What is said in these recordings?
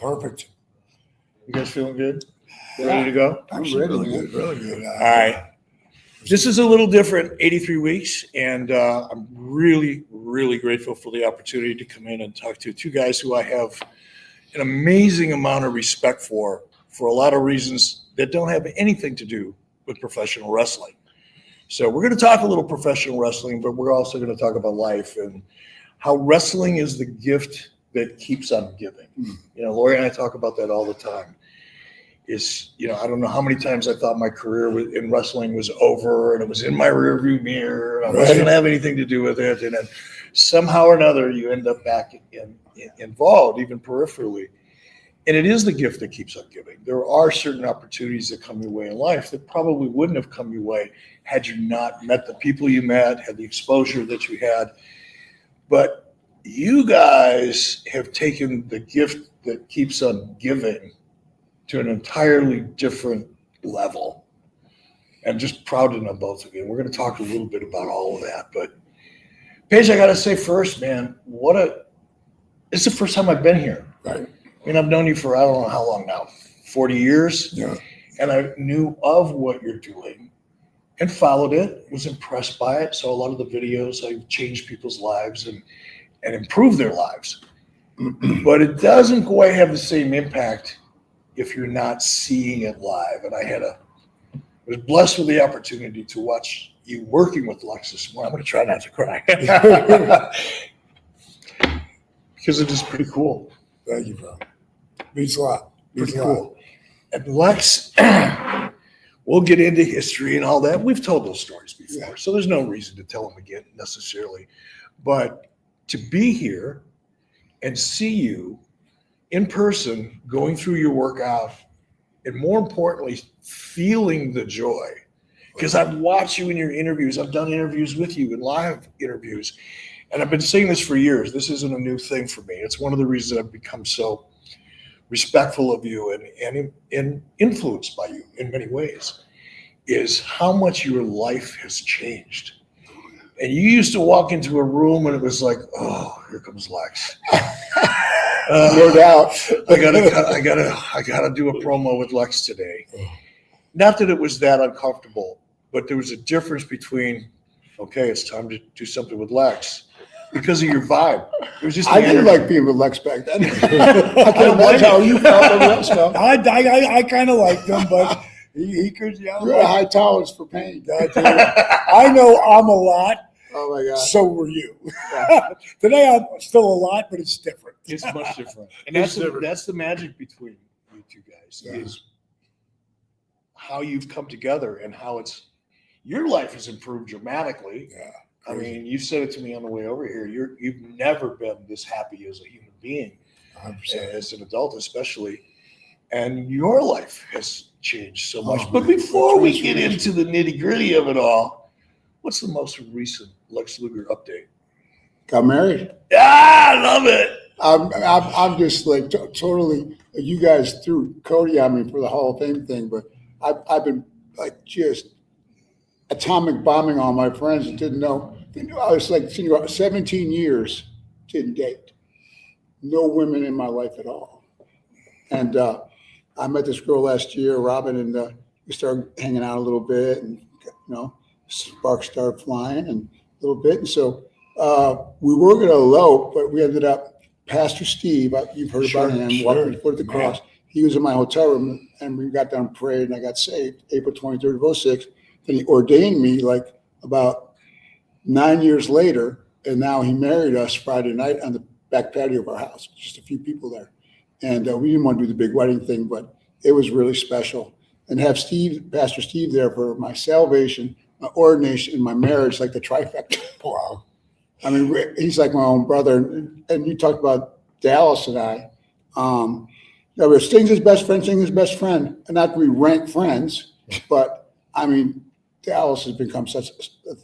Perfect. You guys feeling good? Ready to go? I'm ready. Really good. Really good. All right. This is a little different, 83 weeks, and I'm really, really grateful for the opportunity to come in and talk to two guys who I have an amazing amount of respect for a lot of reasons that don't have anything to do with professional wrestling. So we're going to talk a little professional wrestling, but we're also going to talk about life and how wrestling is the gift that keeps on giving. You know, Lori and I talk about that all the time. I don't know how many times I thought my career in wrestling was over and it was in my rearview mirror and I wasn't going to have anything to do with it. And then somehow or another, you end up back involved, even peripherally. And it is the gift that keeps on giving. There are certain opportunities that come your way in life that probably wouldn't have come your way had you not met the people you met, had the exposure that you had. But you guys have taken the gift that keeps on giving to an entirely different level. I'm just proud to know both of you. We're going to talk a little bit about all of that. But Paige, I got to say first, man, it's the first time I've been here. Right. I mean, I've known you for, I don't know how long now, 40 years. Yeah. And I knew of what you're doing and followed it, was impressed by it. So a lot of the videos, I've changed people's lives and improved their lives. But it doesn't quite have the same impact if you're not seeing it live. And I was blessed with the opportunity to watch you working with Lex this morning. I'm going to try not to cry. Because it is pretty cool. Thank you, bro. Means a lot. Pretty cool. And Lex, we'll get into history and all that. We've told those stories before, so there's no reason to tell them again necessarily. But to be here and see you in person, going through your workout, and more importantly, feeling the joy. Because I've watched you in your interviews. I've done interviews with you and live interviews. And I've been saying this for years. This isn't a new thing for me. It's one of the reasons I've become so respectful of you and influenced by you in many ways, is how much your life has changed. And you used to walk into a room and it was like, oh, here comes Lex. No doubt. I gotta do a promo with Lex today. Not that it was that uncomfortable, but there was a difference between, okay, it's time to do something with Lex because of your vibe. It was just I didn't like being with Lex back then. I can't imagine how you felt when Lex felt. I kind of liked him, but he could yell. You're a high tolerance for pain. I know I'm a lot. Oh my God. So were you. Today I'm still a lot, but it's different. It's much different. And that's the magic between you two guys, is how you've come together and how your life has improved dramatically. Yeah. I mean, you said it to me on the way over here. You've never been this happy as a human being, 100%. as an adult especially. And your life has changed so much. But before we get into the nitty-gritty of it all, what's the most recent Lex Luger update? Got married. Ah, I love it. I'm just like totally. You guys threw Cody on me for the Hall of Fame thing, but I've been like just atomic bombing all my friends and didn't know. I was like 17 years, didn't date, no women in my life at all. And I met this girl last year, Robin, and we started hanging out a little bit, and sparks started flying and a little bit. And so we were going to elope, but we ended up. Pastor Steve, you've heard about him, walking foot at the cross. He was in my hotel room, and we got down and prayed, and I got saved April 23rd of 2006. Then he ordained me like about 9 years later, and now he married us Friday night on the back patio of our house, just a few people there. And we didn't want to do the big wedding thing, but it was really special. And have Pastor Steve there for my salvation, my ordination, and my marriage, like the trifecta. Wow. I mean, he's like my own brother. And you talked about Dallas and I. Sting's his best friend, and not that we rank friends, but I mean, Dallas has become such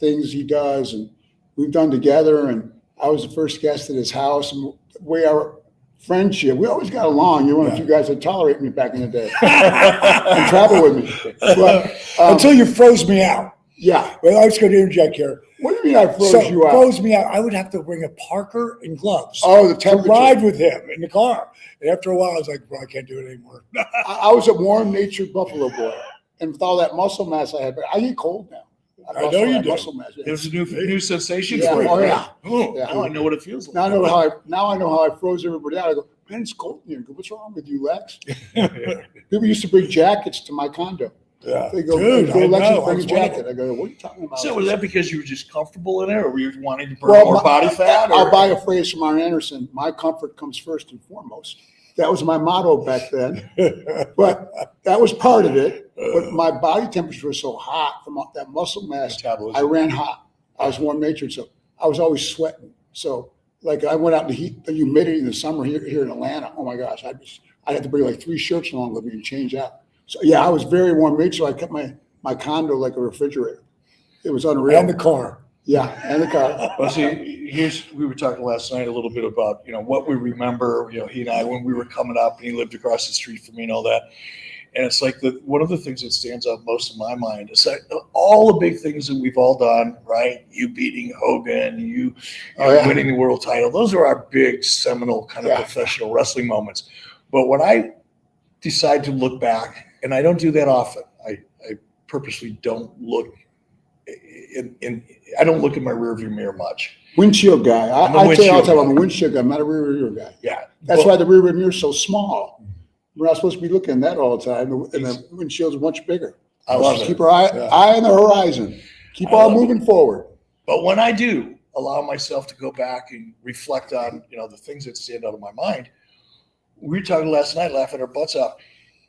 things he does and we've done together. And I was the first guest at his house. And the way our friendship, we always got along. You're one of the few guys that tolerate me back in the day and travel with me. But, until you froze me out. Yeah. Well, I was going to interject here. What do you mean I froze So you out? froze me out. I would have to bring a parker and gloves Oh, the to temperature. ride with him in the car. And after a while, I was like, bro, I can't do it anymore. I was a warm-natured buffalo boy, and with all that muscle mass I had, but I get cold now. I lost know all you that do. muscle mass. Yeah. There's a new sensation Yeah, for you, oh, right? yeah. Oh, Yeah. now I know what it feels like. Now I know how I froze everybody out. I go, man, it's cold in here. I go, what's wrong with you, Lex? People used to bring jackets to my condo. Yeah. They go, Dude, go I Lex, know. bring I a was one of jacket. I go, what are you talking about? So was that because you were just comfortable in it, or were you wanting to burn Well, more body fat? I'll or- buy a phrase from Arn Anderson. My comfort comes first and foremost. That was my motto back then. But that was part of it. But my body temperature was so hot from all that muscle mass. Metabolism. I ran hot. I was warm natured, so I was always sweating. So like I went out in the heat, the humidity in the summer here in Atlanta. Oh my gosh, I had to bring like 3 shirts along with me and change out. So yeah, I was very warm natured. So I kept my condo like a refrigerator. It was unreal. And the car. Yeah, and the car. Well, see, we were talking last night a little bit about, what we remember, he and I, when we were coming up, and he lived across the street from me and all that. And it's like one of the things that stands out most in my mind is that all the big things that we've all done, right? You beating Hogan, you winning the world title. Those are our big seminal kind of professional wrestling moments. But when I decide to look back, and I don't do that often, I purposely don't look I don't look in my rearview mirror much. Windshield guy. I'm a I tell you all the windshield time, I'm a guy. windshield guy. I'm not a rear view guy. Yeah. That's why the rear view mirror is so small. We're not supposed to be looking at that all the time, and the windshield's much bigger. I love Just it. keep our eye on the horizon. Keep on moving forward. But when I do allow myself to go back and reflect on, the things that stand out of my mind, we were talking last night, laughing our butts off.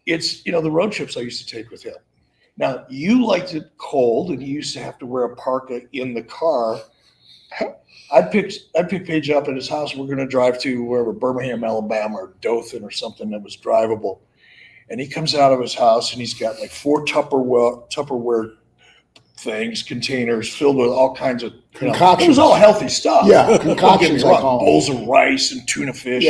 It's, the road trips I used to take with him. Now, you liked it cold, and you used to have to wear a parka in the car. I'd pick Paige up at his house. We're going to drive to wherever, Birmingham, Alabama, or Dothan or something that was drivable. And he comes out of his house, and he's got like 4 Tupperware things, containers filled with all kinds of Concoctions. It was all healthy stuff. Yeah, concoctions, I call them. Bowls of rice and tuna fish,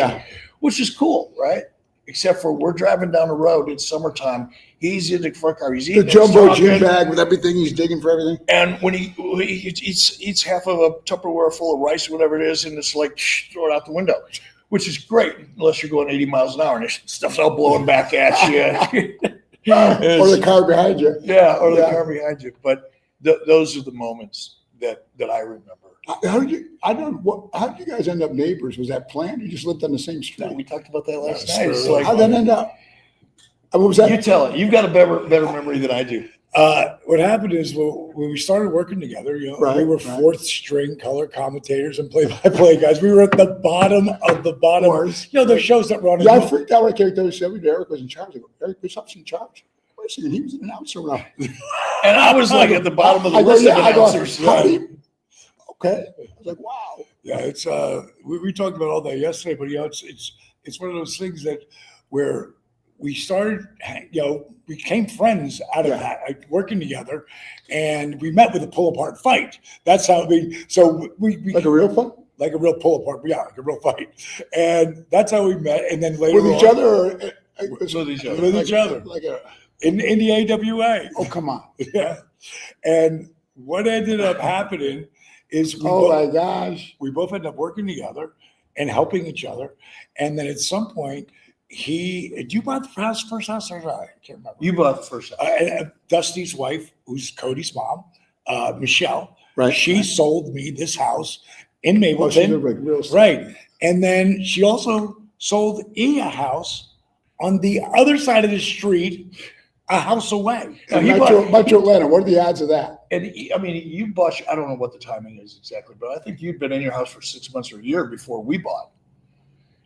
which is cool, right? Except for we're driving down the road. It's summertime. He's in the front car. He's The eating jumbo gym bag with everything. He's digging for everything. and when he eats half of a Tupperware full of rice or whatever it is, and it's like, throw it out the window, which is great unless you're going 80 miles an hour and stuff's all blowing back at you. Or the car behind you. Yeah, or the car behind you. But those are the moments that I remember. How did you guys end up neighbors? Was that planned? You just lived on the same street? No, we talked about that last That's night. true. It's like, How'd that end up? What was that? you tell it. You've got a better memory than I do. What happened is when we started working together, we were 4th string color commentators and play-by-play guys. We were at the bottom of the bottom. The shows that run. Yeah, I freaked out when I came to WCW. Eric was in charge. I go, Eric Bischoff's in charge. Wait a second, he was an announcer now. And I was like at the bottom of the I go, list of I go, announcers. okay. I was like, wow. Yeah, it's we talked about all that yesterday, but it's one of those things that where we started, we became friends out of that, like working together, and we met with a pull apart fight. That's how so we Like a real fight? like a real pull apart, like a real fight, and that's how we met. And then later With each on, other? Or, With each other. With each other. Like a, in the AWA. oh, come on. Yeah, and what ended up happening is My gosh. we both ended up working together and helping each other. And then at some point, did you buy the first house or I can't remember. You bought the first house. Dusty's wife, who's Cody's mom, Michelle, Right. she sold me this house in Oh, she Mapleton. lived like real estate. Right. And then she also sold E a house on the other side of the street, a house away. Now, he Metro Atlanta. What are the odds of that? And you bought, I don't know what the timing is exactly, but I think you'd been in your house for 6 months or a year before we bought.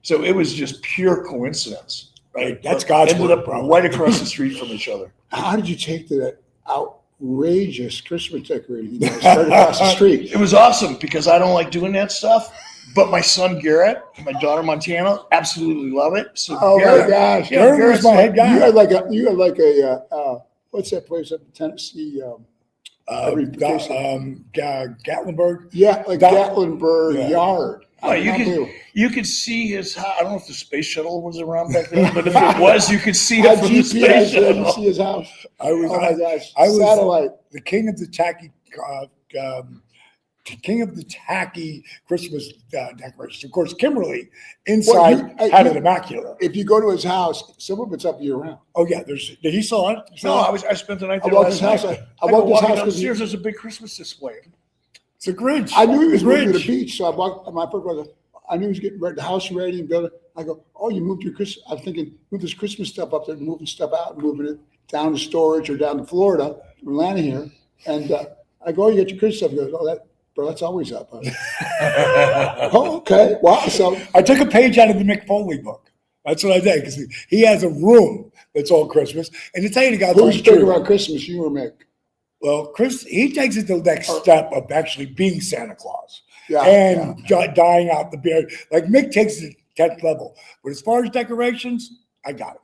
So it was just pure coincidence, right? That's God's Ended work, up bro. right across the street from each other. How did you take to that outrageous Christmas decorating right across the street? It was awesome because I don't like doing that stuff, but my son Garrett, my daughter Montana, absolutely love it. So Oh Garrett, my gosh! Yeah, Garrett was Garrett's my like- head guy. You had like a what's that place up in Tennessee? Gatlinburg. Yeah, like Gatlinburg Yard. Oh, you could see his house. I don't know if the space shuttle was around back then, but if it was, you could see it from the space GPS, you shuttle. see his house. I was Oh my gosh! I was- Satellite. the king of the tacky king of the tacky Christmas decorations. Of course, Kimberly inside had it immaculate. If you go to his house, some of it's up year round. Oh yeah, did he saw it? No, I spent the night I there walked last his house. night. I walked his house downstairs. There's a big Christmas display. It's a Grinch. I knew he was The moving to the Grinch. beach, so I walked. My first brother, I knew he was getting ready, the house ready and building. I go, oh, you moved your Christmas. I'm thinking, move this Christmas stuff up there, moving stuff out, moving it down to storage or down to Florida, from Atlanta here. And I go, oh, you got your Christmas stuff. He goes, oh, bro, that's always up. Oh, okay. Wow. So I took a page out of the Mick Foley book. That's what I did because he has a room that's all Christmas. And to tell you the God's who's honest big truth, around Christmas? You or Mick? well, Chris, he takes it to the next step of actually being Santa Claus Yeah. and dying out the beard. Like Mick takes it to 10th level. But as far as decorations, I got him.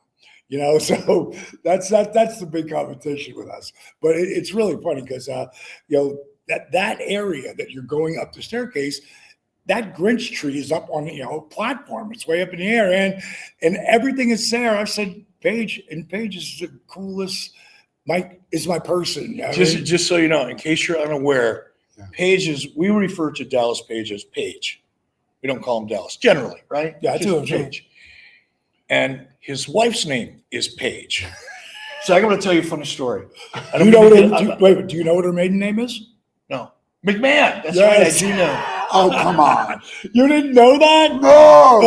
You know, so that's the big competition with us. But it's really funny because you know, that area that you're going up the staircase, that Grinch tree is up on a platform. It's way up in the air, and everything is there. I said, Paige is the coolest. Mike is my person. Just so you know, in case you're unaware, Paige we refer to Dallas Page as Paige. We don't call him Dallas generally, right? Yeah, I do. Paige. And his wife's name is Paige. So I'm going to tell you a funny story. Do you know what her maiden name is? No. McMahon. That's Yes. right. I do know. Oh, come on. You didn't know that? No.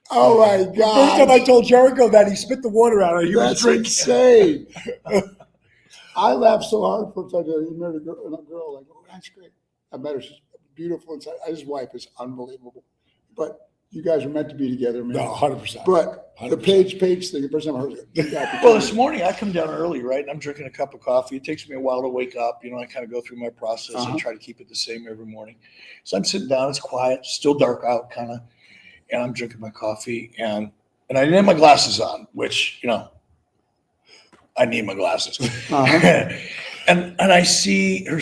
Oh, my First time God. I told Jericho that, he spit the water out. He was That's drinking. insane. I laughed so hard for time you married a girl. Like, oh, that's great. I met her. She's beautiful inside. His wife is unbelievable. But you guys are meant to be together, man. No, 100%. But the 100%. Paige thing, the first time I heard it. Well, this morning I come down early, right? And I'm drinking a cup of coffee. It takes me a while to wake up. I kind of go through my process and try to keep it the same every morning. So I'm sitting down. It's quiet, still dark out, kind of. And I'm drinking my coffee. And I didn't have my glasses on, which, I need my glasses. And I see her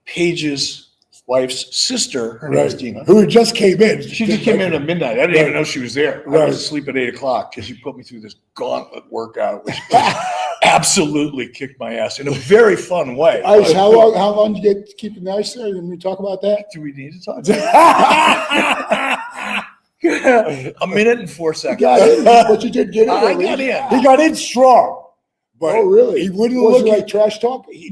Paige's wife's sister, her name is Dina. Who just came in. She just came in at midnight. I didn't even know she was there. I was asleep at 8 o'clock because she put me through this gauntlet workout, which absolutely kicked my ass in a very fun way. Ice, how long did you get to keep it nice there? Can we talk about that? Do we need to talk? A minute and 4 seconds. You got in, but you did get in. I got in. He got in strong. But Oh, really? He wouldn't Was look it like trash talk? he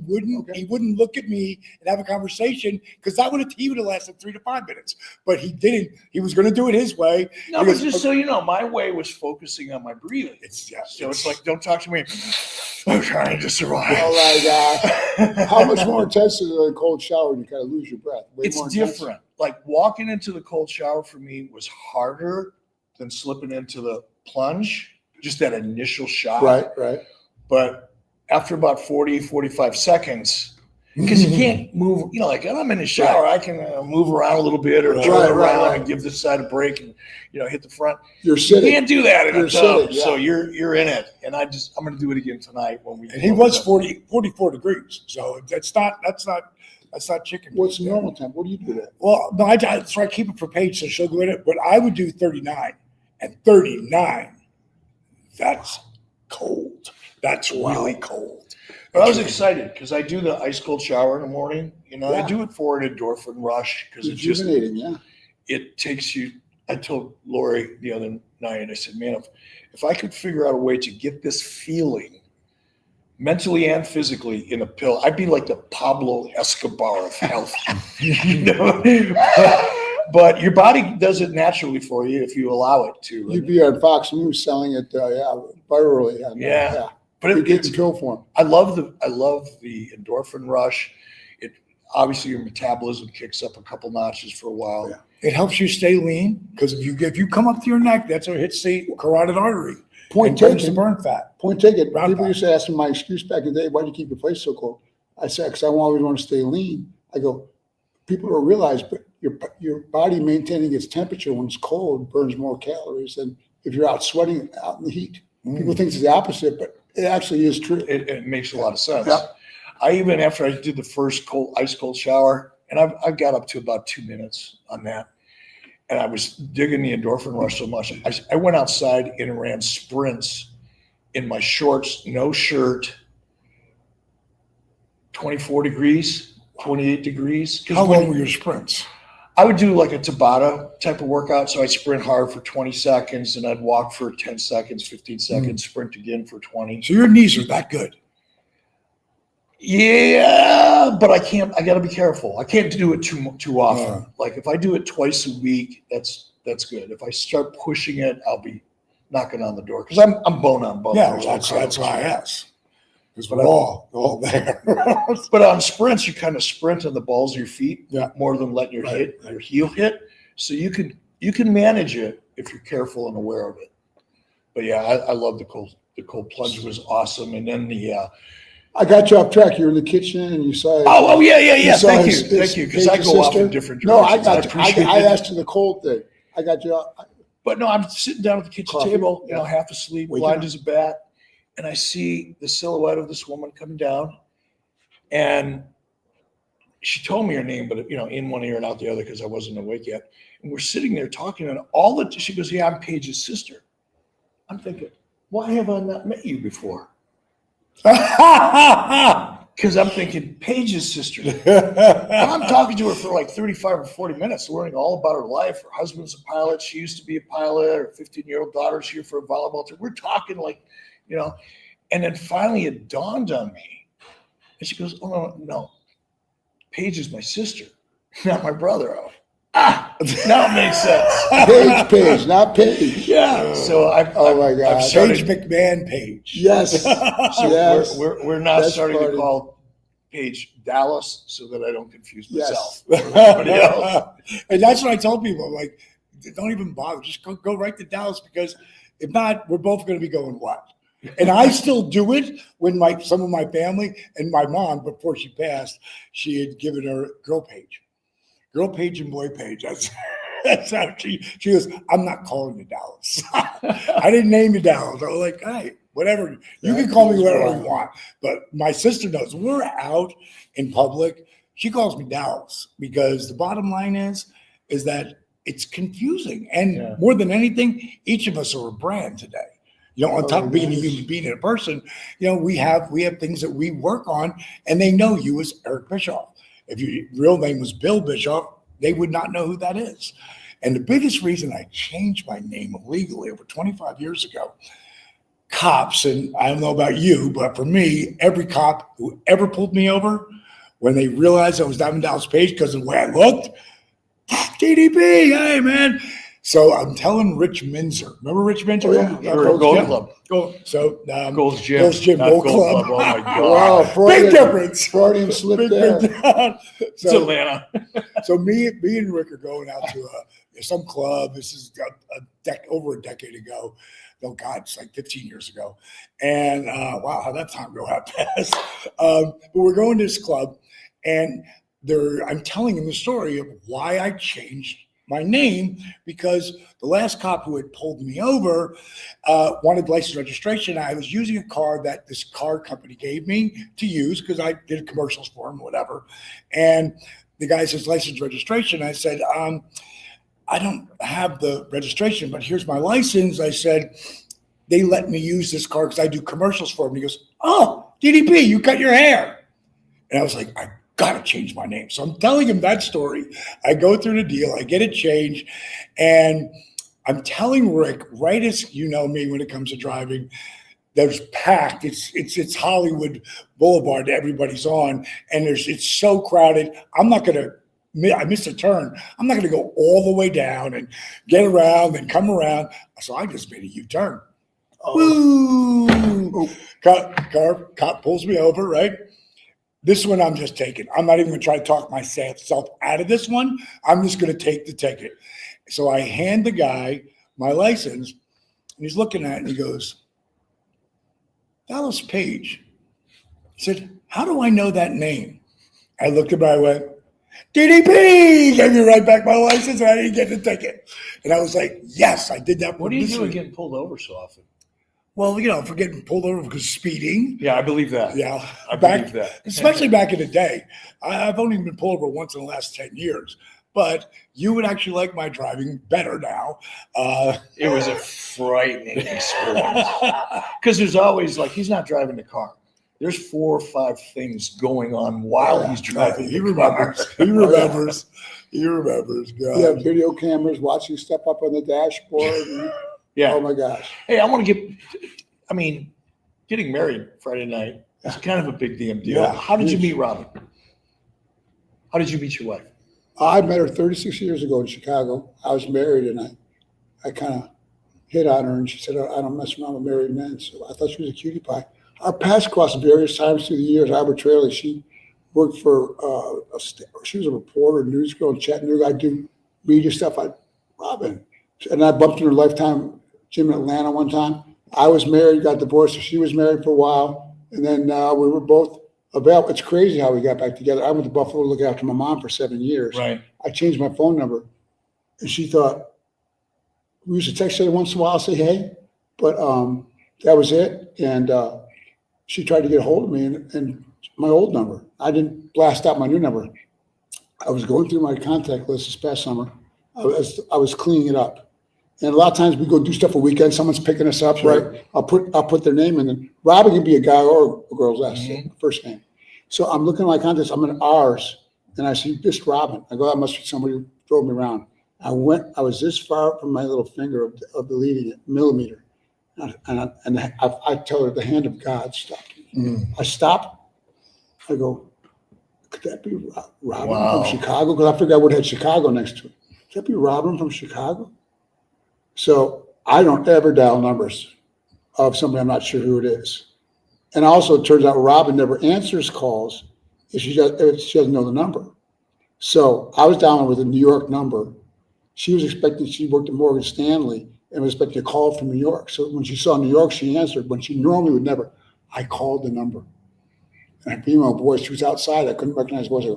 wouldn't. Okay. He wouldn't look at me and have a conversation because he would have lasted 3 to 5 minutes. But he didn't. He was going to do it his way. No, but just so you know, my way was focusing on my breathing. So it's like, don't talk to me. I'm trying to survive. Oh my God. How much more intense is a cold shower and you kind of lose your breath? Way It's more intense? different. Like walking into the cold shower for me was harder than slipping into the plunge. Just that initial shock. Right. But after about 40, 45 seconds, because you can't move, like when I'm in the shower, I can move around a little bit or turn around and give this side a break and, hit the front. You're You sitting. can't do that in a You're tub. sitting, yeah. So you're in it. And I'm going to do it again tonight when we. And he was 44 degrees. So that's not chicken. What's the normal temp? What do you do there? Well, no, that's right. Keep it for Paige so she'll go in it. But I would do 39 and 39. That's cold. That's really cold. But I was excited because I do the ice cold shower in the morning. I do it for an endorphin rush because it's just, Rejuvenating, yeah. it takes you. I told Lori the other night, I said, man, if I could figure out a way to get this feeling mentally and physically in a pill, I'd be like the Pablo Escobar of health. But your body does it naturally for you if you allow it to. You'd be on Fox News selling it, virally. Yeah. But you get the pill form. I love the endorphin rush. It obviously your metabolism kicks up a couple notches for a while. Yeah. It helps you stay lean because if you come up to your neck, that's what hits the carotid artery. Point and burns taken. the burn fat. Point taken. Round People back. used to ask me my excuse back in the day, why do you keep your place so cold? I said, because I always want to stay lean. I go, people don't realize, but your body maintaining its temperature when it's cold burns more calories than if you're out sweating out in the heat. People think it's the opposite, but it actually is true. It makes a lot of sense. Yeah. After I did the first ice cold shower, and I got up to about 2 minutes on that, and I was digging the endorphin rush so much. I went outside and ran sprints in my shorts, no shirt, 24 degrees, 28 degrees. How long were your sprints? I would do like a Tabata type of workout. So I'd sprint hard for 20 seconds and I'd walk for 10 seconds, 15 seconds, sprint again for 20. So your knees are that good. Yeah, but I got to be careful. I can't do it too often. Like if I do it twice a week, that's good. If I start pushing it, I'll be knocking on the door because I'm bone on bone. Yeah, that's why I asked. Because we're all there. But on sprints, you kind of sprint on the balls of your feet more than letting your heel hit. So you can manage it if you're careful and aware of it. But yeah, I love the cold plunge was awesome. And then I got you off track. You were in the kitchen and you saw. Oh yeah. Thank you. Because I go off sister. in different No, directions. I got you. I asked you the cold thing. I got you. But no, I'm sitting down at the kitchen table, half asleep, blind as a bat. And I see the silhouette of this woman coming down, and she told me her name, but in one ear and out the other because I wasn't awake yet. And we're sitting there talking, and she goes, "Yeah, I'm Paige's sister." I'm thinking, why have I not met you before? Because I'm thinking Paige's sister. And I'm talking to her for like 35 or 40 minutes, learning all about her life. Her husband's a pilot. She used to be a pilot. Her 15-year-old daughter's here for a volleyball team. We're talking like. And then finally it dawned on me. And she goes, "Oh, no. Paige is my sister, not my brother." Now it makes sense. Paige, not Paige. Yeah. So my God. Paige McMahon Paige. Yes. So yes. We're now That's starting funny. to call Paige Dallas so that I don't confuse myself. Yes. With everybody else. And that's what I told people. Like, don't even bother. Just go right to Dallas because if not, we're both going to be going what? And I still do it when some of my family and my mom, before she passed, she had given her girl Paige and boy Paige. That's how she goes, "I'm not calling you Dallas." I didn't name you Dallas. I was like, "Hey, whatever. You can call me whatever you want." But my sister knows. We're out in public. She calls me Dallas because the bottom line is that it's confusing. And more than anything, each of us are a brand today. On top of being a human being and a person, we have things that we work on, and they know you as Eric Bischoff. If your real name was Bill Bischoff, they would not know who that is. And the biggest reason I changed my name illegally over 25 years ago, cops, and I don't know about you, but for me, every cop who ever pulled me over, when they realized I was Diamond Dallas Page because of the way I looked, DDP, hey man. So I'm telling Rich Minzer. Remember Rich Minzer? Gold Club. So Gold's Gym. Gold's Gym, Not Gold Club. Oh my God. Wow, Big difference. Freudian slip there. It's Atlanta. So me and Rick are going out to some club. This is over a decade ago. Oh God, it's like 15 years ago. And wow, how that time go out fast. But we're going to this club, and I'm telling him the story of why I changed my name, because the last cop who had pulled me over wanted license registration. I was using a car that this car company gave me to use because I did commercials for him, whatever. And the guy says license registration. I said, I don't have the registration, but here's my license. I said, they let me use this car because I do commercials for him. He goes, "Oh, DDP, you cut your hair." And I was like, I gotta change my name. So I'm telling him that story. I go through the deal, I get it changed, and I'm telling Rick, right as you know me when it comes to driving, there's packed. It's Hollywood Boulevard that everybody's on, and it's so crowded. I missed a turn. I'm not gonna go all the way down and get around and come around. So I just made a U-turn. Woo! Cop pulls me over, right? This one I'm just taking. I'm not even going to try to talk myself out of this one. I'm just going to take the ticket. So I hand the guy my license, and he's looking at it, and he goes, "Dallas Page." He said, "How do I know that name?" I looked at him, I went, "DDP!" Gave me right back my license, and I didn't get the ticket. And I was like, yes, I did that. What do you do with getting pulled over so often? Well, for getting pulled over because speeding. Yeah, I believe that. Yeah. I believe that. Especially back in the day. I've only been pulled over once in the last 10 years. But you would actually like my driving better now. It was a frightening experience. Because there's always, like, he's not driving the car. there's 4 or 5 things going on while he's driving. He the car. remembers. He remembers. He remembers. God. Yeah, video cameras, watching stuff up on the dashboard. And, Yeah. oh my gosh. Hey, getting married Friday night is kind of a big damn deal. Yeah, How did you huge. meet Robin? How did you meet your wife? I met her 36 years ago in Chicago. I was married, and I kind of hit on her, and she said, I don't mess around with married men. So I thought she was a cutie pie. Our paths crossed various times through the years arbitrarily. She worked for, she was a reporter, news girl in Chattanooga. I do media stuff. Robin. And I bumped into her Lifetime gym in Atlanta one time. I was married, got divorced. So she was married for a while. And then we were both available. It's crazy how we got back together. I went to Buffalo to look after my mom for 7 years. Right. I changed my phone number. And she thought, we used to text each other once in a while, say hey. But that was it. And she tried to get a hold of me and my old number. I didn't blast out my new number. I was going through my contact list this past summer. I was cleaning it up. And a lot of times we go do stuff for weekends. Someone's picking us up, Sure. right? I'll put their name in. And Robin can be a guy or a girl's last name, first name. So I'm looking at my contacts. I'm in ours, and I see this Robin. I go, that must be somebody who drove me around. I was this far from my little finger of deleting it, millimeter. And I tell her the hand of God stopped me. I stop. I go, could that be Robin Wow. from Chicago? Because I figured I would have had Chicago next to it. Could that be Robin from Chicago? So I don't ever dial numbers of somebody I'm not sure who it is. And also, it turns out Robin never answers calls if she doesn't know the number. So I was dialing with a New York number. She worked at Morgan Stanley and was expecting a call from New York. So when she saw New York, she answered. When she normally would never, I called the number. And her female voice, she was outside. I couldn't recognize the voice. I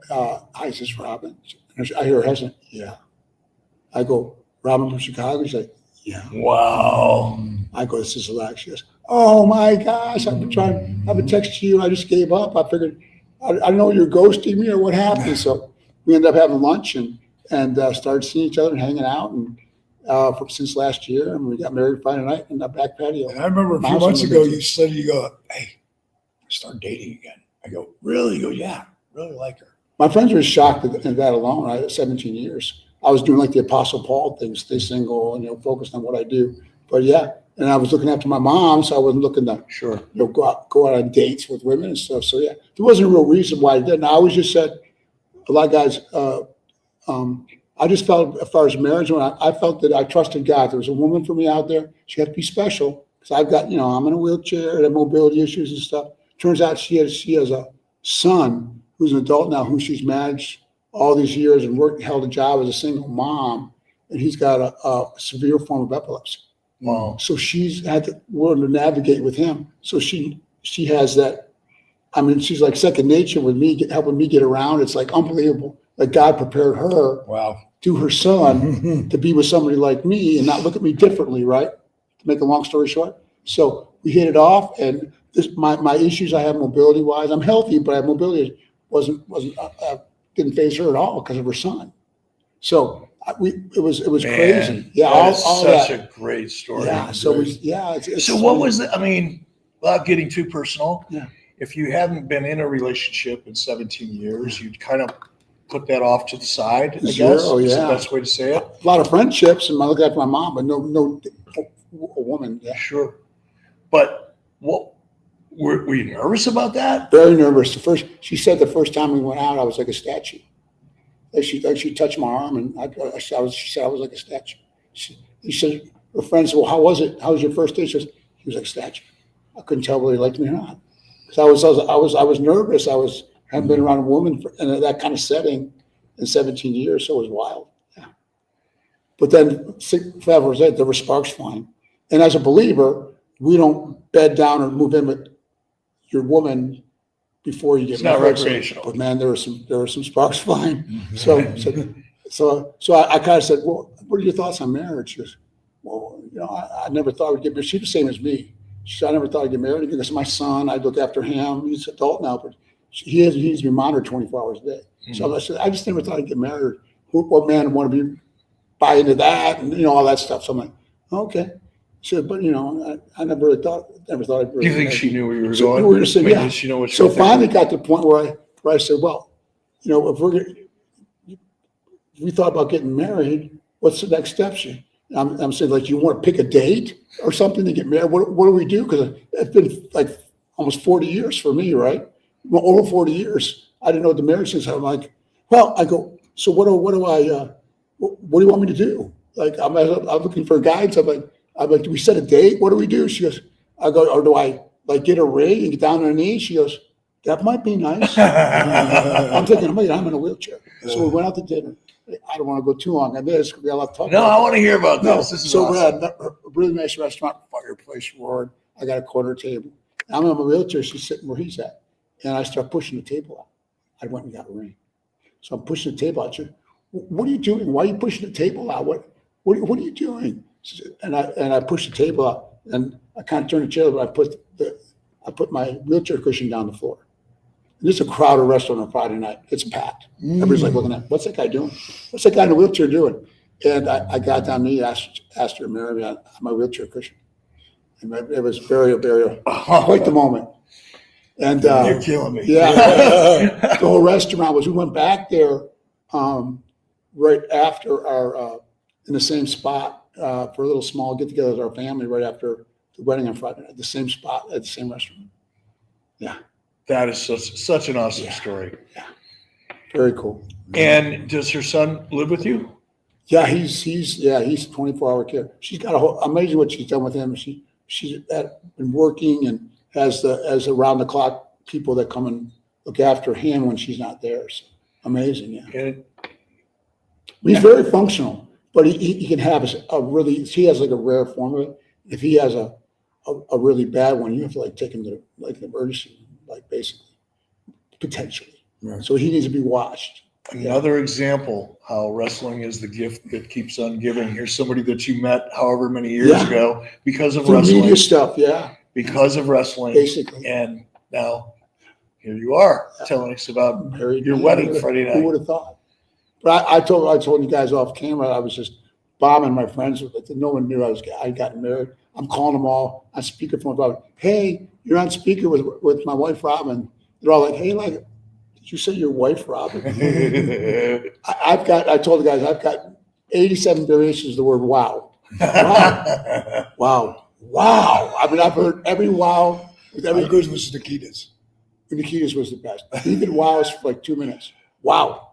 go, hi, is this Robin? And I hear her hesitant, yeah. I go, Robin from Chicago? She's like, yeah. Wow. I go, this is Lex. She goes, oh my gosh, I've been texting you. I just gave up. I figured, I don't know, you're ghosting me or what happened. So we ended up having lunch and started seeing each other and hanging out since last year. And we got married Friday night in the back patio. And I remember a few months ago, you said, hey, start dating again. I go, really? You go, yeah, really like her. My friends were shocked at that alone. I had 17 years. I was doing like the Apostle Paul thing, stay single and focused on what I do. But yeah, and I was looking after my mom, so I wasn't looking to go out on dates with women and stuff. So yeah, there wasn't a real reason why I didn't. I always just said, a lot of guys, I just felt as far as marriage, I felt that I trusted God. There was a woman for me out there. She had to be special because I've got, I'm in a wheelchair and have mobility issues and stuff. Turns out she has a son who's an adult now, who she's managed all these years and held a job as a single mom, and he's got a severe form of epilepsy. Wow. So she's had to learn to navigate with him. So she has that. I mean, she's like second nature with me, helping me get around. It's like unbelievable. Like God prepared her through her son to be with somebody like me and not look at me differently, right? To make a long story short. So we hit it off, and my issues I have mobility wise, I'm healthy, but I have mobility didn't phase her at all because of her son. So it was crazy. Yeah, all such that. A great story. Yeah. So it's so what was it? I mean, without getting too personal, yeah. If you haven't been in a relationship in 17 years, you'd kind of put that off to the side, I guess. Is the best way to say it. A lot of friendships, and I look after my mom, but no a woman. Yeah. Sure. But what were you nervous about that? Very nervous. She said the first time we went out, I was like a statue. She touched my arm, and she said I was like a statue. She said, her friend said, well, how was it? How was your first date? She was like a statue. I couldn't tell whether he liked me or not. Because I was nervous. Hadn't been around a woman in that kind of setting in 17 years, so it was wild. Yeah. But then 5 hours later, there were sparks flying. And as a believer, we don't bed down or move in with your woman before you get married. It's not recreational. But man, there were some sparks flying. So I kind of said, well, what are your thoughts on marriage? She goes, well, I never thought we'd get married. She's the same as me. She said, I never thought I'd get married because my son, I'd look after him. He's an adult now, but he needs to be monitored 24 hours a day. Mm-hmm. So I said, I just never thought I'd get married. What man would want to buy into that and all that stuff? So I'm like, okay. So, but I never really thought I'd really. Do you think she knew where you were So going? we were just saying, I mean, yeah. did she know what she So was thinking? finally got to the point where I said, well, if we thought about getting married, what's the next step? I'm saying, like, you want to pick a date or something to get married? What do we do? Because it's been like almost 40 years for me, right? Well, over 40 years. I didn't know what the marriage is. I'm like, well, I go, so what do you want me to do? Like, I'm looking for guidance. I'm like, do we set a date? What do we do? She goes, I go, or do I like get a ring and get down on her knees? She goes, that might be nice. I'm thinking, I'm in a wheelchair. So we went out to dinner. I don't want to go too long on this because we got a lot to talk No, about. I want to hear about No, this. This is so awesome. we're at a really nice restaurant, fireplace roared. I got a corner table. I'm in my wheelchair. She's sitting where he's at. And I start pushing the table out. I went and got a ring. So I'm pushing the table out. She said, what are you doing? Why are you pushing the table out? What are you doing? And I pushed the table out. And I kind of turned the chair, but I put my wheelchair cushion down the floor. And this is a crowded restaurant on Friday night. It's packed. Everybody's like looking at, what's that guy doing? What's that guy in the wheelchair doing? And I got down and asked her to marry me on my wheelchair cushion. And it was very, very, quite the moment. And You're killing me. yeah, the whole restaurant we went back there right after our, in the same spot for a little small get together with our family right after the wedding on Friday night, the same spot at the same restaurant. Yeah. That is such an awesome story. Yeah. Very cool. And does her son live with you? Yeah, he's 24-hour care. She's got amazing what she's done with him. She's been working and has around the clock people that come and look after him when she's not there. So amazing, yeah. And He's very functional, but he can have he has like a rare form of it. If he has a really bad one, you have to like take him to like an emergency, like basically, potentially. Right. So he needs to be watched. another example how wrestling is the gift that keeps on giving. Here's somebody that you met however many years Yeah. ago because of Through wrestling. media stuff, yeah, Because of wrestling. basically. And now here you are telling us about Married your man. wedding Friday Who night. would have thought? But I told you guys off camera, I was just bombing my friends with it. No one knew I got married. I'm calling them all on speakerphone. About, hey, you're on speaker with my wife Robin. They're all like, hey, like, did you say your wife Robin? I told the guys I've got 87 variations of the word wow. Wow. I mean, I've heard every wow with How every good was Nikita's? Nikita's was the best. He did wows for like 2 minutes. Wow.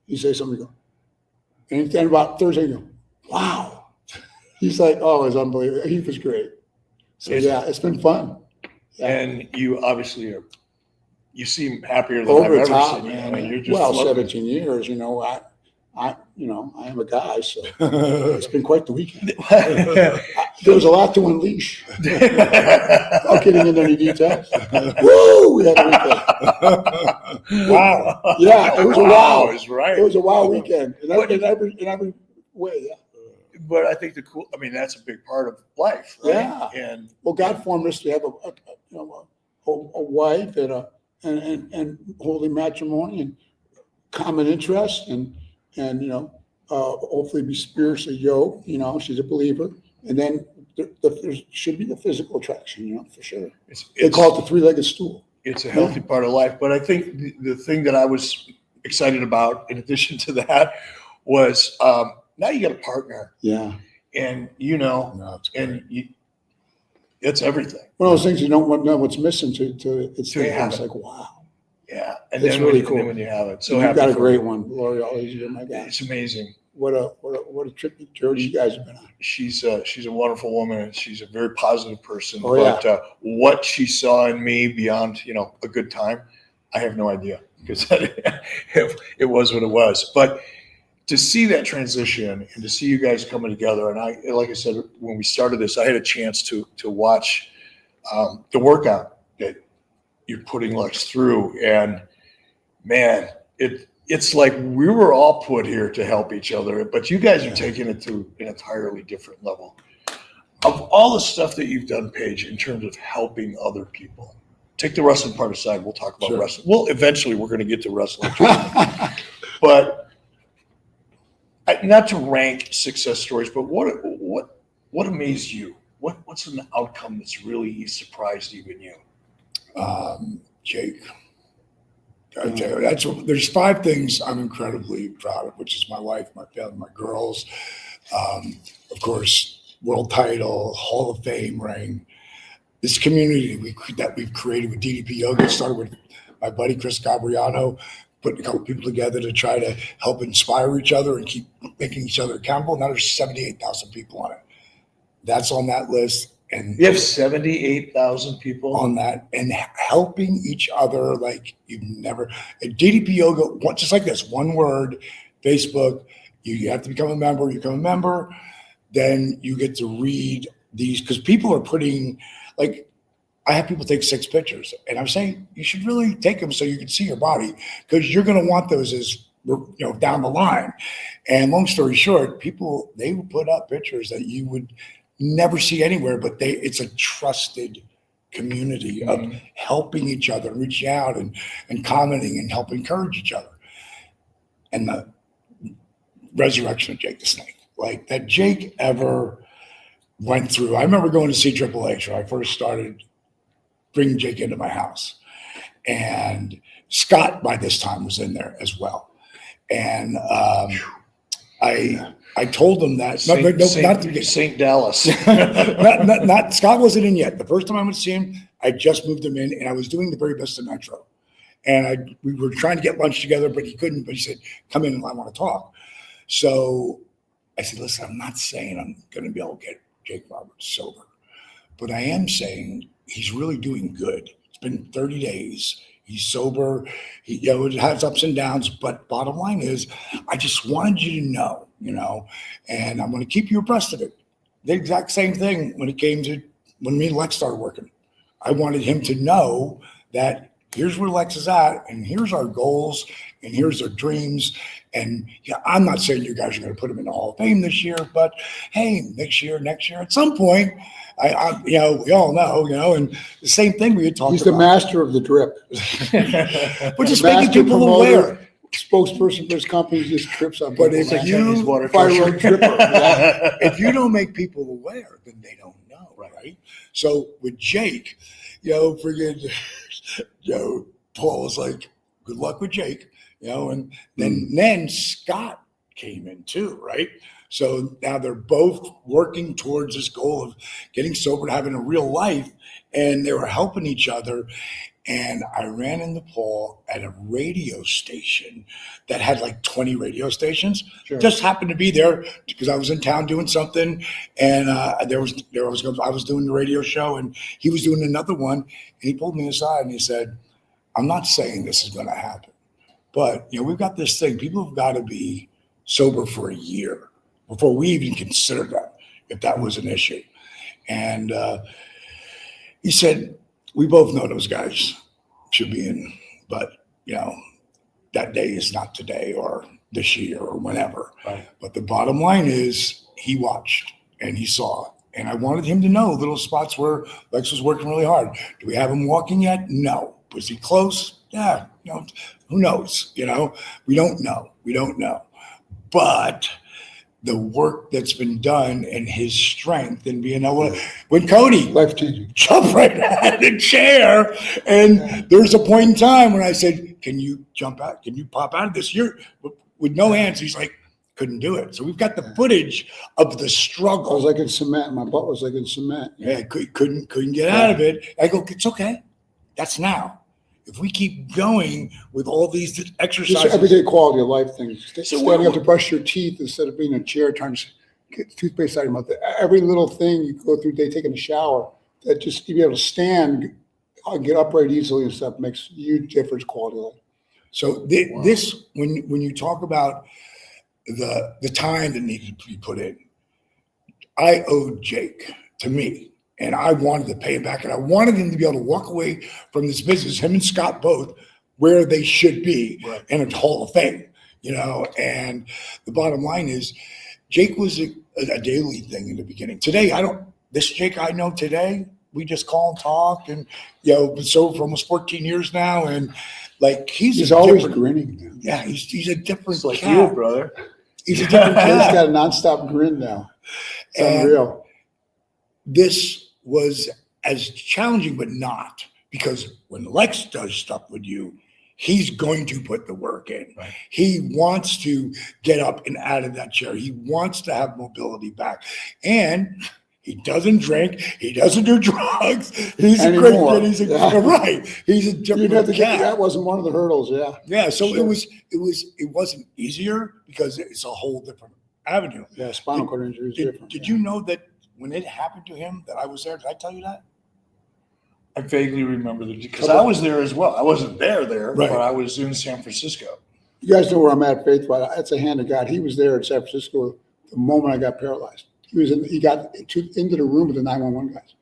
You say something, you go. And then about Thursday, you go, wow. He's like, oh, it's unbelievable. He was great. So yeah, it's been fun. Yeah. And you obviously you seem happier than Over I've ever top, seen you. man. I mean, you're just Well, floating. 17 years, I am a guy, so it's been quite the weekend. There was a lot to unleash. Without getting into any details. Woo! We had a weekend. Wow. Yeah, it was a wow. Is right. It was a wow weekend in every way. Yeah. But I think that's a big part of life, right? Yeah. And Well, God formed us to have a wife and holy matrimony and common interests and hopefully be spiritually yoked. She's a believer, and then there should be the physical attraction. For sure. They call it the three-legged stool. it's a healthy part of life. But I think the thing that I was excited about, in addition to that, was now you got a partner, Yeah. and No, it's great. and it's everything. One of those things you don't know what's missing to it's Till you there. have It's it. like wow. Yeah, and It's then really and cool. then when you have it, so You've happy got a for great you. one, Lori. Always, you're my guy. It's amazing. What a trip journey you guys have been on. She's a wonderful woman, and she's a very positive person. Oh, yeah. But what she saw in me beyond, a good time, I have no idea, because it was what it was. But to see that transition and to see you guys coming together, and like I said, when we started this, I had a chance to watch the workout that you're putting Lex through, and man, it's like we were all put here to help each other, but you guys are taking it to an entirely different level. Of all the stuff that you've done, Paige, in terms of helping other people, take the wrestling part aside. We'll talk about Sure. wrestling. Well, eventually we're going to get to wrestling, but not to rank success stories, but what amazed you? What's an outcome that's really surprised even you? Jake. I tell you, there's 5 things I'm incredibly proud of, which is my wife, my family, my girls. Of course, world title, Hall of Fame ring. This community that we've created with DDP Yoga started with my buddy Chris Gabriano, putting a couple people together to try to help inspire each other and keep making each other accountable. Now there's 78,000 people on it. That's on that list. And You have 78,000 people on that, and helping each other like you've never. At DDP Yoga, just like this, one word, Facebook. You have to become a member. You become a member, then you get to read these, because people are putting, like, I have people take 6 pictures, and I'm saying you should really take them so you can see your body, because you're going to want those as down the line. And long story short, people, they would put up pictures that you would never see anywhere, but it's a trusted community of helping each other, reaching out and commenting and help encourage each other. And the resurrection of Jake the Snake, like that Jake ever went through. I remember going to see Triple H when I first started bringing Jake into my house, and Scott by this time was in there as well. And I told him that St. Dallas. not Scott wasn't in yet. The first time I went to see him, I just moved him in, and I was doing the very best of Metro. And we were trying to get lunch together, but he couldn't. But he said, "Come in, and I want to talk." So I said, "Listen, I'm not saying I'm going to be able to get Jake Roberts sober, but I am saying he's really doing good. It's been 30 days. He's sober. It has ups and downs, but bottom line is, I just wanted you to know, and I'm going to keep you abreast of it." The exact same thing when it came to when me and Lex started working. I wanted him to know that here's where Lex is at, and here's our goals, and here's our dreams. And I'm not saying you guys are going to put him in the Hall of Fame this year, but hey, next year, at some point, we all know, and the same thing we had talked about. He's the master of the drip. But just making people aware. Spokesperson for his company just trips on. But if if you don't make people aware, then they don't know, right? So with Jake, friggin', Paul was like, "Good luck with Jake," and then Scott came in too, right? So now they're both working towards this goal of getting sober, having a real life, and they were helping each other. And I ran into Paul at a radio station that had like 20 radio stations. Sure. Just happened to be there because I was in town doing something, and I was doing the radio show, and he was doing another one. And he pulled me aside and he said, "I'm not saying this is going to happen, but we've got this thing. People have got to be sober for a year before we even consider that, if that was an issue." And he said, "We both know those guys should be in, but that day is not today or this year or whenever." Right. But the bottom line is he watched and he saw, and I wanted him to know little spots where Lex was working really hard. Do we have him walking yet? No. Was he close? Yeah. Who knows? We don't know. But the work that's been done and his strength and being able to, when Cody jumped right out of the chair, and there's a point in time when I said, "Can you jump out? Can you pop out of this?" You're with no hands. He's like, couldn't do it. So we've got the footage of the struggle. I was like in cement. My butt was like in cement. Yeah, couldn't get out of it. I go, "It's okay. That's now. If we keep going with all these exercises." Just everyday quality of life things. Standing up to brush your teeth instead of being in a chair trying to get toothpaste out of your mouth. Every little thing you go through day, taking a shower, that just to be able to stand, get upright easily and stuff makes a huge difference quality of life. So this, when you talk about the time that needed to be put in, I owed Jake to me. And I wanted to pay him back, and I wanted him to be able to walk away from this business, him and Scott both, where they should be, in a Hall of Fame, And the bottom line is, Jake was a daily thing in the beginning. Today, this Jake I know today, we just call and talk, and been sober for almost 14 years now, and like he's always grinning now. Yeah, he's a different like cat. You, brother. He's a different cat. He's got a nonstop grin now. It's unreal. this was as challenging, but not, because when Lex does stuff with you, he's going to put the work in. Right. He wants to get up and out of that chair. He wants to have mobility back. And he doesn't drink. He doesn't do drugs. He's Anymore. a great kid. He's a, Yeah. right. He's a You different have to get, cat. that wasn't one of the hurdles, yeah. Yeah. So Sure. it wasn't easier because it's a whole different avenue. Yeah, spinal cord injury is different. Did you know that when it happened to him that I was there? Did I tell you that? I vaguely remember that because I was there as well. I wasn't there, Right. but I was in San Francisco. You guys know where I'm at, Faith, but that's a hand of God. He was there in San Francisco the moment I got paralyzed. He got into the room with the 911 guys.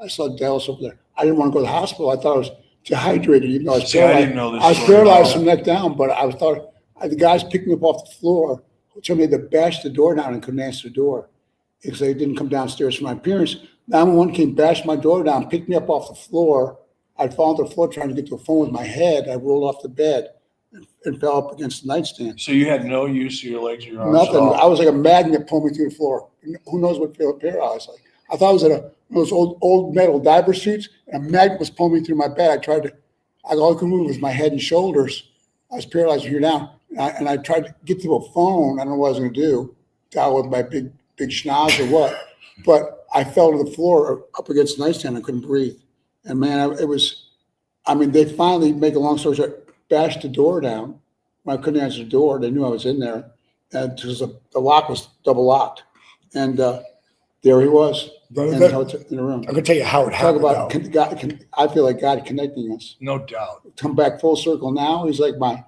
I saw Dallas over there. I didn't want to go to the hospital. I thought I was dehydrated, even though I was See, I paralyzed. didn't know this I was story at paralyzed all. from neck down, but the guys picked me up off the floor, told me to bash the door down and couldn't answer the door because they didn't come downstairs for my appearance. 911 came, bashed my door down, picked me up off the floor. I'd fallen to the floor trying to get to a phone with my head. I rolled off the bed and fell up against the nightstand. So you had no use of your legs or your arms Nothing. at all. I was like a magnet pulling me through the floor. Who knows what paralyzed like? I thought I was in one of those old metal diver suits, and a magnet was pulling me through my bed. All I could move was my head and shoulders. I was paralyzed from here down, and I tried to get to a phone. I don't know what I was going to do, dial with my big schnoz or what. But I fell to the floor up against the nightstand. I couldn't breathe. And man, they finally, make a long story short, bashed the door down. When I couldn't answer the door, they knew I was in there. And because the lock was double locked. And there he was in the room. I'm gonna tell you how it Talk happened. about though. God, I feel like God connecting us. No doubt. Come back full circle now. He's like my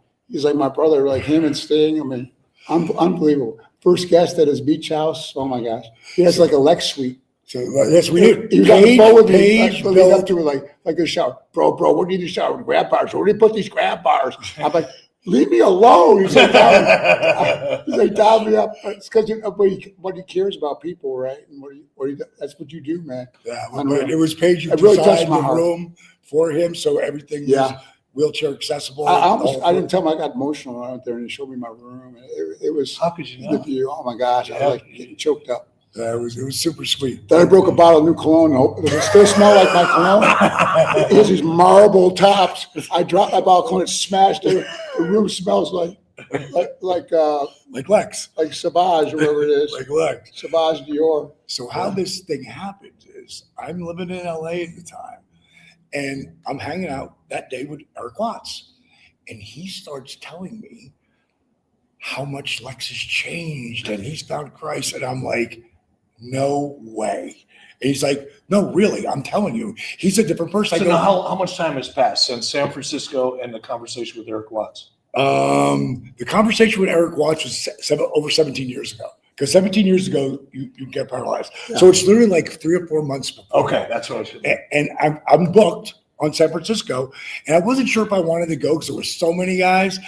brother, like him and Sting. I mean, unbelievable. First guest at his beach house. Oh my gosh. He has like a Lex suite. So yes, we did. He was on the phone with me. Paige, I leaned up to me like a shower. Bro, what do you need to shower with grab bars? Where do you put these grab bars? I'm like, leave me alone. He's like, dial me up. It's because what he cares about people, right? And that's what you do, man. Yeah, Unreal. it was Paige who It really designed touched my the heart. room for him, so everything Yeah. was wheelchair accessible. I didn't tell him I got emotional when I went there, and he showed me my room. And it was How could you the not? view. Oh my gosh, I was like getting choked up. Yeah, it was super sweet. Then I broke a bottle of new cologne. Does it still smell like my cologne? It has these marble tops. I dropped my bottle of cologne. It smashed. The room smells like Lex, Savage or whatever it is. like Lex. Savage Dior. So how this thing happened is I'm living in LA at the time, and I'm hanging out that day with Eric Watts, and he starts telling me how much Lex has changed and he's found Christ, and I'm like, no way. And he's like, no, really, I'm telling you, he's a different person. So now how much time has passed since San Francisco and the conversation with Eric Watts? The conversation with Eric Watts was over 17 years ago. Because 17 years ago, you get paralyzed. Yeah. So it's literally like 3 or 4 months before. Okay, that's what I was And I'm booked on San Francisco, and I wasn't sure if I wanted to go because there were so many guys.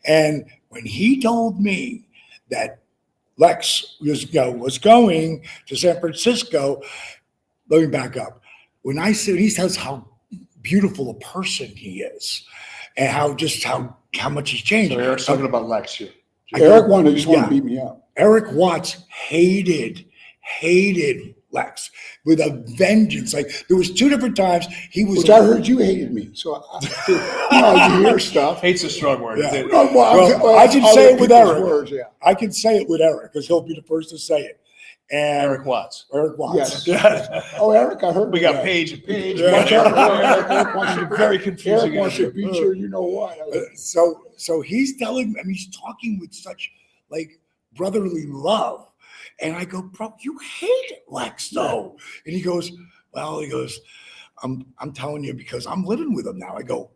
And when he told me that Lex was going to San Francisco, let me back up. When he says how beautiful a person he is, and how much he's changed. So Eric's talking about Lex here. Eric wanted to Yeah. beat me up. Eric Watts hated Lex with a vengeance. Like there was 2 different times he was. Which I heard you hated me. So you hear stuff. Hate's a strong word. Yeah. Well, I can say it with people's Eric. words, yeah. I can say it with Eric because he'll be the first to say it. And Eric Watts. Eric Watts. Yes. Oh, Eric, I heard We got that. Paige and Paige. Yeah. Eric wants to Very confusing. Eric wants to beat you. You know what? So he's telling me, he's talking with such like brotherly love. And I go, bro, you hate Lex though. And he goes, I'm telling you because I'm living with him now. I go,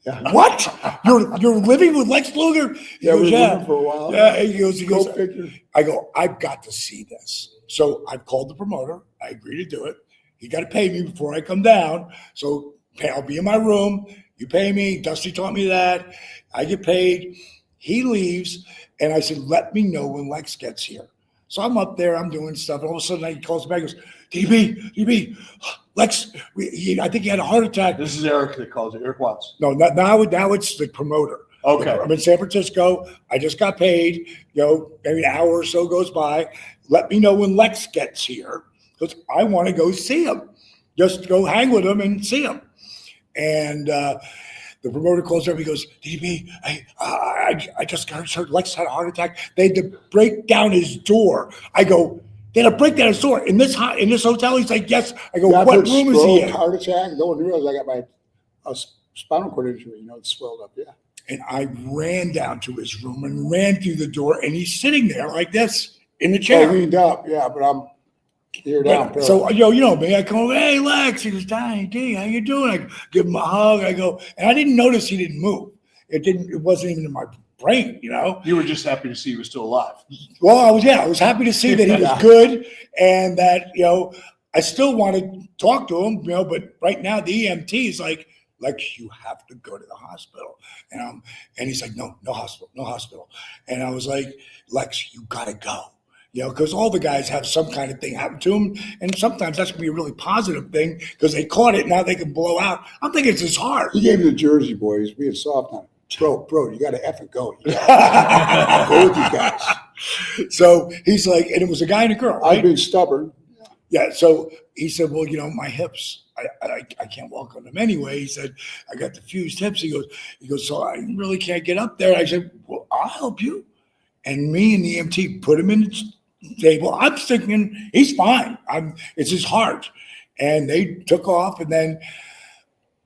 Yeah. what? You're living with Lex Luger? He Yeah, we goes, were living for a while. Yeah, he goes, Go figure. I go, I've got to see this. So I've called the promoter. I agree to do it. He got to pay me before I come down. So I'll be in my room. You pay me. Dusty taught me that. I get paid. He leaves. And I said, let me know when Lex gets here. So I'm up there. I'm doing stuff. And all of a sudden he calls back and goes, DB, Lex, I think he had a heart attack. This is Eric that calls it. Eric Watts. No, now it's the promoter. Okay. I'm in San Francisco. I just got paid. Maybe an hour or so goes by. Let me know when Lex gets here. because I want to go see him, just go hang with him and see him. And the promoter calls up. He goes, DB, I just heard Lex had a heart attack. They had to break down his door. I go, they had to break down his door in this hotel? He's like, yes. I go, what room is he in? Heart attack. No one realized I got my spinal cord injury. It's swelled up. Yeah. And I ran down to his room and ran through the door, and he's sitting there like this in the chair. Leaned up. Yeah, but I'm here down. So, you know me, I come over, hey, Lex. He goes, Donnie D, how you doing? I give him a hug. I go, and I didn't notice he didn't move. It wasn't even in my brain, You were just happy to see he was still alive. Well, I was happy to see that he was good and that, I still want to talk to him, but right now the EMT is like, Lex, you have to go to the hospital. And he's like, no hospital. And I was like, Lex, you got to go. Because all the guys have some kind of thing happen to them. And sometimes that's going to be a really positive thing because they caught it. Now they can blow out. I'm thinking it's his heart. He gave me the Jersey boy. He's being soft on it. Bro, you got to effing go. Go with you guys. So he's like, and it was a guy and a girl. Right? I've been stubborn. Yeah. So he said, well, my hips, I can't walk on them anyway. He said, I got the fused hips. He goes, so I really can't get up there. I said, well, I'll help you. And me and the EMT put him in the table. I'm thinking he's fine. It's his heart. And they took off and then,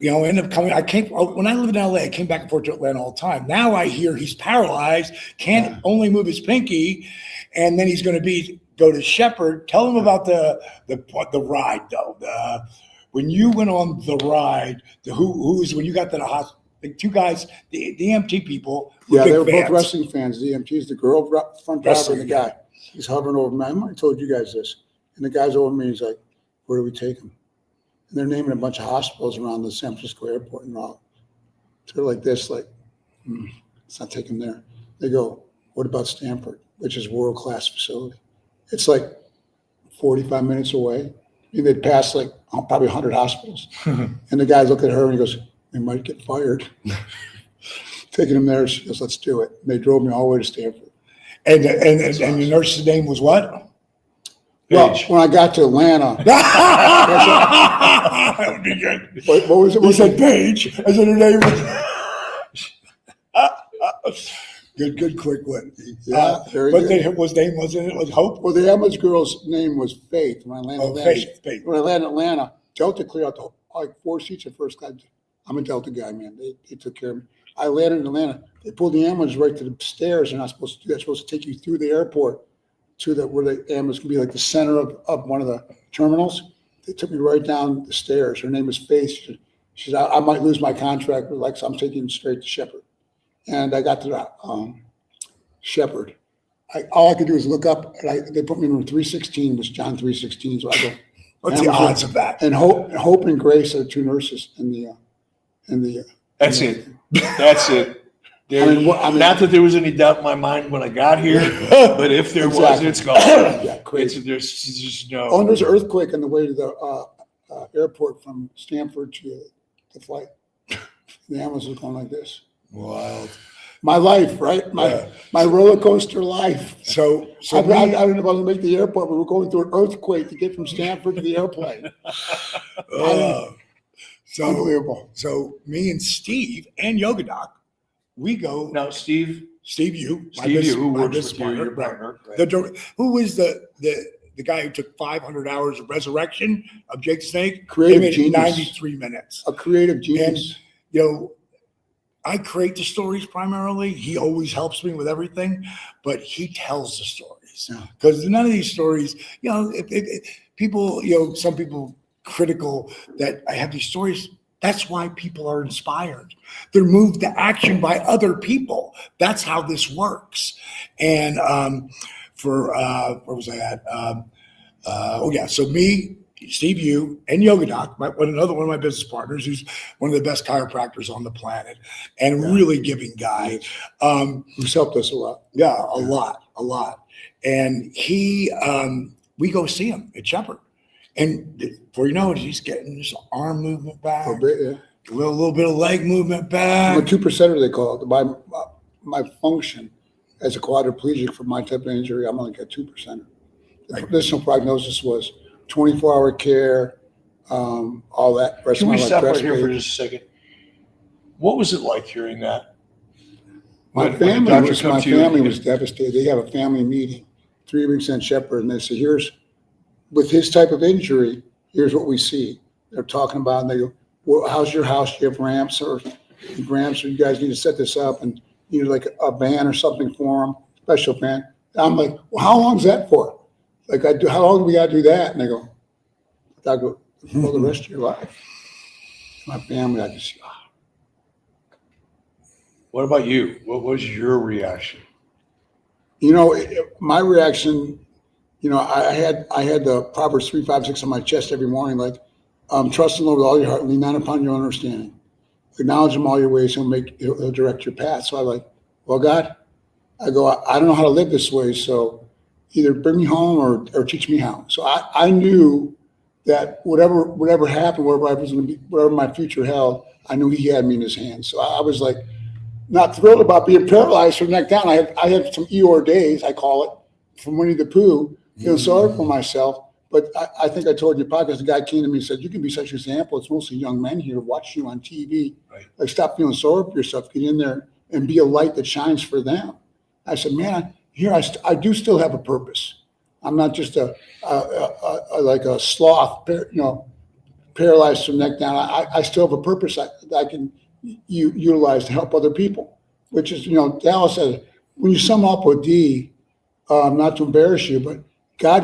ended up coming. When I lived in LA, I came back and forth to Atlanta all the time. Now I hear he's paralyzed, can't only move his pinky. And then he's going to go to Shepherd. Tell him about the ride though. When you went on the ride, when you got to the hospital, the two guys, the EMT people. Yeah, they were both wrestling fans. The EMT's the girl front driver and the guy. He's hovering over me. I might have told you guys this. And the guy's over me. He's like, where do we take him? And they're naming a bunch of hospitals around the San Francisco airport and all. So they're like this, let's not take him there. They go, what about Stanford, which is a world-class facility? It's like 45 minutes away. They'd pass probably 100 hospitals. And the guys look at her and he goes, they might get fired. Taking him there, she goes, let's do it. And they drove me all the way to Stanford. And the nurse's name was what? Well, when I got to Atlanta. That would be good. What was it? He said Paige. I said her name was. Good, quick one. Yeah, very but good. His name was Hope? Well, the Emma's girl's name was Faith. When I landed Faith. When I landed in Atlanta, Delta cleared out 4 seats at first class. I'm a Delta guy, man. They took care of me. I landed in Atlanta. They pulled the ambulance right to the stairs. They're not supposed to do that. They're supposed to take you through the airport to where the ambulance can be like the center of one of the terminals. They took me right down the stairs. Her name is Faith. She said, I might lose my contract with Lex. I'm taking you straight to Shepherd. And I got to the Shepherd. All I could do was look up. And they put me in room 316, which John 316. So I go, what's the odds of that? And Hope and Grace are the two nurses in the. That's it. That's it. Not that there was any doubt in my mind when I got here, but if there was, it's gone. Yeah, crazy. There's just no. Oh, and there's an earthquake on the way to the airport from Stanford to the flight. The ambulance was going like this. Wild. My life, right? My roller coaster life. So I don't know if I was going to make the airport, but we're going through an earthquake to get from Stanford to the airplane. Unbelievable. So me and Steve and Yoga Doc, we go. Now, Steve, who works with you, your partner, right. Who was the guy who took 500 hours of resurrection of Jake Snake? Creative genius. 93 minutes. A creative genius. And, I create the stories primarily. He always helps me with everything, but he tells the stories because none of these stories, people, some people critical that I have these stories. That's why people are inspired. They're moved to action by other people. That's how this works. And where was I at? So me, Steve Yu, and Yoga Doc, another one of my business partners, who's one of the best chiropractors on the planet, and really giving guy. Who's helped us a lot. Yeah, a lot. And we go see him at Shepherd. And before you know it, he's getting his arm movement back, A bit, yeah. a little bit of leg movement back. I'm a 2%er, they call it. My function as a quadriplegic for my type of injury, I'm only a 2%er. The initial prognosis was 24-hour care, all that. Rest Can of we my life, stop right breastfeed. here for just a second? What was it like hearing that? My When the family doctor was come my to you family and- was devastated. They have a family meeting 3 weeks in Shepherd, and they say, "Here's with his type of injury. Here's what we see." They're talking about, and they go, "Well, how's your house? Do you have ramps or you guys need to set this up and you need like a van or something for him, special van?" I'm like, "Well, how long is that for?" Like how long do we got to do that? And they go, "I go for the rest of your life." My family, I just. What about you? What was your reaction? My reaction, I had the Proverbs 3, 5, 6 on my chest every morning, like, trust in the Lord with all your heart, lean not upon your understanding. Acknowledge him all your ways, he'll direct your path. So I like, well, God, I go, I don't know how to live this way, so either bring me home or teach me how. So I knew that whatever happened, wherever I was going to be, whatever my future held, I knew he had me in his hands. So I was like, not thrilled about being paralyzed from the neck down. I had some Eeyore days, I call it, from Winnie the Pooh, feeling sorry for myself. But I think I told you podcast, the guy came to me and said, "You can be such an example. It's mostly young men here watching you on TV. Right. Like, stop feeling sorry for yourself. Get in there and be a light that shines for them." I said, "Man, I do still have a purpose. I'm not just like a sloth, paralyzed from the neck down. I still have a purpose that I can utilize to help other people," which is, Dallas said, when you sum up with D, not to embarrass you, but I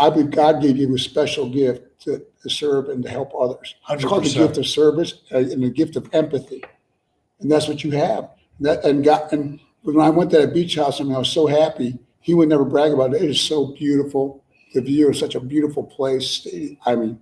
believe God gave you a special gift to serve and to help others. It's called the 100%. gift of service and the gift of empathy. And that's what you have. And when I went to that beach house, I was so happy. He would never brag about it. It is so beautiful. The view is such a beautiful place. God,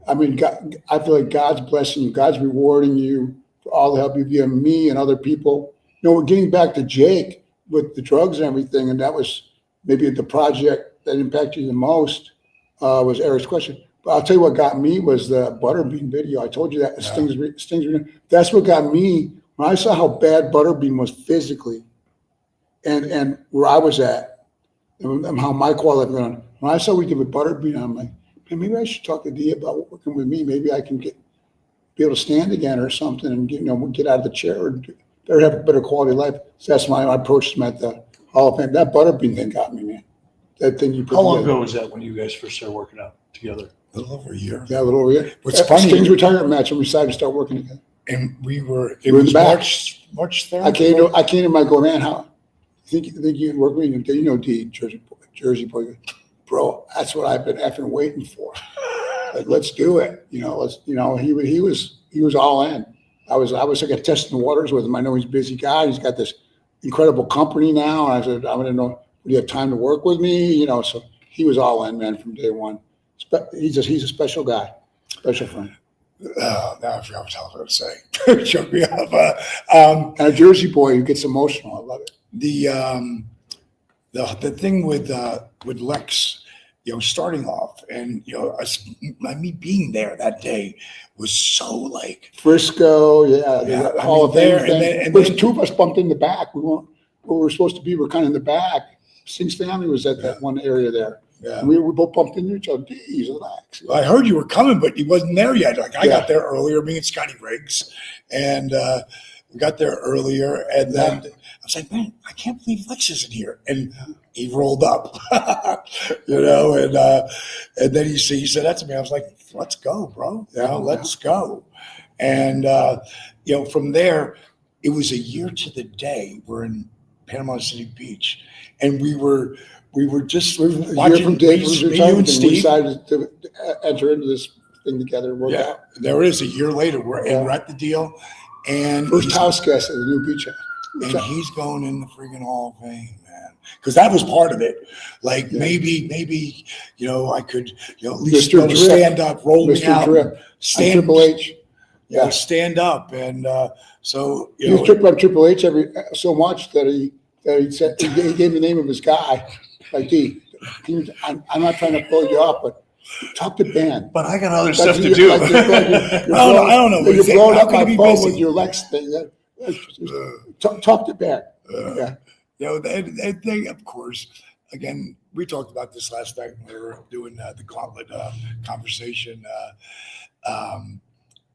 I feel like God's blessing you. God's rewarding you for all the help you've given me and other people. Getting back to Jake with the drugs and everything, and that was maybe the project that impacted you the most, was Eric's question. But I'll tell you what got me was the Butterbean video. I told you that. Stings. That's what got me when I saw how bad Butterbean was physically, and where I was at, and how my quality was going. When I saw we did with Butterbean, I'm like, man, maybe I should talk to D about working with me. Maybe I can be able to stand again or something and get out of the chair or have a better quality of life. So that's why I approached him at the Hall of Fame. That Butterbean thing got me, man. That thing you put How long together. ago was that when you guys first started working out together? A little over a year. Yeah, a little over here. What's funny- Sting's retirement match, and we decided to start working together. And it We're in was the back. March 3rd. I came to him, I go, "Man, how think you can work with me?" D, Jersey boy, bro, that's what I've been effing waiting for. Like, let's do it. He was all in. I was like testing the waters with him. I know he's a busy guy. He's got this incredible company now. And I said, I want to know, do you have time to work with me? So he was all in, man, from day one. He's a special guy, special friend. Now I forgot what I was going to say. Choke me up. And a Jersey boy who gets emotional. I love it. The thing with Lex, starting off, and me being there that day was so like Frisco, the Hall of Fame there, thing. and Which then- two of us bumped in the back. We weren't where we were supposed to be. We're kind of in the back. Sting's family was at that one area there. Yeah. And we both bumped into each other. Geez, relax. I heard you were coming, but he wasn't there yet. Like I Yeah. got there earlier, me and Scotty Riggs, and we got there earlier. And then I was like, man, I can't believe Lex isn't here. And he rolled up, and then he said that to me. I was like, let's go, bro. Let's go. And from there, it was a year to the day. We're in Panama City Beach, and we were just A year watching from Dave's me, you retirement and thing, we Steve. decided to enter into this thing together. And work out. There it is. A year later, we're at the deal, and First house guest at the new beach house. and he's going in the freaking Hall of Fame, man. Because that was part of it. Like maybe I could at least Mr. be able to Drip. stand up, roll me Mr. out, Drip. stand Triple H. Yeah. stand up, and so He was tripping on Triple H so much that he said he gave the name of his guy. Like, D, I'm not trying to pull you up, but talk to Ben. But I got other Like, stuff to you're- do. like, you're I don't know. You're blowing How up could my he be phone busy? with your Lex thing. Talk to Ben. Yeah. That thing, of course. Again, we talked about this last night when we were doing the gauntlet conversation.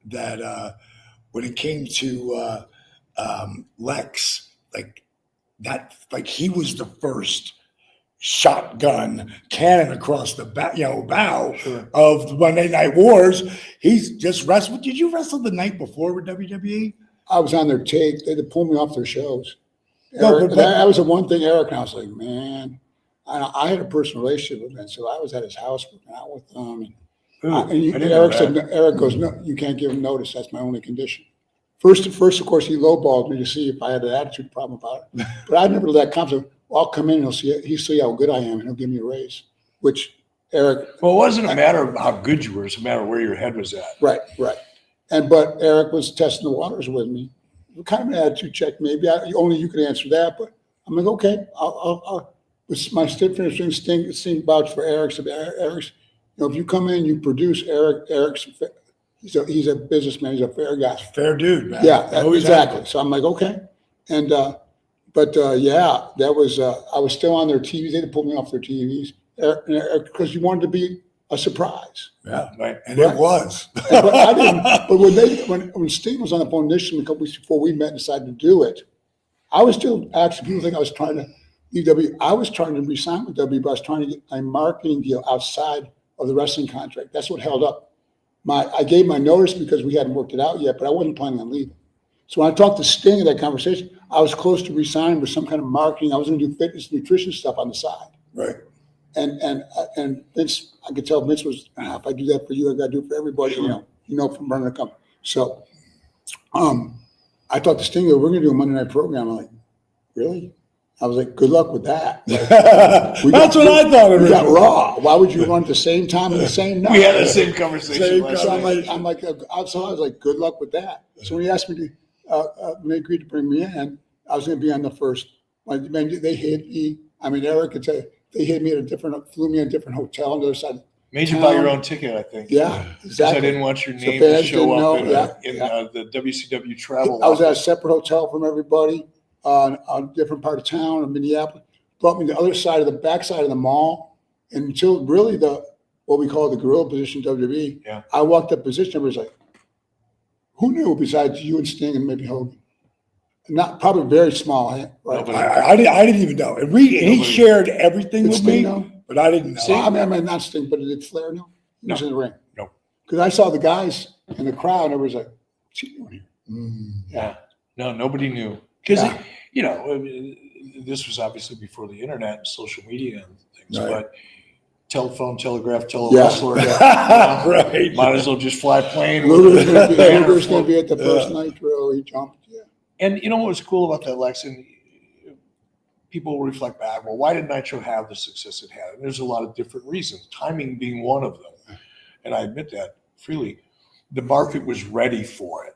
That when it came to Lex, like he was the first shotgun cannon across the bow Sure. of the Monday Night Wars. He's just wrestled. Did you wrestle the night before with WWE? I was on their take. They had to pull me off their shows. No, Eric, but- that was the one thing, Eric, and I was like, man, I had a personal relationship with him. So I was at his house working out with him. Ooh, I And didn't know Eric that. said, Eric goes, no, you can't give him notice. That's my only condition. First, of course, he lowballed me to see if I had an attitude problem about it. But I never let that come. So I'll come in and he'll see how good I am, and he'll give me a raise, which Eric, Well, it wasn't a matter of how good you were. It's a matter of where your head was at. right. But Eric was testing the waters with me. Kind of an attitude check, maybe. Only you can answer that. But I'm like, okay, I'll with my stiff finishing Sting vouch for Eric. So Eric's, if you come in, you produce Eric's. He's a businessman. He's a fair guy. Fair dude, man. Yeah, Always exactly. has So I'm like, okay. And, yeah, that was, I was still on their TVs. They had to pull me off their TVs because you wanted to be a surprise. been. Yeah, Right. and it was. But I didn't, but when Steve was on the phone initially, a couple weeks before we met and decided to do it, I was still, actually, people think I was trying to leave W. I was trying to resign with W, but I was trying to get a marketing deal outside of the wrestling contract. That's what held up. I gave my notice because we hadn't worked it out yet, but I wasn't planning on leaving. So when I talked to Sting in that conversation, I was close to resigning with some kind of marketing. I was going to do fitness, nutrition stuff on the side. Right. And Vince, I could tell Vince was, if I do that for you, I got to do it for everybody, Sure. from running a company. So, I talked to Sting, we're going to do a Monday night program. I'm like, really? I was like, good luck with that. That's what I thought of We it. got Raw. Why would you run at the same time and the same night? We had the same conversation Same last So night. I'm like, outside, I was like, good luck with that. So when he asked me to, when they agreed to bring me in, I was going to be on the first. When they hit me, Eric could say they hit me flew me in a different hotel on the other side. Made you buy your own ticket, I think. Yeah, Because I exactly. didn't want your So name to fans show didn't up know, in the WCW travel. I was at a office. separate hotel from everybody on a different part of town in Minneapolis. Brought me to the other side of the back side of the mall, and until really what we call the gorilla position WWE. Yeah. I walked up position. Everybody's like, "Who knew besides you and Sting and maybe Hogan?" Not probably very small, right? Nobody. I didn't even know. And he Nobody. shared everything Did with Sting me, know? but I didn't know. Sting? I mean, not Sting, but did Flair know? He was No. in the ring. No. Because I saw the guys in the crowd, and everybody's like, "What's he doing here?" Yeah. No, nobody knew. Because, Yeah. this was obviously before the internet and social media and things, Right. but telephone, telegraph, Yeah. wrestler, Right. might as well just fly plane. Luger's with going a banner to float. be at the first Yeah. Nitro. He jumped. Yeah. And you know what was cool about that, Lex? And people reflect back, well, why did Nitro have the success it had? And there's a lot of different reasons, timing being one of them. And I admit that freely. The market was ready for it,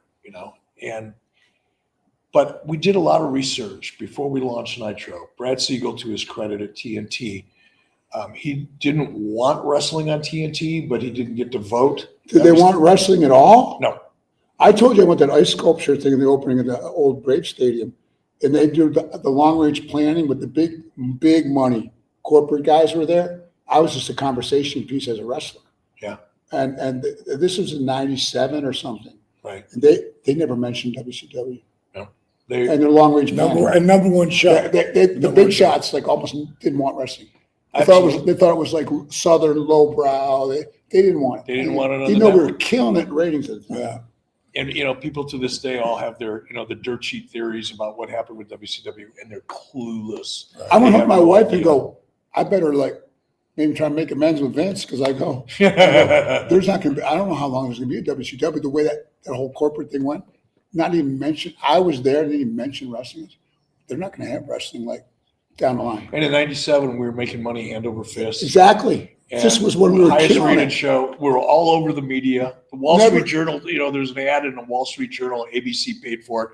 but we did a lot of research before we launched Nitro. Brad Siegel, to his credit at TNT, he didn't want wrestling on TNT, but he didn't get to vote. Did they want wrestling at all? No. I told you I went to that ice sculpture thing in the opening of the old Brave Stadium, and they do the long range planning with the big money corporate guys were there. I was just a conversation piece as a wrestler. Yeah. And this was in '97 or something. Right. And they never mentioned WCW They, and their long range planning. Number one shot. The big shots like almost didn't want wrestling. They thought it was like Southern lowbrow. They didn't want it. They didn't want it on Even the though we were network. killing it in ratings at the time. Yeah. and people to this day all have their, the dirt sheet theories about what happened with WCW, and they're clueless. I went They home have with my no wife and idea. go, I better maybe try and make amends with Vince because I go, there's not going to be, I don't know how long there's going to be at WCW, the way that whole corporate thing went. Not even mention, I was there, didn't even mention wrestling. They're not going to have wrestling down the line. And in '97, we were making money hand over fist. Exactly. And This was when we were highest killing rated it. show. We were all over the media. The Wall Never- Street Journal, there's an ad in the Wall Street Journal. ABC paid for it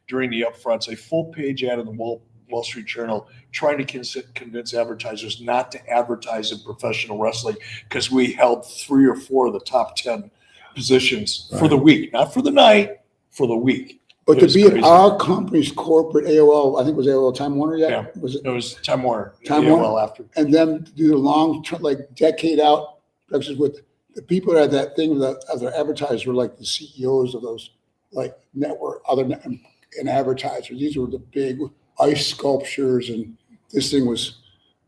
during the upfronts. A full page ad in the Wall Street Journal trying to convince advertisers not to advertise in professional wrestling because we held 3 or 4 of the top 10 positions for the week, not for the night, for the week. But It to was be crazy. at our company's corporate AOL, I think it was AOL Time Warner yet? Yeah. Was it? It was Time Warner. Time yeah, Warner? well after. And then do the long, like decade out productions with the people that had that thing, the other advertisers were like the CEOs of those like network, and advertisers. These were the big ice sculptures, and this thing was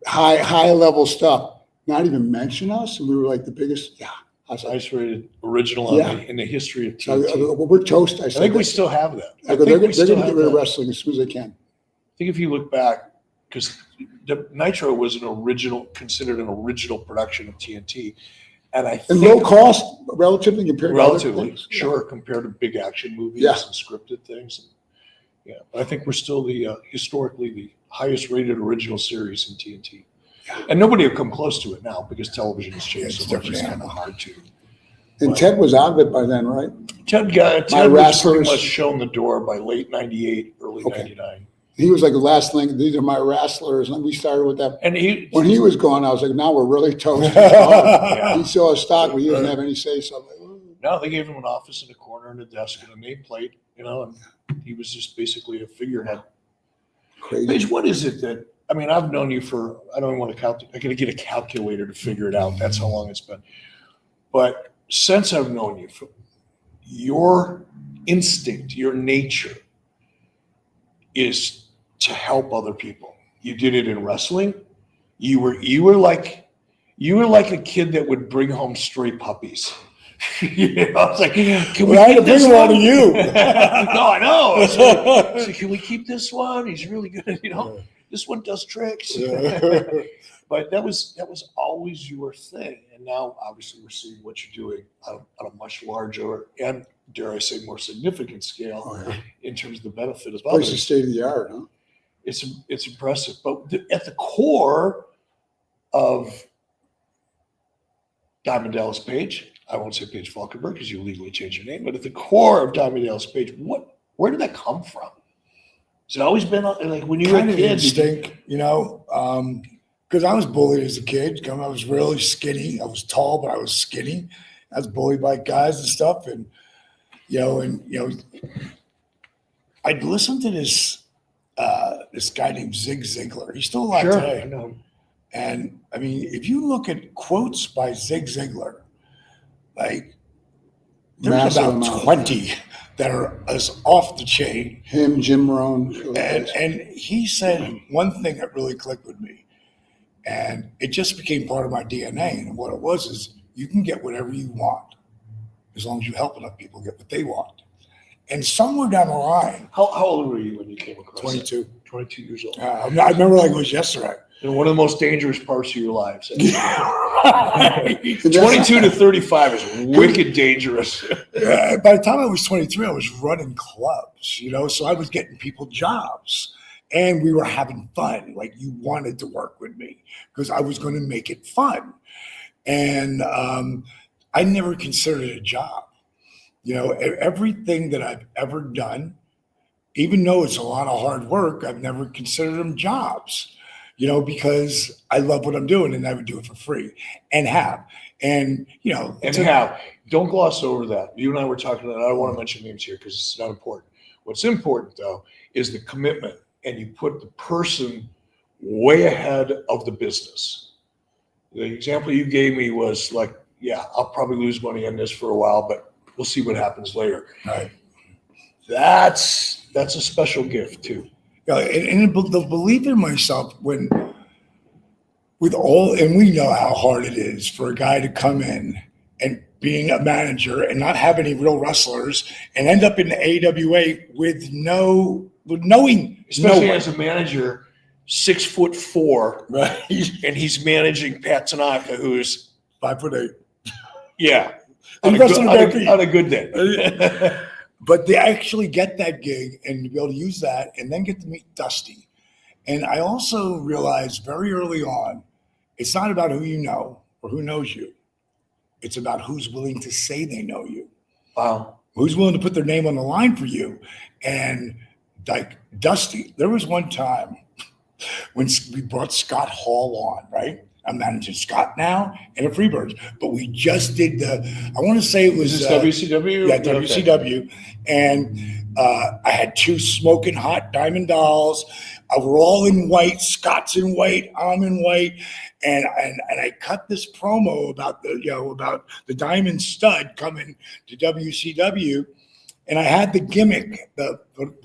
high level stuff. Not even mention us, and we were like the biggest. Yeah, I was like, Highest rated original in the history of so, TNT. well, we're toast. I I said, think we still have that. I go, they're going to get rid of wrestling as soon as they can. I think if you look back, because Nitro was considered an original production of TNT, and I think And low cost, relatively compared to other things. sure, compared to big action movies Yeah. and scripted things. Yeah, but I think we're still the historically the highest rated original series in TNT, and nobody will come close to it now because television has changed so much. It's kind of hard to. And Ted was out of it by then, right? Ted was pretty Wrestlers. much shown the door by late '98, early Okay. '99. He was like the last link. These are my wrestlers, and we started with that. And When he was gone, I was like, now we're really toast. Yeah. He saw a stock, but he didn't have any say. So I'm like, "Ooh." No, they gave him an office and a corner and a desk and a nameplate, and he was just basically a figurehead. Crazy. Paige, what is it that, I mean, I've known you for, I don't even want to count, I got to get a calculator to figure it out. That's how long it's been. But since I've known you, your instinct, your nature is to help other people. You did it in wrestling. You were like a kid that would bring home stray puppies. I was like, can we I had to keep this bring them all to one? you. No, I know. So can we keep this one? He's really good. This one does tricks. But that was always your thing. And now obviously we're seeing what you're doing on a much larger and, dare I say, more significant scale in terms of the benefit of Place is others. state of the art, huh? It's impressive. But at the core of Diamond Dallas Page, I won't say Paige Falkenberg because you legally changed your name, but at the core of Diamond Dallas Page, where did that come from? Has it always been like when you were a Kind of kid? instinct, because I was bullied as a kid. I was really skinny. I was tall, but I was skinny. I was bullied by guys and stuff, and I'd listen to this guy named Zig Ziglar. He's still alive Sure, today. I know. And I mean, if you look at quotes by Zig Ziglar, like there's Massive about amount. 20 that are as off the chain. Him, Jim Rohn. And he said one thing that really clicked with me, and it just became part of my DNA. And what it was is you can get whatever you want as long as you help enough people get what they want. And somewhere down the line, How old were you when you came across 22. that? 22 years old. I remember like it was yesterday. And one of the most dangerous parts of your lives. By 22 to 35 is wicked dangerous. the time I was 23, I was running clubs, so I was getting people jobs and we were having fun. Like you wanted to work with me because I was going to make it fun. And I never considered it a job. Everything that I've ever done, even though it's a lot of hard work, I've never considered them jobs. Because I love what I'm doing and I would do it for free and have. And, Don't gloss over that. You and I were talking about, I don't want to mention names here because it's not important. What's important, though, is the commitment. And you put the person way ahead of the business. The example you gave me was like, yeah, I'll probably lose money on this for a while, but we'll see what happens later. right. That's a special gift, too. And the belief in myself and we know how hard it is for a guy to come in and being a manager and not have any real wrestlers and end up in the AWA with knowing Especially no one. as a manager, 6'4", Right. and he's managing Pat Tanaka, who's 5'8". yeah, And on wrestling bare feet. a good day. But they actually get that gig and to be able to use that and then get to meet Dusty. And I also realized very early on, it's not about who you know or who knows you. It's about who's willing to say they know you. Wow. Who's willing to put their name on the line for you. And like Dusty, there was one time when we brought Scott Hall on, right? I'm managing Scott now and the Freebirds. But we just did I want to say it was WCW? Yeah, WCW. And I had 2 smoking hot diamond dolls. We're all in white. Scott's in white. I'm in white. And I cut this promo about the diamond stud coming to WCW. And I had the gimmick, we'll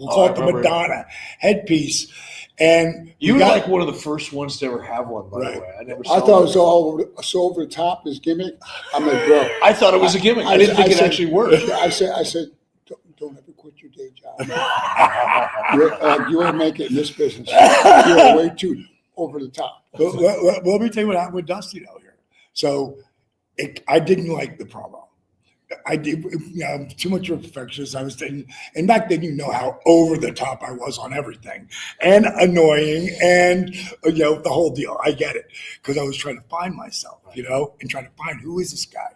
call it the Madonna headpiece. And you were like one of the first ones to ever have one, by the way. I thought it was so over the top, his gimmick. I'm like, bro. I thought it was a gimmick. I didn't think it actually worked. I said, don't ever quit your day job. You won't make it in this business. You're way too over the top. Let me tell you what happened with Dusty though here. So I didn't like the promo. I did, too much of a perfectionist. I was thinking, and back then, how over the top I was on everything, and annoying, and the whole deal. I get it, because I was trying to find myself, and trying to find who is this guy.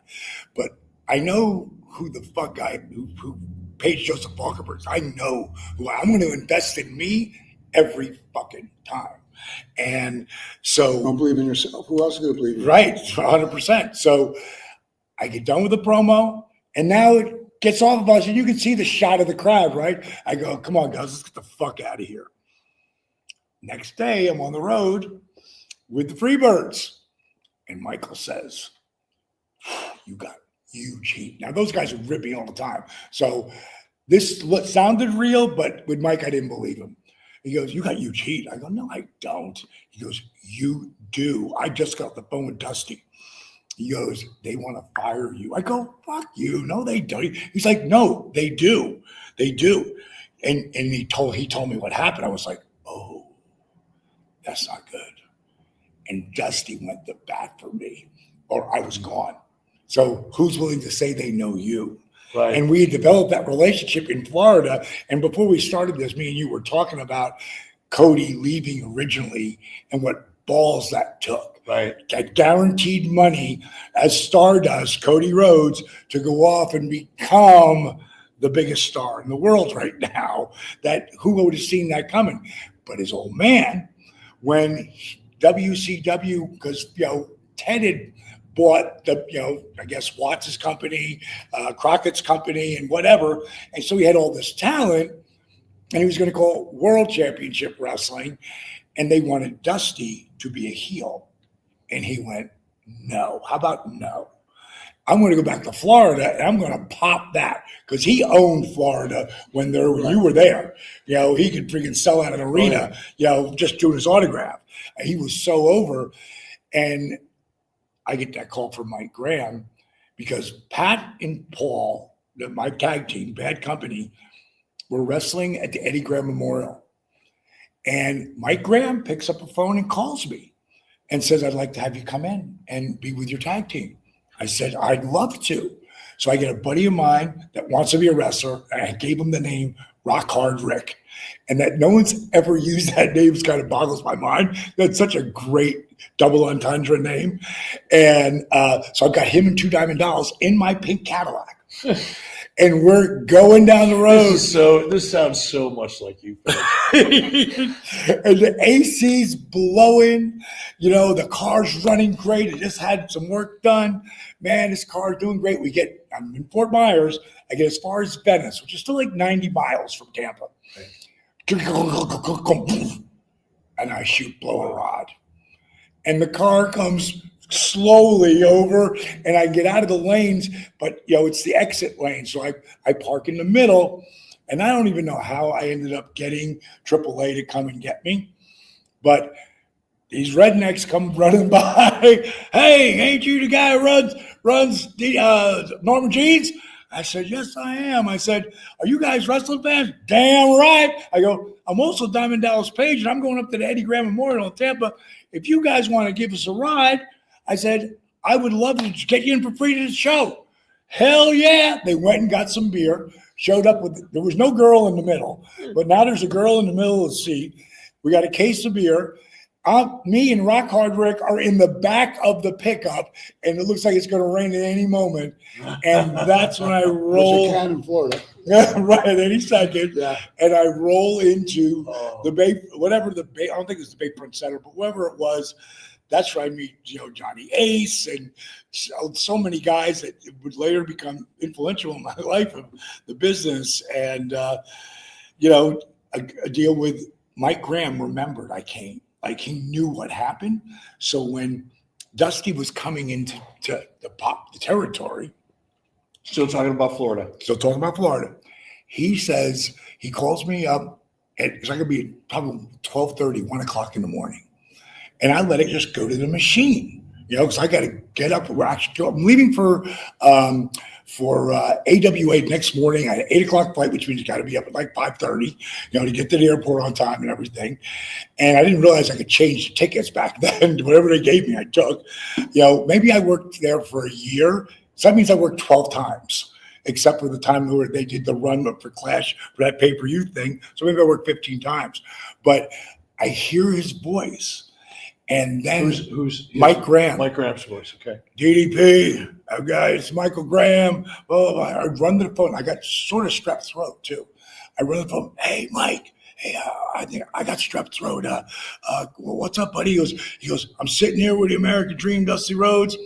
But I know who the fuck who paid Joseph Falkenberg. I know who I'm going to invest in me every fucking time. And so, don't believe in yourself. Who else is going to believe in you? Right, 100%. So I get done with the promo, and now it gets off of us, and you can see the shot of the crowd, right? I go, come on, guys, let's get the fuck out of here. Next day, I'm on the road with the Freebirds, and Michael says, you got huge heat. Now, those guys are ripping all the time. So this sounded real, but with Mike, I didn't believe him. He goes, you got huge heat. I go, no, I don't. He goes, you do. I just got off the phone with Dusty. He goes, they want to fire you. I go, fuck you. No, they don't. He's like, no, they do. They do. And he told me what happened. I was like, oh, that's not good. And Dusty went to bat for me, or I was gone. So who's willing to say they know you? Right. And we had developed that relationship in Florida. And before we started this, me and you were talking about Cody leaving originally and what balls that took. Right. Got guaranteed money as Stardust, Cody Rhodes, to go off and become the biggest star in the world right now. That who would have seen that coming? But his old man, when WCW, because Ted had bought I guess Watts' company, Crockett's company, and whatever, and so he had all this talent, and he was going to call it World Championship Wrestling, and they wanted Dusty to be a heel. And he went, no. How about no? I'm going to go back to Florida, and I'm going to pop that, because he owned Florida when you were there. He could freaking sell out an arena, just doing his autograph. He was so over. And I get that call from Mike Graham, because Pat and Paul, my tag team, Bad Company, were wrestling at the Eddie Graham Memorial. And Mike Graham picks up a phone and calls me and says, I'd like to have you come in and be with your tag team. I said, I'd love to. So I get a buddy of mine that wants to be a wrestler, and I gave him the name Rock Hard Rick. And that no one's ever used that name kind of boggles my mind. That's such a great double entendre name. And so I've got him and 2 diamond dolls in my pink Cadillac. And we're going down the road. This sounds so much like you. And the AC's blowing, the car's running great. It just had some work done. Man, this car's doing great. I'm in Fort Myers. I get as far as Venice, which is still like 90 miles from Tampa. Right. And I shoot blow a rod. And the car comes slowly over, and I get out of the lanes, but it's the exit lane. So I park in the middle, and I don't even know how I ended up getting AAA to come and get me. But these rednecks come running by. Hey, ain't you the guy who runs the Norman Jeans? I said, yes, I am. I said, are you guys wrestling fans? Damn right. I go, I'm also Diamond Dallas Page, and I'm going up to the Eddie Graham Memorial in Tampa. If you guys want to give us a ride, I said, I would love to get you in for free to the show. Hell yeah. They went and got some beer, showed up there was no girl in the middle, but now there's a girl in the middle of the seat. We got a case of beer. Me and Rock Hard Rick are in the back of the pickup, and it looks like it's going to rain at any moment. And that's when I roll. There's a can in Florida. Right, any second. Yeah. And I roll into the Bay, I don't think it was the Bayfront Center, but whoever it was. that's where I meet, Johnny Ace and so many guys that would later become influential in my life of the business. And, a deal with Mike Graham remembered I came. Like, he knew what happened. So when Dusty was coming into the territory, Still talking about Florida. He calls me up. It's like, it'll be probably 12:30, 1 o'clock in the morning. And I let it just go to the machine, because I got to get up. I'm leaving for AWA next morning. I had an 8 o'clock flight, which means you got to be up at like 5:30, to get to the airport on time and everything. And I didn't realize I could change the tickets back then. Whatever they gave me, I took. Maybe I worked there for a year. So that means I worked 12 times, except for the time where they did the run for Clash for that pay-per-view thing. So maybe I worked 15 times. But I hear his voice. And then who's Mike Graham. Mike Graham's voice, okay. DDP, it's Michael Graham. Oh, I run to the phone. I got sort of strep throat too. I run to the phone. Hey, Mike. Hey, I think I got strep throat. What's up, buddy? He goes. I'm sitting here with the American Dream, Dusty Rhodes.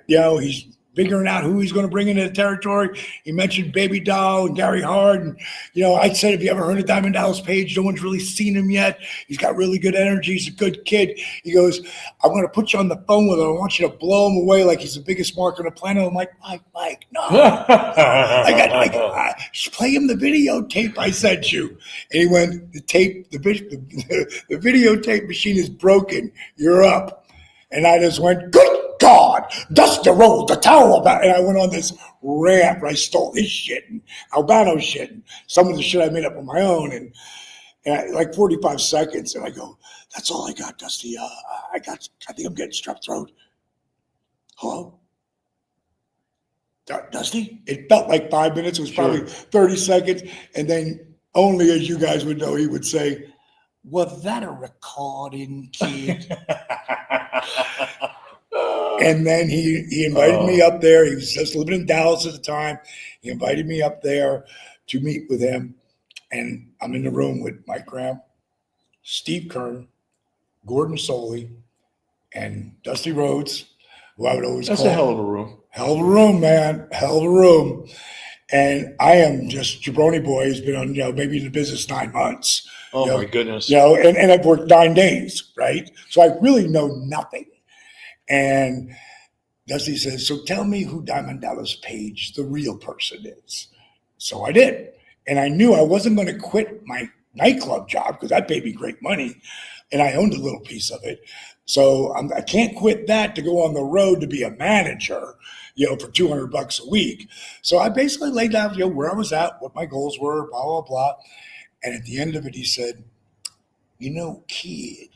He's figuring out who he's going to bring into the territory. He mentioned Baby Doll and Gary Hart. And, I said, have you ever heard of Diamond Dallas Page? No one's really seen him yet. He's got really good energy. He's a good kid. He goes, I'm going to put you on the phone with him. I want you to blow him away like he's the biggest mark on the planet. I'm like, Mike, no. Just play him the videotape I sent you. And he went, the videotape machine is broken. You're up. And I just went, good God, Dusty Rhodes, the Tower of Albano. And I went on this rant where I stole his shit and Albano's shit and some of the shit I made up on my own. And like 45 seconds. And I go, that's all I got, Dusty. I think I'm getting strep throat. Hello? Dusty? It felt like 5 minutes. It was probably 30 seconds. And then only as you guys would know, he would say, was that a recording, kid? And then he invited me up there. He was just living in Dallas at the time. He invited me up there to meet with him. And I'm in the room with Mike Graham, Steve Kern, Gordon Soley, and Dusty Rhodes, who I would always call. That's a hell of a room. Hell of a room, man. Hell of a room. And I am just jabroni boy who's been on, maybe in the business 9 months. Oh, my goodness. And I've worked 9 days, right? So I really know nothing. And Dusty says, so tell me who Diamond Dallas Page, the real person, is. So I did. And I knew I wasn't going to quit my nightclub job because that paid me great money. And I owned a little piece of it. So I can't quit that to go on the road to be a manager, for $200 a week. So I basically laid out, where I was at, what my goals were, blah, blah, blah. And at the end of it, he said, kid,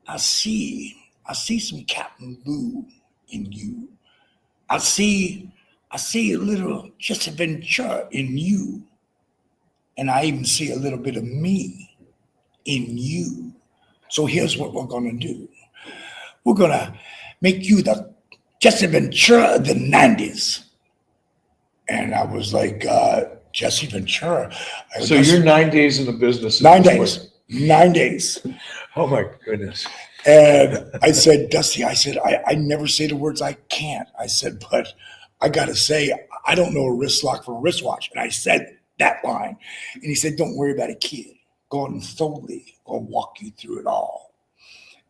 I see some Captain Lou in you. I see a little Jesse Ventura in you. And I even see a little bit of me in you. So here's what we're going to do. We're going to make you the Jesse Ventura of the 90s. And I was like, Jesse Ventura. So you're 9 days in the business. 9 days. 9 days. Oh, my goodness. And I said, Dusty, I never say the words I can't. I said, but I got to say, I don't know a wrist lock from a wristwatch. And I said that line. And he said, don't worry about it, kid. Gordon Soley will walk you through it all.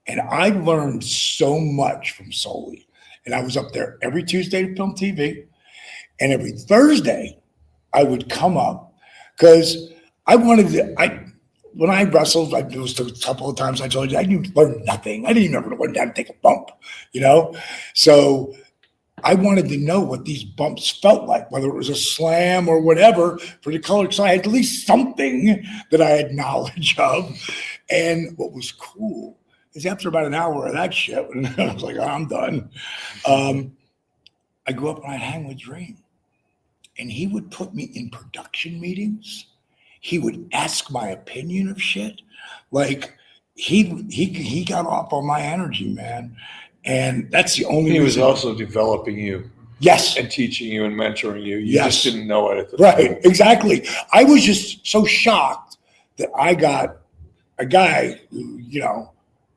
And I learned so much from Soley. And I was up there every Tuesday to film TV. And every Thursday, I would come up because I wanted to, when I wrestled, it was a couple of times I told you, I didn't learn nothing. I didn't even ever learn how to take a bump, So I wanted to know what these bumps felt like, whether it was a slam or whatever for the color. So I had at least something that I had knowledge of. And what was cool is after about an hour of that shit, and I was like, I'm done. I go up and I'd hang with Dream. And he would put me in production meetings. He would ask my opinion of shit. Like he got off on my energy, man. And that's the only He was reason. also developing you. Yes. And teaching you and mentoring you. You Yes. just didn't know it at the time. Right, exactly. I was just so shocked that I got a guy who,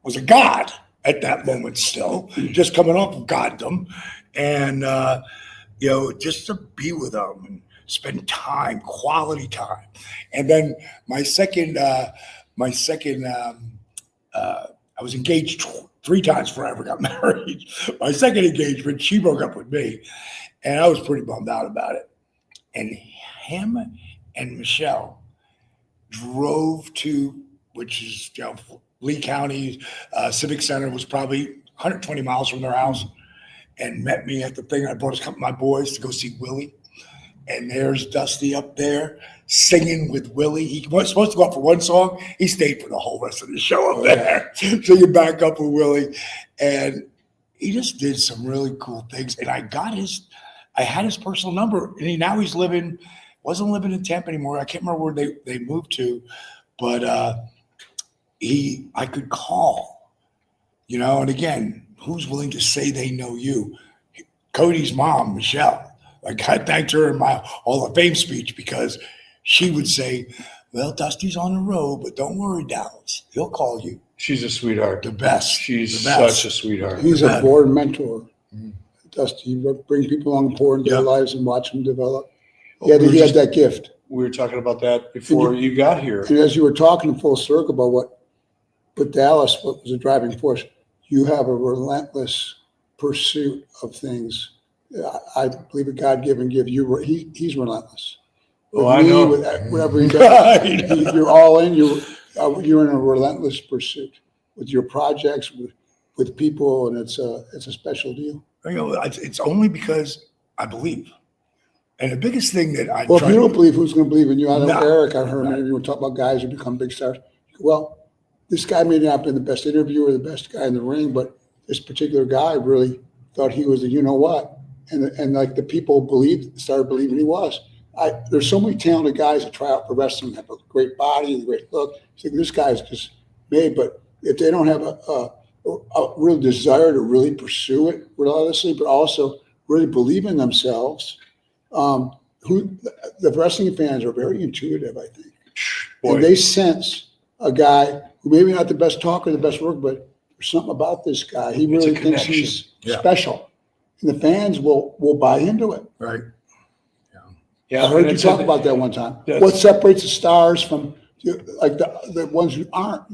was a god at that moment still, just coming off of Gotham, and just to be with them and spend time, quality time. And then my second, I was engaged 3 times before I ever got married. My second engagement, she broke up with me, and I was pretty bummed out about it. And him and Michelle drove to, which is Lee County Civic Center, was probably 120 miles from their house, and met me at the thing. I brought my boys to go see Willie. And there's Dusty up there singing with Willie. He was supposed to go up for one song. He stayed for the whole rest of the show up there, singing back up with Willie. And he just did some really cool things. And I had his personal number. And now he's wasn't living in Tampa anymore. I can't remember where they moved to, but I could call, and again, who's willing to say they know you? Cody's mom, Michelle. Like, I thanked her in my Hall of Fame speech because she would say, well, Dusty's on the road, but don't worry, Dallas. He'll call you. She's a sweetheart. The best. She's the best. such a sweetheart. He's a board mentor. Dusty, you bring people along board in their lives and watch them develop. He had that gift. We were talking about that before you got here. And as you were talking full circle about what Dallas, what was a driving force, you have a relentless pursuit of things. I believe a God-given gift. He's relentless. I know. With whatever he does, you're all in. You're in a relentless pursuit with your projects, with people, and it's a special deal. It's only because I believe. And the biggest thing that if you don't believe, who's going to believe in you? I know Eric. I heard him. You were talking about guys who become big stars. Well, this guy may not have been the best interviewer, the best guy in the ring, but this particular guy really thought he was the you-know-what. And like the people started believing he was. There's so many talented guys that try out for wrestling, have a great body and a great look. So this guy's just made, but if they don't have a real desire to really pursue it relentlessly, but also really believe in themselves, the wrestling fans are very intuitive, I think. And they sense a guy who maybe not the best talker, the best worker, but there's something about this guy. He really thinks he's special. And the fans will buy into it. Right. Yeah. I heard you talk about that one time. What separates the stars from like the ones who aren't?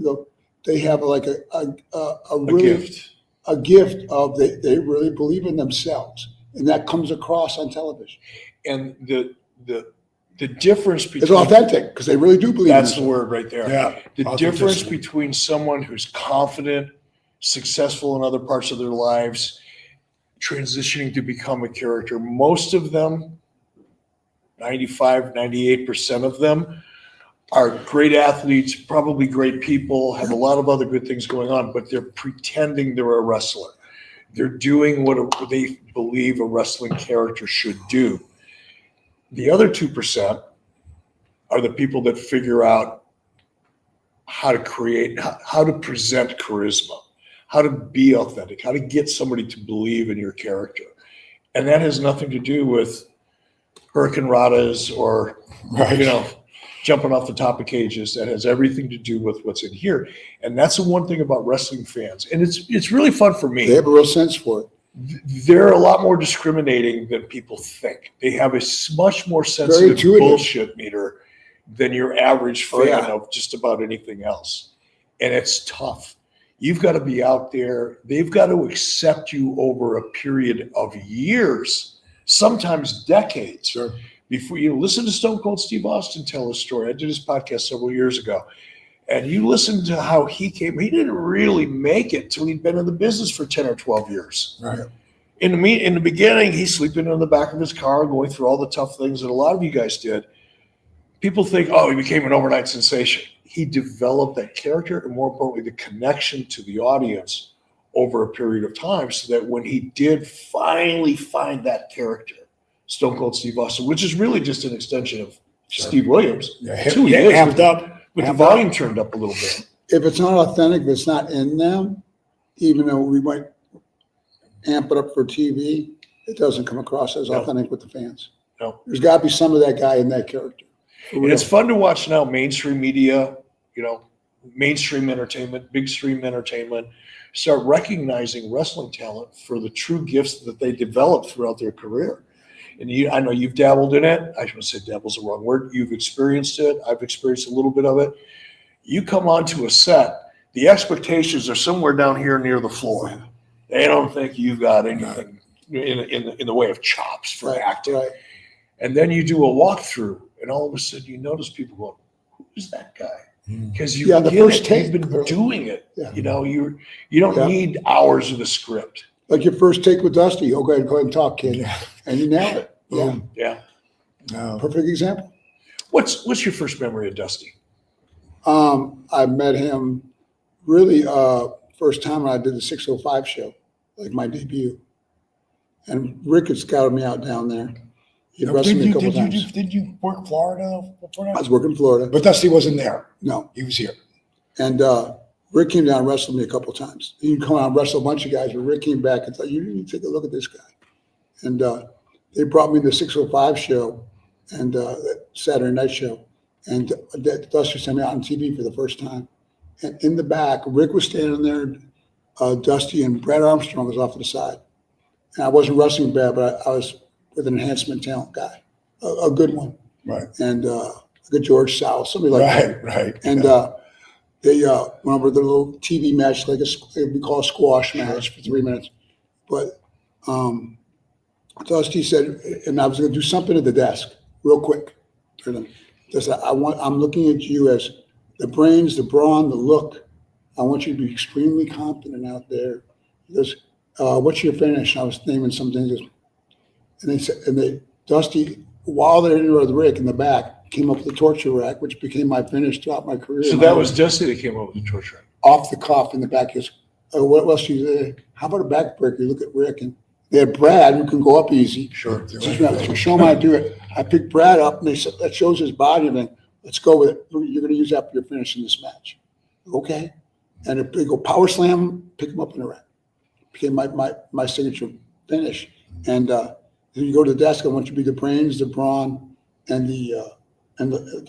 They have like a gift of they really believe in themselves, and that comes across on television. And the difference between it's authentic because they really do believe. That's the word right there. Yeah. The difference between someone who's confident, successful in other parts of their lives, transitioning to become a character. Most of them, 98% of them, are great athletes, probably great people, have a lot of other good things going on, but they're pretending they're a wrestler. They're doing what they believe a wrestling character should do. The other 2% are the people that figure out how to present charisma, how to be authentic, how to get somebody to believe in your character. And that has nothing to do with hurricane radas or, jumping off the top of cages. That has everything to do with what's in here. And that's the one thing about wrestling fans. And it's really fun for me. They have a real sense for it. They're a lot more discriminating than people think. They have a much more sensitive bullshit meter than your average fan of just about anything else. And it's tough. You've got to be out there. They've got to accept you over a period of years, sometimes decades. Sure. Before you listen to Stone Cold Steve Austin tell his story. I did his podcast several years ago. And you listen to how he came. He didn't really make it till he'd been in the business for 10 or 12 years. Right. In the beginning, he's sleeping in the back of his car, going through all the tough things that a lot of you guys did. People think, he became an overnight sensation. He developed that character and, more importantly, the connection to the audience over a period of time so that when he did finally find that character, Stone Cold Steve Austin, which is really just an extension of Steve Williams. It's who he is. Amped up. With the volume turned up a little bit. If it's not authentic, if it's not in them, even though we might amp it up for TV, it doesn't come across as authentic with the fans. No. There's got to be some of that guy in that character. And it's fun to watch now mainstream media, mainstream entertainment, big stream entertainment, start recognizing wrestling talent for the true gifts that they develop throughout their career. And I know you've dabbled in it. I shouldn't say dabble's the wrong word. You've experienced it. I've experienced a little bit of it. You come onto a set, the expectations are somewhere down here near the floor. They don't think you've got anything in the way of chops for acting. Right. And then you do a walkthrough, and all of a sudden you notice people going, "Who's that guy?" Because you the first take, you've been doing it. Yeah. You know, you don't need hours of the script. Like your first take with Dusty. Oh, go ahead and talk, kid. Yeah. And you nailed it. Yeah. Yeah. No. Perfect example. What's your first memory of Dusty? I met him really first time when I did the 605 show, like my debut. And Rick had scouted me out down there. He'd wrestled me a couple times. Did you work Florida before that? I was working in Florida. But Dusty wasn't there. No. He was here. And Rick came down and wrestled me a couple times. He would come out and wrestle a bunch of guys, but Rick came back and thought, you need to take a look at this guy. And they brought me to the 605 show and that Saturday night show. And Dusty sent me out on TV for the first time. And in the back, Rick was standing there, Dusty, and Brad Armstrong was off to the side. And I wasn't wrestling bad, but I was with an enhancement talent guy, a good one. Right. And a good George South, somebody like that. Right. And they went over the little TV match, like we call a squash match for 3 minutes. But Dusty said, and I was going to do something at the desk real quick for them. He said, I'm looking at you as the brains, the brawn, the look. I want you to be extremely confident out there. He goes, what's your finish? I was naming some things. And they said, Dusty, while they're in with Rick in the back, came up with the torture rack, which became my finish throughout my career. So that was Dusty that came up with the torture rack. Off the cuff in the back. He goes, what else do you say? How about a backbreaker? You look at Rick, and they had Brad who can go up easy. Sure. So show him how to do it. I picked Brad up, and they said, that shows his body. And then let's go with it. You're going to use that for your finish in this match. Okay. And they go power slam him, pick him up in the rack. Became my signature finish. And then you go to the desk. I want you to be the brains, the brawn, and the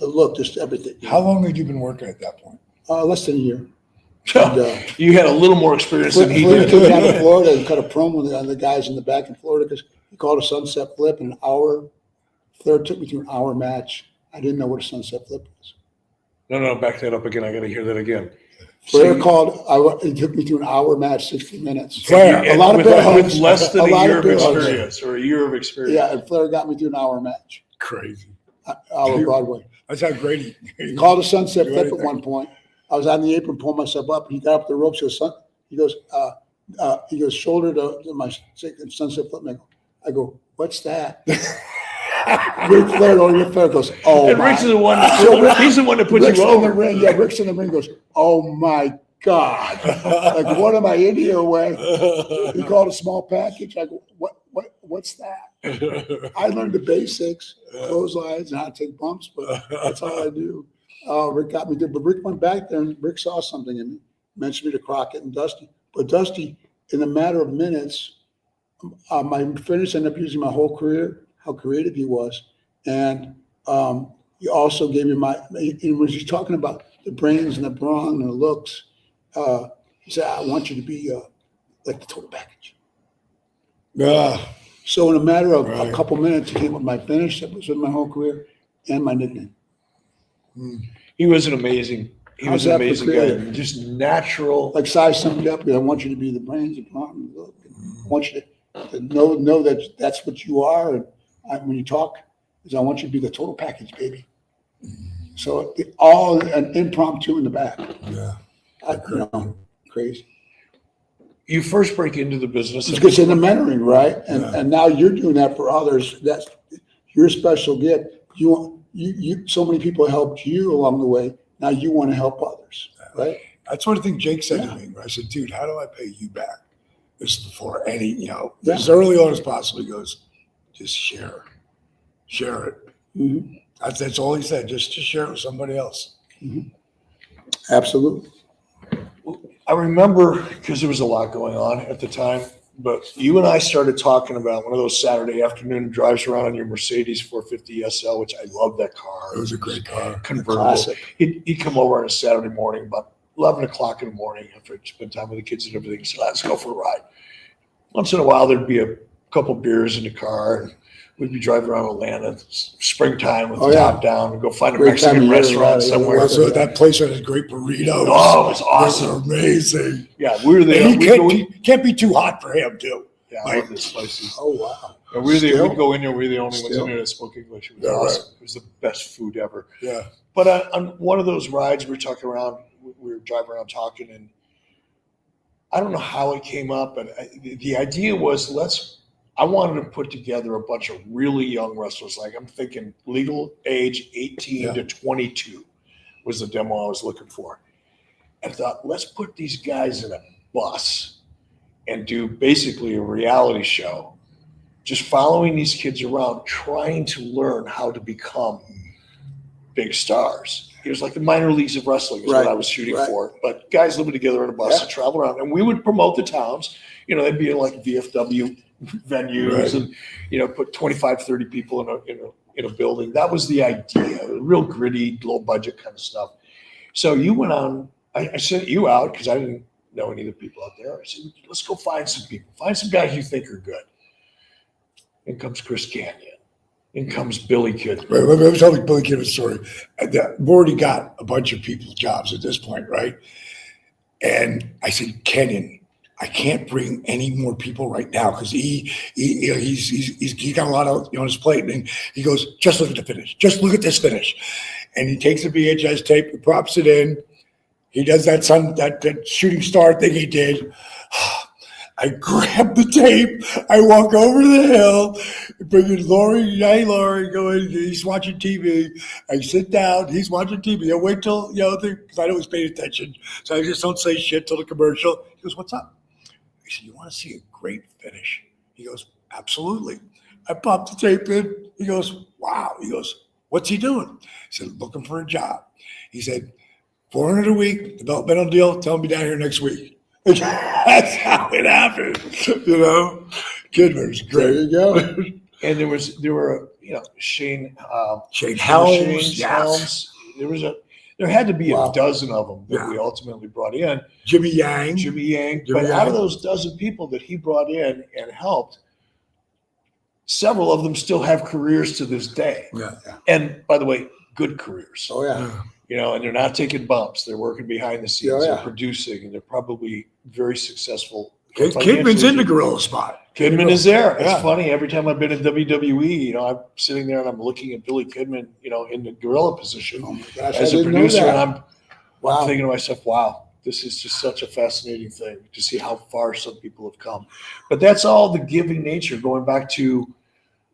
look, just everything. How long had you been working at that point? Less than a year. And, you had a little more experience than he Flair did. came down to Florida and cut a promo on the guys in the back in Florida because he called a sunset flip in an hour. Flair took me through an hour match. I didn't know what a sunset flip was. No, back that up again. I got to hear that again. Flair he took me through an hour match, 60 minutes. Flair, a lot of with less than a year of big hugs. experience or a year of experience. Yeah, and Flair got me through an hour match. Crazy. Hour Broadway. That's how great He called a sunset Do flip anything. at one point. I was on the apron, pulling myself up. He got up the ropes. He goes, shoulder to my sunset flip. And I go, what's that? Ric Flair goes, oh And my. Rick's the one. He's the one that put Rick's you in the over. ring. Yeah, Rick's in the ring. Goes, oh my God! Like, what am I in here with? He called a small package. I go, what's that? I learned the basics, clotheslines, and how to take bumps, but that's all I do. Rick got me there, but Rick went back there and Rick saw something in me, mentioned me to Crockett and Dusty. But Dusty, in a matter of minutes, my finish ended up using my whole career, how creative he was. And he also gave me when he's talking about the brains and the brawn and the looks, he said, I want you to be like the total package. Yeah. So in a matter of Right. a couple minutes, he came with my finish that was in my whole career and my nickname. He was an amazing. He How's was an that for amazing guy. creative? Just natural. Like size somebody up, I want you to be the brains, the brawn, and the look. I want you to know that that's what you are. And when you talk, I want you to be the total package, baby. So all an impromptu in the back. Yeah. Crazy. You first break into the business. It's because in the mentoring, right? And Yeah. and now you're doing that for others. That's your special gift. You so many people helped you along the way. Now you want to help others, right? That's one of the things Jake said Yeah. to me. I said, dude, how do I pay you back? This is before any, Yeah. as early on as possible. He goes, just share it. Mhm. That's all he said. Just share it with somebody else. Absolutely. I remember because there was a lot going on at the time. But you and I started talking about one of those Saturday afternoon drives around on your Mercedes 450 SL, which I love that car. It was a great car. Convertible. Classic. He'd come over on a Saturday morning, about 11 o'clock in the morning after I'd spent time with the kids and everything. So let's go for a ride. Once in a while, there'd be a couple beers in the car, and we'd be driving around Atlanta, springtime with the top down, and go find a Great time Mexican of year, restaurant yeah. somewhere. Also, that place had a great burritos. Oh, it was awesome. They were amazing. Yeah, we were there. And he can't be too hot for him, too. Yeah, I love this place. Oh, wow. And we'd Still? go in there. We were the only ones Still? in there that spoke English. It was Yeah, awesome. right. It was the best food ever. Yeah. But on one of those rides, we were talking around. We were driving around talking, and I don't know how it came up, but the idea was I wanted to put together a bunch of really young wrestlers. Like I'm thinking legal age 18 to 22 was the demo I was looking for. I thought, let's put these guys in a bus and do basically a reality show, just following these kids around, trying to learn how to become big stars. It was like the minor leagues of wrestling is what I was shooting for. But guys living together in a bus to travel around. And we would promote the towns. You know, they'd be in like VFW venues and, put 25, 30 people in a building. That was the idea. Real gritty, low budget kind of stuff. So you went on, I sent you out because I didn't know any of the people out there. I said, let's go find some people. Find some guys you think are good. In comes Chris Canyon. In comes Billy Kidman. Right, let me tell the Billy Kidman story. We've already got a bunch of people's jobs at this point, right? And I said, Kenyon, I can't bring any more people right now because he's got a lot on his plate. And he goes, just look at the finish. Just look at this finish. And he takes the VHS tape, he pops it in. He does that shooting star thing he did. I grab the tape. I walk over to the hill, bring in Lori. Hey, Lori, go in. He's watching TV. I sit down. He's watching TV. I wait till, because I know he's paying attention. So I just don't say shit till the commercial. He goes, what's up? I said, you want to see a great finish? He goes, absolutely. I pop the tape in. He goes, wow. He goes, what's he doing? I said, looking for a job. He said, $400 a week, developmental deal. Tell him to be down here next week. That's how it happened, Kidman's great. There you go. And there were Shane Helms, Helms. There had to be a dozen of them that we ultimately brought in. Jimmy Yang. Out of those dozen people that he brought in and helped, several of them still have careers to this day. Yeah. And by the way, good careers. Oh, yeah. And they're not taking bumps. They're working behind the scenes. Yeah. They're producing, and they're probably very successful. Kidman's in the gorilla spot. Kidman is there. It's funny. Every time I've been in WWE, I'm sitting there and I'm looking at Billy Kidman, in the gorilla position as a producer, and I'm thinking to myself, wow, this is just such a fascinating thing to see how far some people have come. But that's all the giving nature, going back to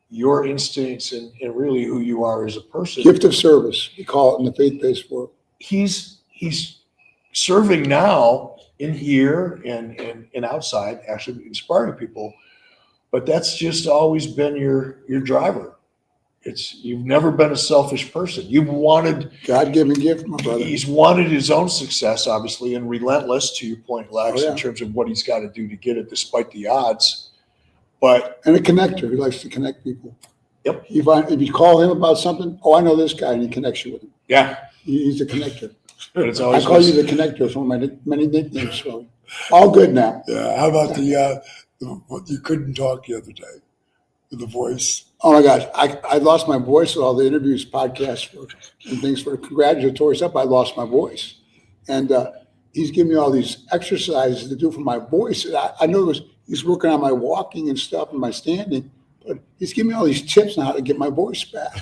your instincts and really who you are as a person. Gift of service, we call it in the faith-based world. He's serving now in here and outside, actually inspiring people. But that's just always been your driver. You've never been a selfish person. You've wanted God-given gift, my brother. He's wanted his own success, obviously, and relentless, to your point, Lex, in terms of what he's got to do to get it despite the odds. And a connector. He likes to connect people. Yep. If you call him about something, I know this guy, and he connects you with him. Yeah. He's a connector. But it's always I call you the connector. It's one of my many nicknames for him. All good now. Yeah. How about what you couldn't talk the other day with the voice? Oh my gosh, I lost my voice with all the interviews, podcasts, and things for congratulatory stuff. I lost my voice, and he's giving me all these exercises to do for my voice. And I know he's working on my walking and stuff and my standing, but he's giving me all these tips on how to get my voice back.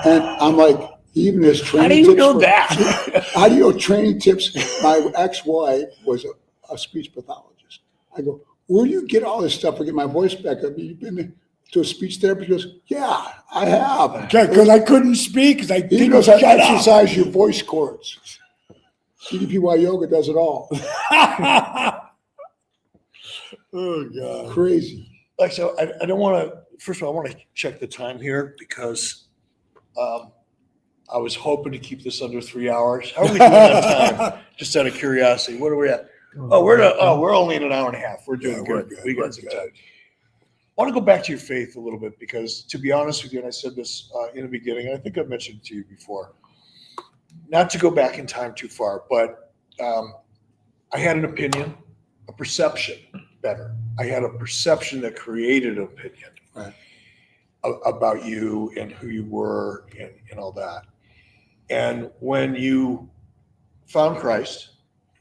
And I'm like, even his training tips. How do you know that? How do you know training tips? My ex-wife was a speech pathologist. I go, where do you get all this stuff to get my voice back? Have you been to a speech therapist? He goes, yeah, I have. Because I couldn't speak because I didn't knows how to exercise your voice cords. CDPY Yoga does it all. Oh, God. Crazy. Like, so I don't want to, first of all, I want to check the time here because I was hoping to keep this under 3 hours. How are we doing on time? Just out of curiosity. What are we at? we're only in an hour and a half. We're doing Yeah, we're good. good. We We're got some good. time. I want to go back to your faith a little bit because, to be honest with you, and I said this in the beginning, and I think I've mentioned it to you before, not to go back in time too far, but I had an opinion, a perception, better. I had a perception that created an opinion Right. about you and who you were and all that. And when you found Christ,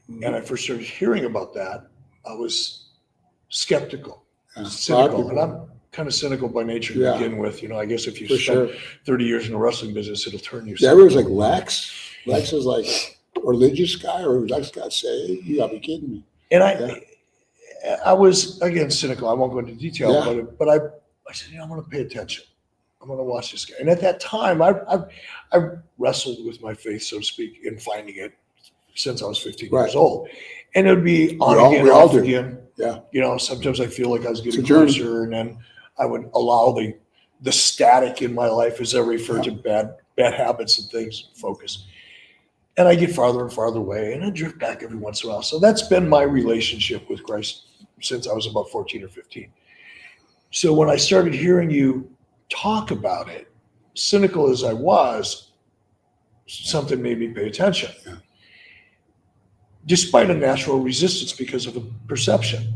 and I first started hearing about that, I was skeptical, Yeah. cynical, and I'm kind of cynical by nature to Yeah. begin with. I guess if you For spend sure. 30 years in the wrestling business, it'll turn you. Yeah, everyone's like Lex. Lex is like a religious guy, or Lex got saved. You gotta be kidding me. And Yeah. I was, again, cynical. I won't go into detail, Yeah. but I said, I'm going to pay attention. I'm going to watch this guy. And at that time, I wrestled with my faith, so to speak, in finding it since I was 15 Right. years old. And it would be on We all- again, we all off do. again. Yeah. Sometimes I feel like I was getting It's a journey. closer, and then I would allow the static in my life, as I refer to bad habits and things, focus. And I get farther and farther away, and I drift back every once in a while. So that's been my relationship with Christ since I was about 14 or 15. So when I started hearing you talk about it, cynical as I was, something made me pay attention. Yeah. Despite a natural resistance because of a perception.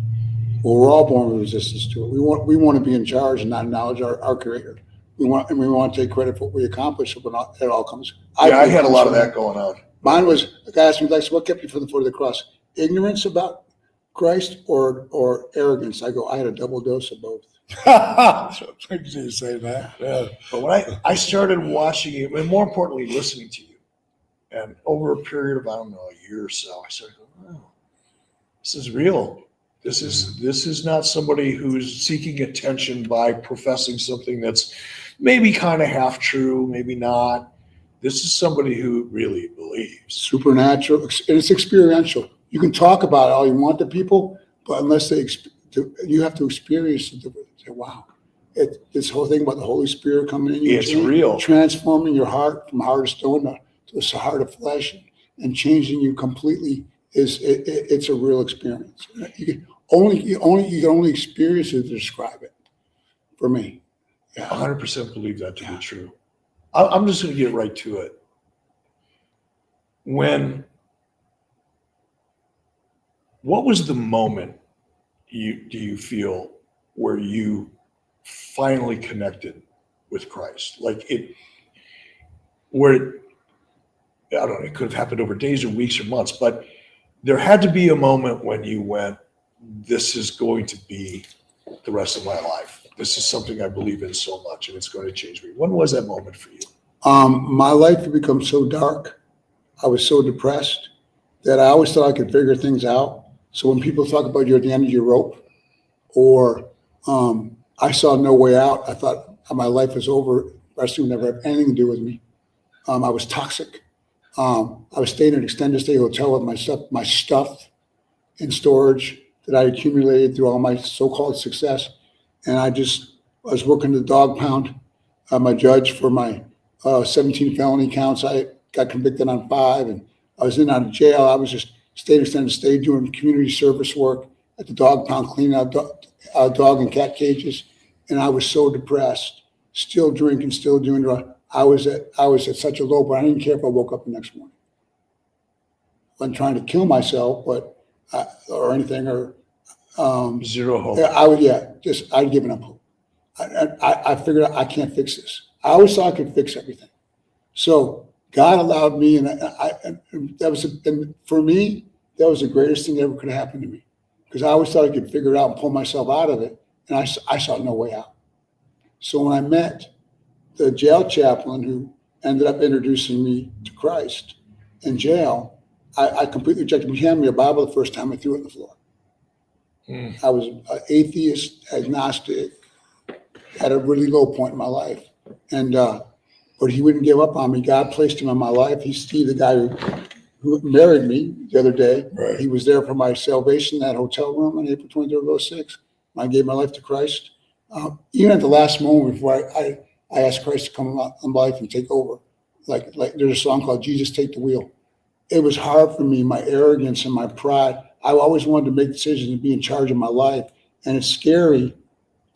Well, we're all born with resistance to it. We want to be in charge and not acknowledge our creator. We want to take credit for what we accomplished, but it all comes. I had a lot of that going on. Mine was, a guy asked me, Lex, what kept you from the foot of the cross? Ignorance about Christ or arrogance? I go, I had a double dose of both. I can you say that. Yeah. But when I started watching you, and more importantly, listening to you, and over a period of, I don't know, a year or so, I started going, oh, this is real. This is not somebody who's seeking attention by professing something that's maybe kind of half true, maybe not. This is somebody who really believes. Supernatural, and it's experiential. You can talk about it all you want to people, but unless you have to experience it to say, wow. This whole thing about the Holy Spirit coming in you, It's real. Transforming your heart from heart of stone to a heart of flesh, and changing you completely. It's a real experience. You can only experience it to describe it. For me, yeah. 100% believe that to be true. I'm just going to get right to it. What was the moment do you feel where you finally connected with Christ? Like I don't know, it could have happened over days or weeks or months, but there had to be a moment when you went, this is going to be the rest of my life. This is something I believe in so much, and it's going to change me. When was that moment for you? My life had become so dark. I was so depressed that I always thought I could figure things out. So when people talk about you're at the end of your rope, or I saw no way out, I thought my life was over. Wrestling would never have anything to do with me. I was toxic. I was staying in an extended stay hotel with my stuff in storage that I accumulated through all my so-called success. And I was working the dog pound. I'm a judge for my 17 felony counts. I got convicted on 5, and I was in and out of jail. I was just staying in extended stay doing community service work at the dog pound, cleaning out dog and cat cages. And I was so depressed, still drinking, still doing drugs. I was at such a low point. I didn't care if I woke up the next morning. I wasn't trying to kill myself, or anything, or Zero hope. I'd given up hope. I figured out I can't fix this. I always thought I could fix everything. So God allowed me, and for me, that was the greatest thing that ever could have happened to me, because I always thought I could figure it out and pull myself out of it, and I saw no way out. So when I met the jail chaplain who ended up introducing me to Christ in jail, I completely rejected him. He handed me a Bible the first time. I threw it on the floor. I was an atheist, agnostic, at a really low point in my life. But he wouldn't give up on me. God placed him in my life. He's Steve, the guy who married me the other day. Right. He was there for my salvation, that hotel room on April 23rd, 06. I gave my life to Christ. Even at the last moment before I asked Christ to come in my life and take over. Like there's a song called Jesus Take the Wheel. It was hard for me, my arrogance and my pride. I always wanted to make decisions and be in charge of my life. And it's scary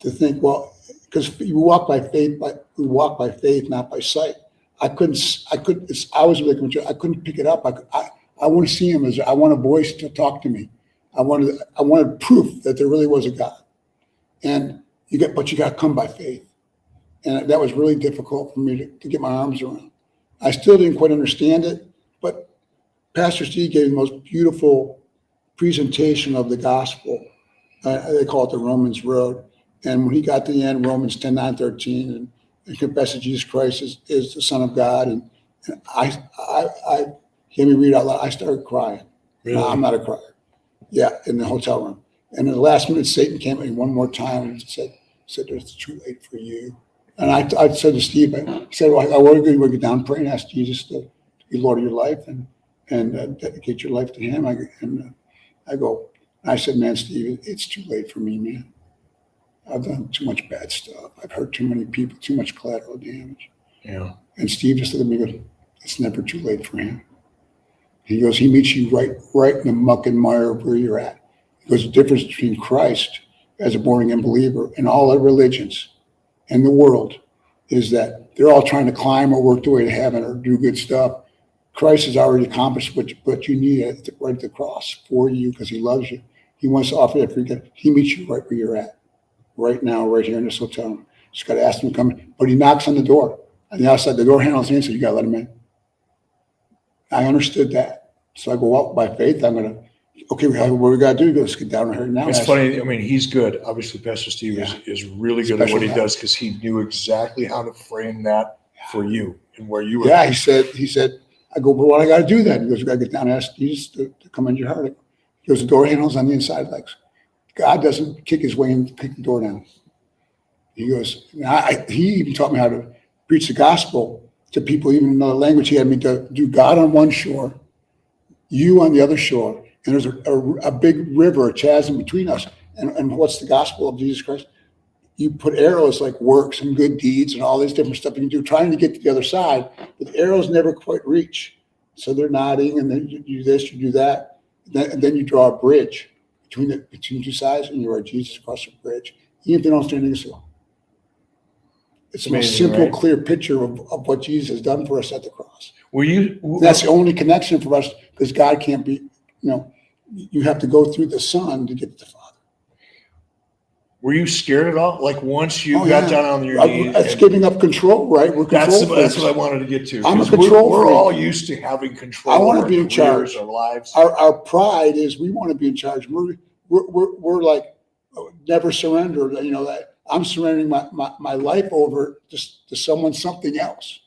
to think, well, because we walk by faith, not by sight. I was really concerned. I couldn't pick it up. I want to see him I want a voice to talk to me. I wanted proof that there really was a God. And but you got to come by faith. And that was really difficult for me to get my arms around. I still didn't quite understand it, but Pastor Steve gave the most beautiful presentation of the gospel. They call it the Romans Road. And when he got to the end, Romans 10:9-13, and confessed that Jesus Christ is the Son of God. And I hear me read out loud. I started crying. Really? No, I'm not a crier. Yeah, in the hotel room. And in the last minute, Satan came in one more time and said, it's too late for you. And I said to Steve, I said, well, I want to go get down and pray and ask Jesus to be Lord of your life and dedicate your life to him. I said, man, Steve, it's too late for me, man. I've done too much bad stuff. I've hurt too many people, too much collateral damage. Yeah. And Steve just looked at me and goes, it's never too late for him. He goes, he meets you right in the muck and mire of where you're at. He goes, the difference between Christ as a born-again believer and all other religions in the world is that they're all trying to climb or work their way to heaven or do good stuff. Christ has already accomplished what you need right at the cross for you because he loves you. He wants to offer that free gift. He meets you right where you're at, right now, right here in this hotel room. Just got to ask him to come in. But he knocks on the door. On the outside, the door handle his hand, so you got to let him in. I understood that. So I go out by faith. I'm going to, okay, what we got to do? Let's get down here now. It's funny. I mean, he's good. Obviously, Pastor Steve is really good at what he does because he knew exactly how to frame that for you and where you were. Yeah, he said, I go, but what I got to do then? He goes, you got to get down and ask Jesus to come into your heart. He goes, the door handle's on the inside legs. God doesn't kick his way and kick the door down. He goes, he even taught me how to preach the gospel to people, even in another language. He had me to do God on one shore, you on the other shore. And there's a big river, a chasm between us. And what's the gospel of Jesus Christ? You put arrows like works and good deeds and all this different stuff you can do, trying to get to the other side, but the arrows never quite reach. So they're nodding, and then you do this, you do that, and then you draw a bridge between two sides, and you write Jesus across the bridge. Even if they don't stand in the It's the most simple, right? Clear picture of what Jesus has done for us at the cross. That's the only connection for us, because God can't be, you have to go through the Son to get to the Father. Were you scared at all? Like once you got down on your knees? It's giving up control, right? That's what I wanted to get to. I'm a control We're all used to having control. I want to be in charge. Our lives. Our pride is we want to be in charge. We're like never surrender. That I'm surrendering my life over to someone, something else.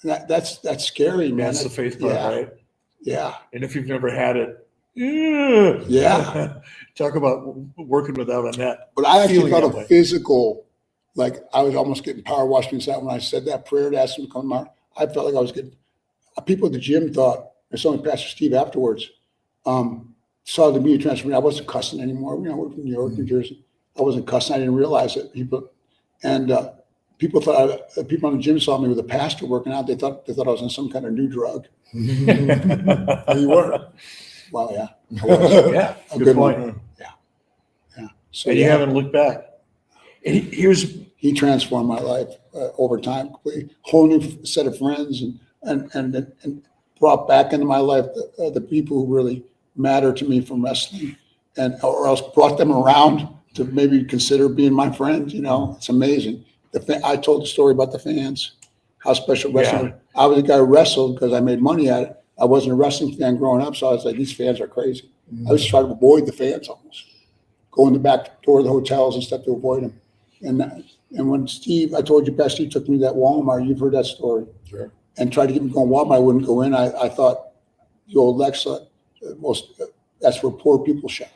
And that's scary, man. That's the faith part, right? Yeah. And if you've never had it, yeah. Talk about working without a net. But I actually felt a physical, like I was almost getting power washed inside when I said that prayer to ask him to come out. I felt like I was getting. People at the gym thought, or something Pastor Steve afterwards saw the media transformation. I wasn't cussing anymore. We're from New York, New Jersey. I wasn't cussing. I didn't realize it. People thought people on the gym saw me with a pastor working out. They thought I was on some kind of new drug. You were. Well, yeah. Yeah. Good point. One. Yeah. So and you haven't looked back. And he transformed my life over time. Completely whole new set of friends and brought back into my life the people who really matter to me from wrestling, or else brought them around to maybe consider being my friend. It's amazing. I told the story about the fans, how special wrestling. Yeah. I was a guy who wrestled because I made money at it. I wasn't a wrestling fan growing up, so I was like, these fans are crazy. Mm-hmm. I was trying to avoid the fans almost. Go in the back door of the hotels and stuff to avoid them. And when Steve, I told you, Pastor Steve took me to that Walmart. You've heard that story. Sure. And tried to get me going Walmart. I wouldn't go in. I thought the old LEX, that's where poor people shop.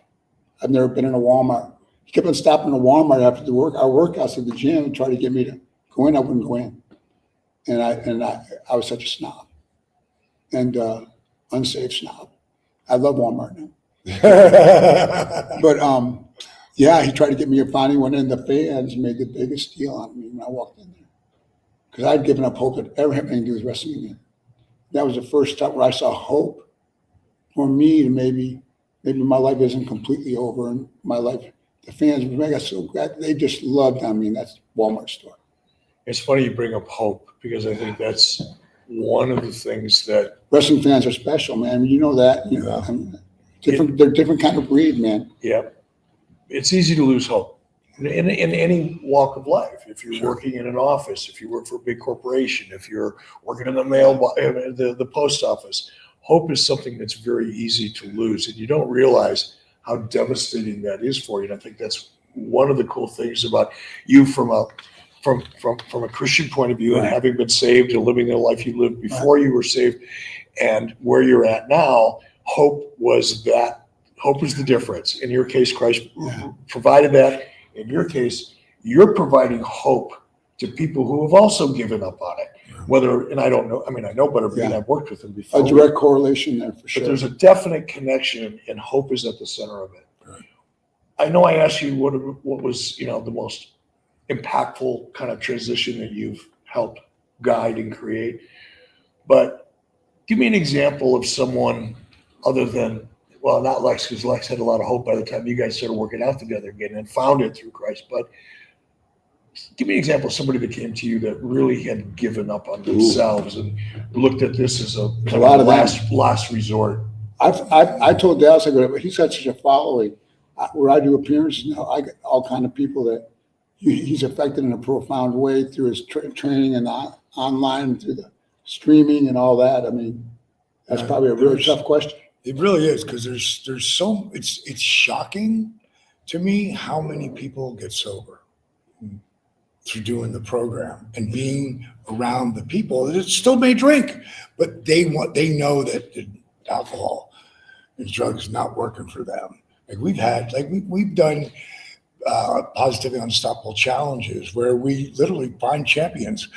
I've never been in a Walmart. He kept on stopping at Walmart after our workouts at the gym and tried to get me to go in. I wouldn't go in. And I was such a snob. And unsafe snob. I love Walmart now. But he tried to get me. Finally went in. The fans made the biggest deal on me when I walked in there, because I'd given up hope that ever had anything to do with wrestling again. That was the first time where I saw hope for me to maybe maybe my life isn't completely over, and my life, the fans make us so glad. They just loved. I mean, that's Walmart store. It's funny you bring up hope, because I think that's one of the things that, Wrestling fans are special, man. You know that. You know, I mean, they're different kind of breed, man. yeah, it's easy to lose hope in any walk of life. If you're working in an office, if you work for a big corporation, if you're working in the the post office, hope is something that's very easy to lose, and you don't realize how devastating that is for you. And I think that's one of the cool things about you from a Christian point of view, and having been saved and living the life you lived before you were saved, and where you're at now. Hope was the difference. In your case, Christ provided that. In your case, you're providing hope to people who have also given up on it. Whether, and I don't know, I mean, I know better because I've worked with them before. A direct correlation there for sure. But there's a definite connection, and hope is at the center of it. Right. I know I asked you what was, the most impactful kind of transition that you've helped guide and create, but give me an example of someone other than, well, not Lex, because Lex had a lot of hope by the time you guys started working out together again and found it through Christ. But give me an example of somebody that came to you that really had given up on themselves and looked at this as a kind of last resort. I told Dallas, I go, he's got such a following. Where I do appearances now, I get all kind of people that he's affected in a profound way through his training and online, through the streaming and all that. I mean, that's probably a really tough question. It really is, because there's so it's shocking to me how many people get sober through doing the program and being around the people that still may drink, but they know that the alcohol and drugs not working for them. Like we've done Positively Unstoppable challenges where we literally find champions.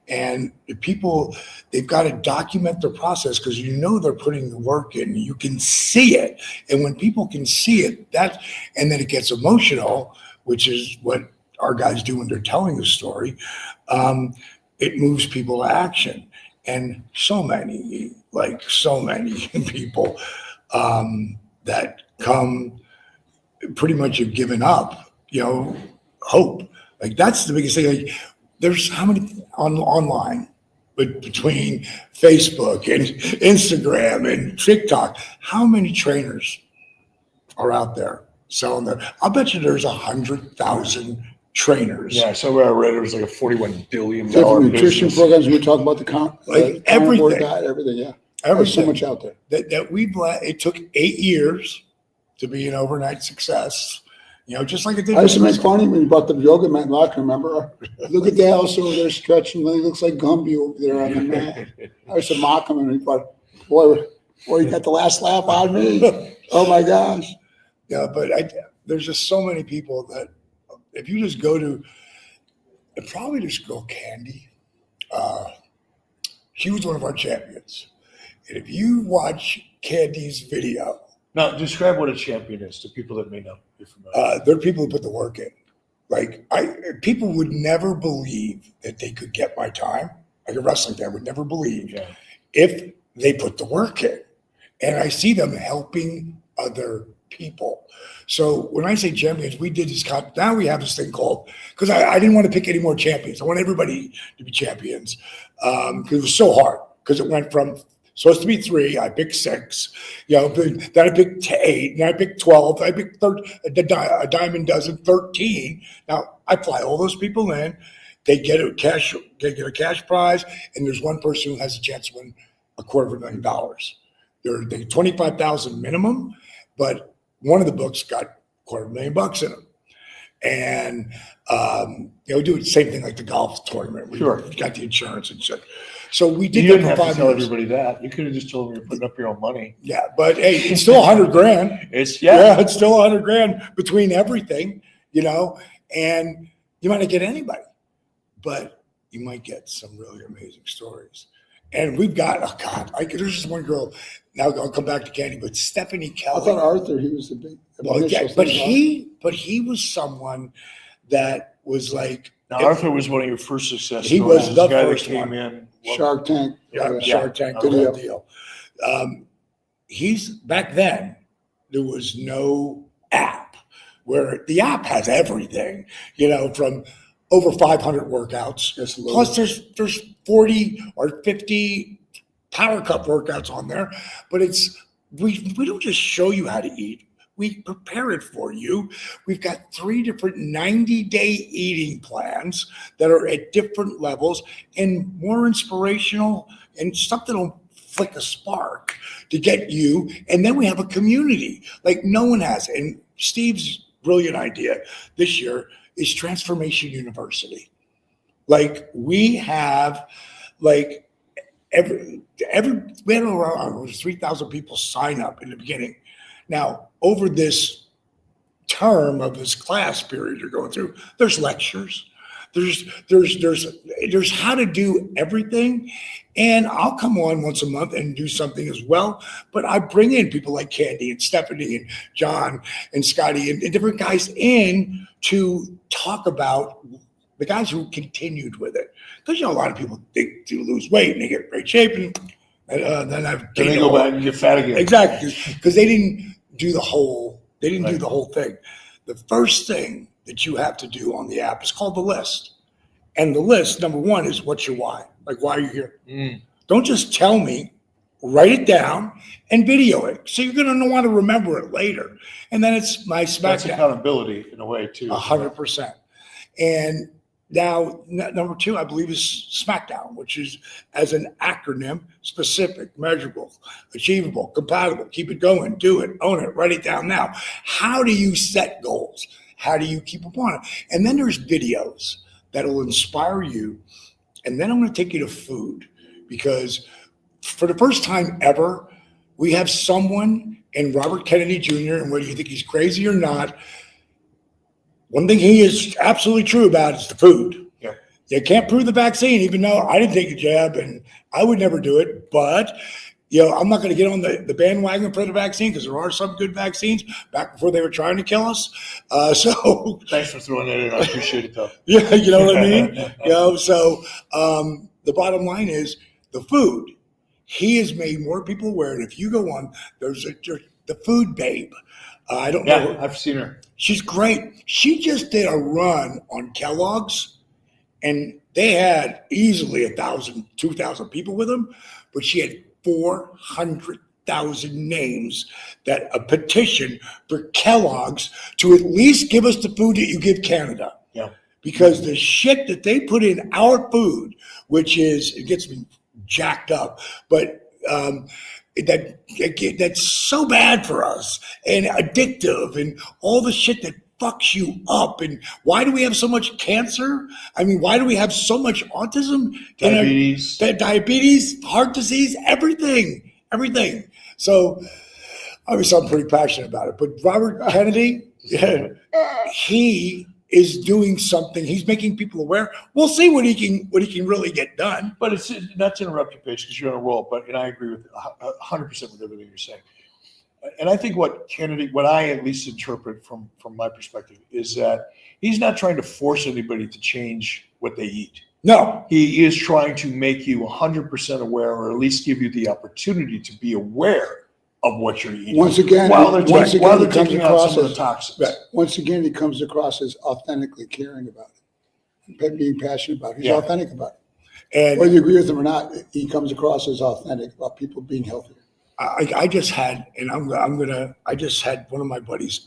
And the people, they've got to document their process, because they're putting the work in. You can see it. And when people can see it, and then it gets emotional, which is what our guys do when they're telling the story, it moves people to action. And so many people that come pretty much have given up, hope. Like, that's the biggest thing. Like, there's how many online, but between Facebook and Instagram and TikTok, how many trainers are out there selling their? I'll bet you there's 100,000 trainers. Yeah, somewhere I read it was like a $41 billion different nutrition business. programs. We talk about the everything. Diet, everything. Yeah, Everything. There's so much out there. That it took 8 years to be an overnight success. Just like it did. I used to make fun of him when he brought the yoga mat locker. Remember? Look at Dallas over there stretching. He looks like Gumby over there on the mat. I used to mock him, and he thought, boy, you got the last laugh on me. Oh my gosh. Yeah, but there's just so many people that if you just go to, probably just go Candy. She was one of our champions. And if you watch Candy's video. Now, describe what a champion is to people that may not be familiar. They're people who put the work in. Like, people would never believe that they could get my time. Like a wrestling fan would never believe if they put the work in. And I see them helping other people. So when I say champions, we did this. Now we have this thing called, because I didn't want to pick any more champions. I want everybody to be champions, because it was so hard, because it went from supposed to be 3, I picked 6, then I picked 8, then I picked 12, I picked a dime dozen 13. Now I fly all those people in, they get a cash prize, and there's one person who has a chance to win $250,000. They're $25,000 minimum, but one of the books got $250,000 in them. And we do the same thing like the golf tournament. We got the insurance and shit. So we did. You didn't have to tell everybody that. You could have just told them you're putting up your own money. Yeah, but hey, it's still $100,000. It's it's still $100,000 between everything, and you might not get anybody, but you might get some really amazing stories. And we've got, there's just one girl. Now I'll come back to Candy, but Stephanie Kelly. I thought Arthur, he was the big. But he was someone that was like. Now, Arthur was one of your first success stories. He was the guy first that came one. in. Shark Tank. Shark Tank, good deal. He's back then. there was no app, where the app has everything, from over 500 workouts. Yes, Lord. Plus there's 40 or 50 Power Cup workouts on there, but we don't just show you how to eat. We prepare it for you. We've got 3 different 90-day eating plans that are at different levels and more inspirational and stuff that'll flick a spark to get you. And then we have a community like no one has. And Steve's brilliant idea this year is Transformation University. Like we have we had around 3,000 people sign up in the beginning. Now, over this term of this class period you're going through, there's lectures, there's how to do everything. And I'll come on once a month and do something as well. But I bring in people like Candy and Stephanie and John and Scotty and different guys in to talk about the guys who continued with it. Because, a lot of people, they do lose weight and they get in great shape. And then they go back and get fat again. Exactly. Because they didn't do the whole thing. The first thing that you have to do on the app is called the list. And the list, number one, is what's your why? Like, why are you here? Don't just tell me, write it down and video it. So you're going to want to remember it later. And then it's my SmackDown. That's accountability in a way too. 100%. And now, number 2, I believe, is SmackDown, which is as an acronym: specific, measurable, achievable, compatible. Keep it going, do it, own it, write it down now. How do you set goals? How do you keep up on it? And then there's videos that'll inspire you. And then I'm going to take you to food, because for the first time ever, we have someone in Robert Kennedy Jr., and whether you think he's crazy or not, one thing he is absolutely true about is the food. Yeah. You can't prove the vaccine, even though I didn't take a jab and I would never do it. But, I'm not going to get on the bandwagon for the vaccine, because there are some good vaccines back before they were trying to kill us. So thanks for throwing that in. I appreciate it, though. Yeah, you know what I mean? So the bottom line is the food. He has made more people aware. And if you go on, there's the food babe. I don't know. Yeah, I've seen her. She's great. She just did a run on Kellogg's, and they had easily 1,000, 2,000 people with them, but she had 400,000 names that a petition for Kellogg's to at least give us the food that you give Canada. Yeah. Because the shit that they put in our food, which it gets me jacked up, but that's so bad for us and addictive and all the shit that fucks you up. And why do we have so much cancer? I mean, why do we have so much autism? Diabetes, heart disease, everything. So obviously I'm pretty passionate about it. But Robert Kennedy, he is doing something. He's making people aware. We'll see what he can really get done. But it's not to interrupt you, Paige, because you're on a roll. But I agree with 100% with everything you're saying. And I think what I at least interpret from my perspective is that he's not trying to force anybody to change what they eat. No, he is trying to make you 100% aware, or at least give you the opportunity to be aware of what you're eating. Once again, while they're taking out across some of the toxins. Right. Once again, he comes across as authentically caring about it, being passionate about it. He's authentic about it. And whether you agree with him or not, he comes across as authentic about people being healthier. I just had, and I just had one of my buddies.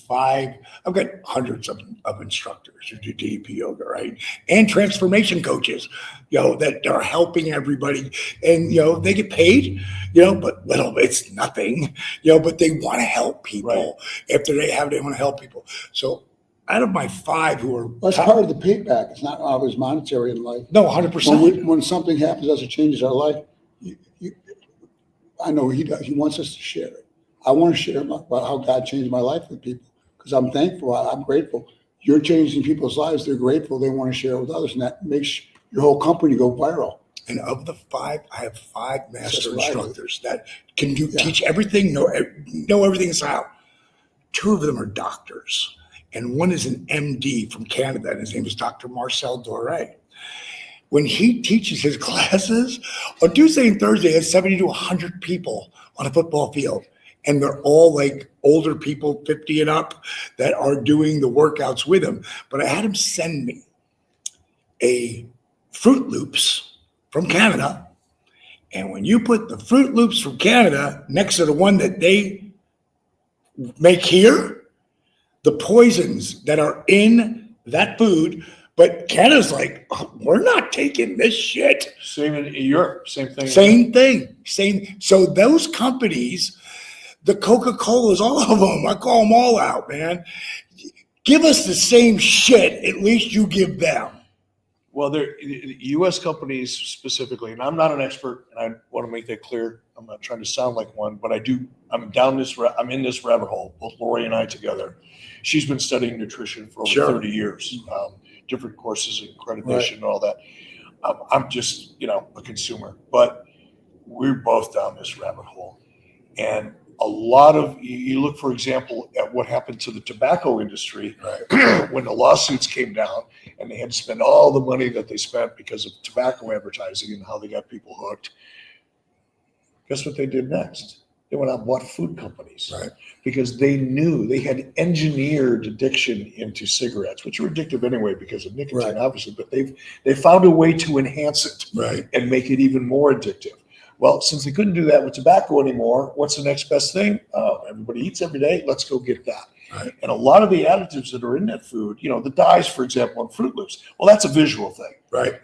I've got hundreds of instructors who do DEP yoga, right? And transformation coaches, that are helping everybody. And, they get paid, but it's nothing, but they want to help people. Right. After they want to help people. So out of my 5 who are... That's part of the payback. It's not always monetary in life. No, 100%. When something happens as it changes our life, I know he does. He wants us to share it. I want to share about how God changed my life with people, because I'm thankful. I'm grateful. You're changing people's lives. They're grateful. They want to share it with others, and that makes your whole company go viral. And of the 5, I have 5 master instructors that can teach everything, know everything is out. 2 of them are doctors, and one is an MD from Canada, and his name is Dr. Marcel Doré. When he teaches his classes on Tuesday and Thursday, he has 70 to 100 people on a football field. and they're all like older people, 50 and up, that are doing the workouts with him. But I had him send me a Fruit Loops from Canada. And when you put the Fruit Loops from Canada next to the one that they make here, the poisons that are in that food, but Canada's like, oh, we're not taking this shit. Same in Europe, same thing. Same thing. Same. So those companies, the Coca-Colas, all of them, I call them all out, man. Give us the same shit. At least you give them. Well, they're U.S. companies specifically, and I'm not an expert, and I want to make that clear. I'm not trying to sound like one, but I do. I'm in this rabbit hole. Both Lori and I together. She's been studying nutrition for over 30 years, different courses and accreditation and all that. I'm just, a consumer, but we're both down this rabbit hole, and a lot of you look, for example, at what happened to the tobacco industry when the lawsuits came down and they had to spend all the money that they spent because of tobacco advertising and how they got people hooked. Guess what they did next? They went out and bought food companies because they knew they had engineered addiction into cigarettes, which are addictive anyway because of nicotine, obviously, but they found a way to enhance it and make it even more addictive. Well, since they couldn't do that with tobacco anymore, what's the next best thing? Oh, everybody eats every day. Let's go get that. And a lot of the additives that are in that food, the dyes, for example, in Fruit Loops, well, that's a visual thing.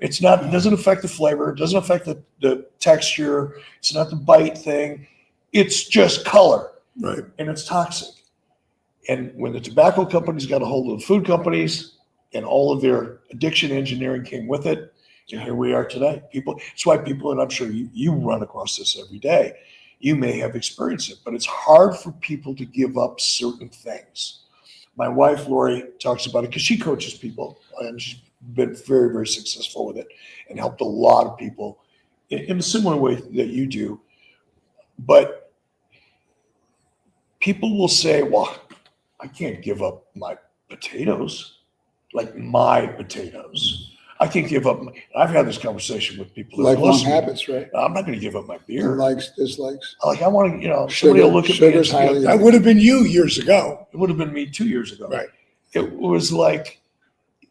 It's not, it doesn't affect the flavor. It doesn't affect the texture. It's not the bite thing. It's just color. And it's toxic. And when the tobacco companies got a hold of the food companies and all of their addiction engineering came with it, and here we are today. It's why people, and I'm sure you run across this every day, you may have experienced it, but it's hard for people to give up certain things. My wife, Lori, talks about it because she coaches people, and she's been very, very successful with it and helped a lot of people in a similar way that you do. But people will say, well, I can't give up my potatoes, like my potatoes. I can't give up. I've had this conversation with people. Lifelong habits, right? I'm not going to give up my beer. Likes, dislikes. Like I want to, somebody will look at me and say, that would have been you years ago. It would have been me 2 years ago. It was like,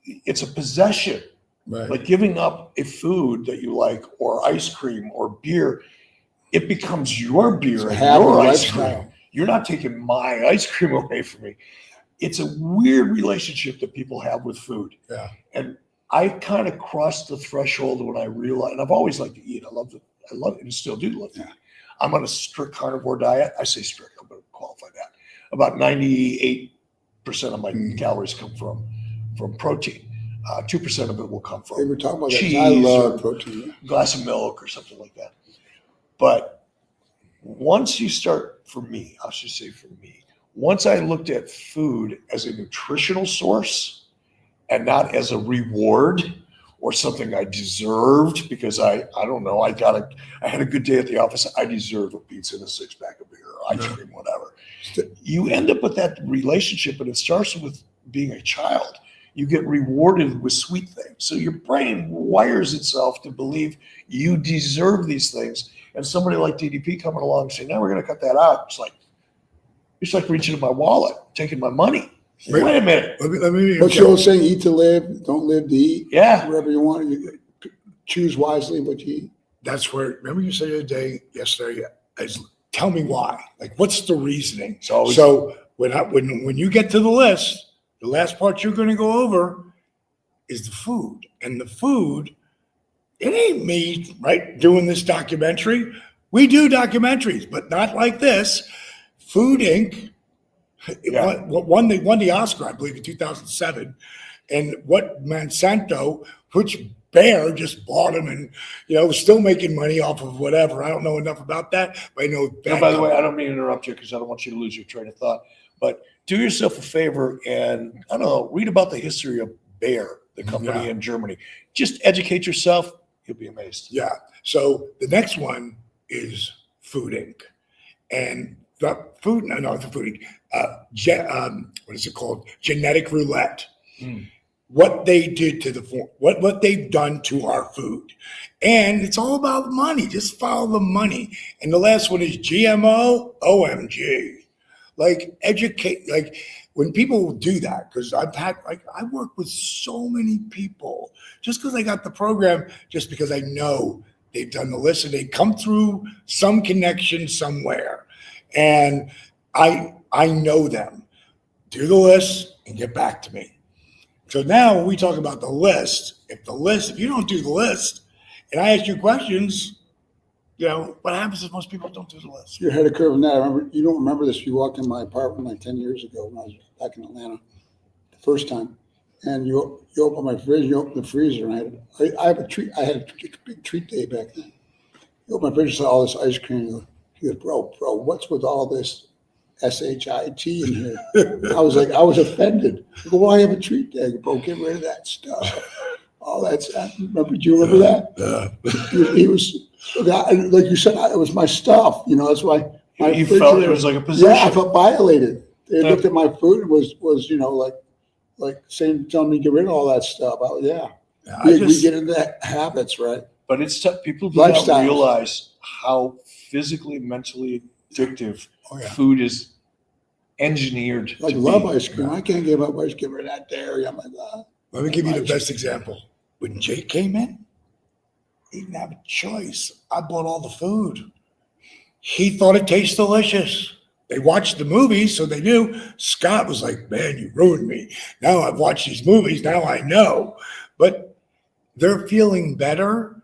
it's a possession. Like giving up a food that you like, or ice cream or beer, it becomes your beer and your ice cream. You're not taking my ice cream away from me. It's a weird relationship that people have with food. And I kind of crossed the threshold when I realized, and I've always liked to eat. I love it and still do love to eat. I'm on a strict carnivore diet. I say strict, I'm going to qualify that. About 98% of my calories come from protein. 2% of it will come from They were talking about cheese. I love protein. Glass of milk or something like that. But once you start, once I looked at food as a nutritional source, and not as a reward or something I deserved because I don't know, I had a good day at the office. I deserve a pizza and a 6-pack of beer or ice cream, whatever. You end up with that relationship, and it starts with being a child. You get rewarded with sweet things. So your brain wires itself to believe you deserve these things. And somebody like DDP coming along and saying, now we're going to cut that out. It's like reaching in my wallet, taking my money. Wait a minute. Let me what's your old saying? Eat to live, don't live to eat. Wherever you want, you choose wisely what you eat. That's where, remember you said the other day, yesterday, tell me why. Like, what's the reasoning? So when you get to the list, the last part you're going to go over is the food. And the food, it ain't me, doing this documentary. We do documentaries, but not like this. Food Inc. Won the Oscar, I believe, in 2007. And what Monsanto, which Bayer just bought him and, was still making money off of whatever. I don't know enough about that, but I know. By the way, I don't mean to interrupt you because I don't want you to lose your train of thought. But do yourself a favor and, I don't know, read about the history of Bayer, the company in Germany. Just educate yourself. You'll be amazed. So the next one is Food Inc. And the Food Inc. What is it called? Genetic roulette. what they did to the form, what they've done to our food. And it's all about money. Just follow the money. And the last one is GMO. OMG. Like educate, like when people do that, because I've had, like, I work with so many people just because I got the program, just because I know they've done the list and they come through some connection somewhere. And I know them. Do the list and get back to me. So now when we talk about the list, if you don't do the list and I ask you questions, you know, what happens is most people don't do the list. You're ahead of curve on that. I remember, you don't remember this. You walked in my apartment like 10 years ago when I was back in Atlanta the first time. And you open my fridge, you open the freezer, and I had a big treat day back then. You open my fridge, saw all this ice cream. You go, bro, what's with all this SHIT in here? I was offended. I go, well, I have a treat day. Bro, get rid of that stuff. All that stuff. Do you remember that? He was, like you said, it was my stuff. You know, that's why. You felt it was like a possession. Yeah, I felt violated. They looked at my food and was you know, like saying, telling me to get rid of all that stuff. We get into that habits, right? But it's tough. People do not realize how physically, mentally addictive food is engineered. Like, love ice cream. I can't give up ice cream. Get rid of that dairy. I'm like, let me give you the best example. When Jake came in, he didn't have a choice. I bought all the food. He thought it tastes delicious. They watched the movies, so they knew. Scott was like, man, you ruined me. Now I've watched these movies. Now I know. But they're feeling better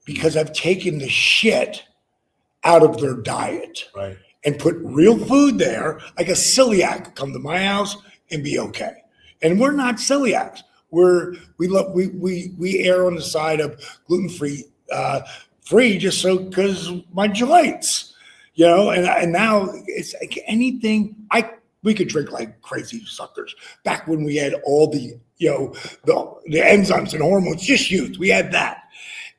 because I've taken the shit out of their diet. Right. And put real food there. Like a celiac could come to my house and be okay. And we're not celiacs. We err on the side of gluten-free, free, just so because my joints, you know. And now it's like anything. We could drink like crazy suckers back when we had all the, you know, the enzymes and hormones just used. We had that.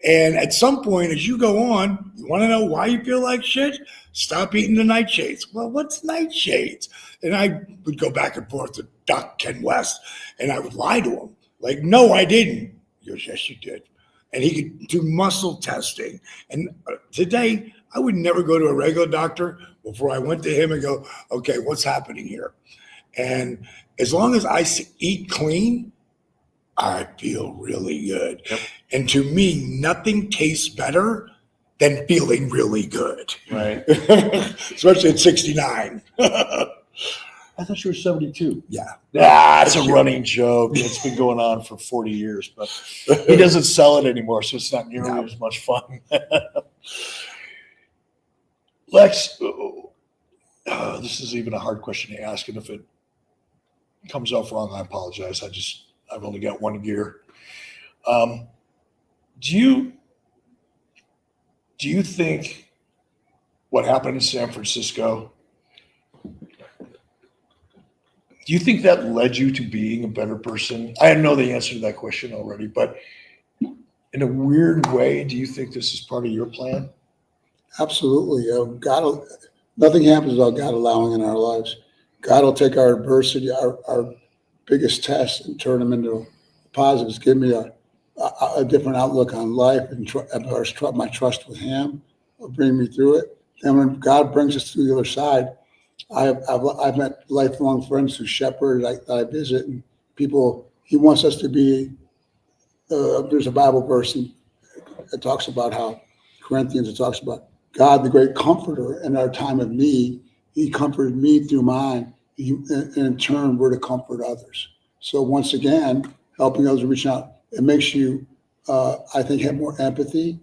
And at some point, as you go on, you want to know why you feel like shit? Stop eating the nightshades. Well, what's nightshades? And I would go back and forth to Doc Ken West, and I would lie to him. Like, no, I didn't. He goes, yes, you did. And he could do muscle testing. And today, I would never go to a regular doctor before I went to him and go, okay, what's happening here? And as long as I eat clean, I feel really good. Yep. And to me, nothing tastes better than feeling really good. Right. Especially at 69. I thought you were 72. Yeah. That's a running joke. It's been going on for 40 years, but he doesn't sell it anymore, so it's not nearly as much fun. Lex, this is even a hard question to ask, and if it comes off wrong, I apologize. I've only got one gear. Do you think what happened in San Francisco, do you think that led you to being a better person? I know the answer to that question already, but in a weird way, do you think this is part of your plan? Absolutely. Nothing happens without God allowing in our lives. God will take our adversity, our biggest tests, and turn them into positives. Give me a different outlook on life, and my trust with Him will bring me through it. And when God brings us through the other side, I've met lifelong friends who shepherd that I visit, and people. He wants us to be. There's a Bible verse that talks about how Corinthians. It talks about God, the great comforter, in our time of need. He comforted me through mine, and in turn, we're to comfort others. So once again, helping others reach out, it makes you, I think, have more empathy,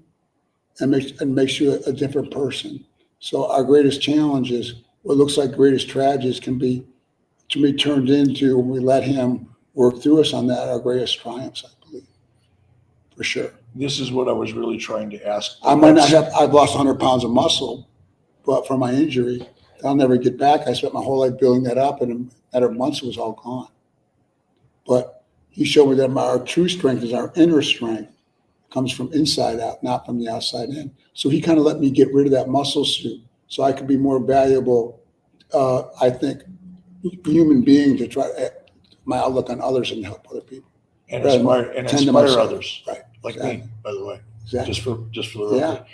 and makes you a different person. So our greatest challenge is what looks like greatest tragedies can be turned into, when we let Him work through us on that, our greatest triumphs, I believe, for sure. This is what I was really trying to ask. I've lost 100 pounds of muscle, but from my injury, I'll never get back. I spent my whole life building that up, and in a matter of months, it was all gone. But He showed me that our true strength is our inner strength. It comes from inside out, not from the outside in. So He kind of let me get rid of that muscle suit so I could be more valuable, I think, human being, to try my outlook on others and help other people. and Right. inspire Tend to myself. others, Right. like Exactly. me, by the way, Exactly. just for the Yeah. record.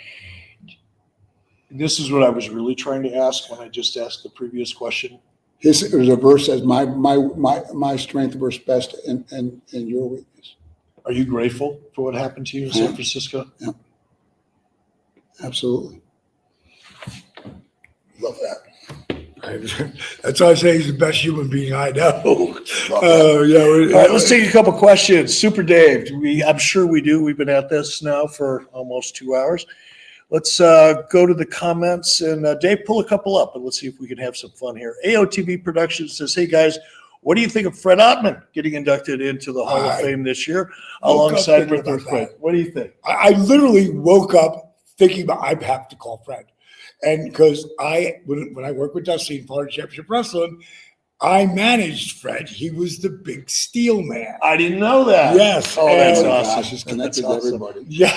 This is what I was really trying to ask when I just asked the previous question. There's a verse says, my strength works best in your weakness. Are you grateful for what happened to you in Yeah. San Francisco? Yeah. Absolutely. Love that. That's why I say he's the best human being I know. Yeah. All right, let's take a couple questions. Super Dave, I'm sure we do. We've been at this now for almost 2 hours. Let's go to the comments, and Dave, pull a couple up, and let's see if we can have some fun here. AOTV Productions says, hey, guys, what do you think of Fred Ottman getting inducted into the Hall of Fame this year alongside Rick Earthquake? What do you think? I literally woke up thinking about I have to call Fred. And because when I worked with Dusty in Florida Championship Wrestling, I managed Fred. He was the big steel man. I didn't know that. Yes. Oh, that's And- awesome. Gosh, it's connected to That's awesome. everybody. Yeah.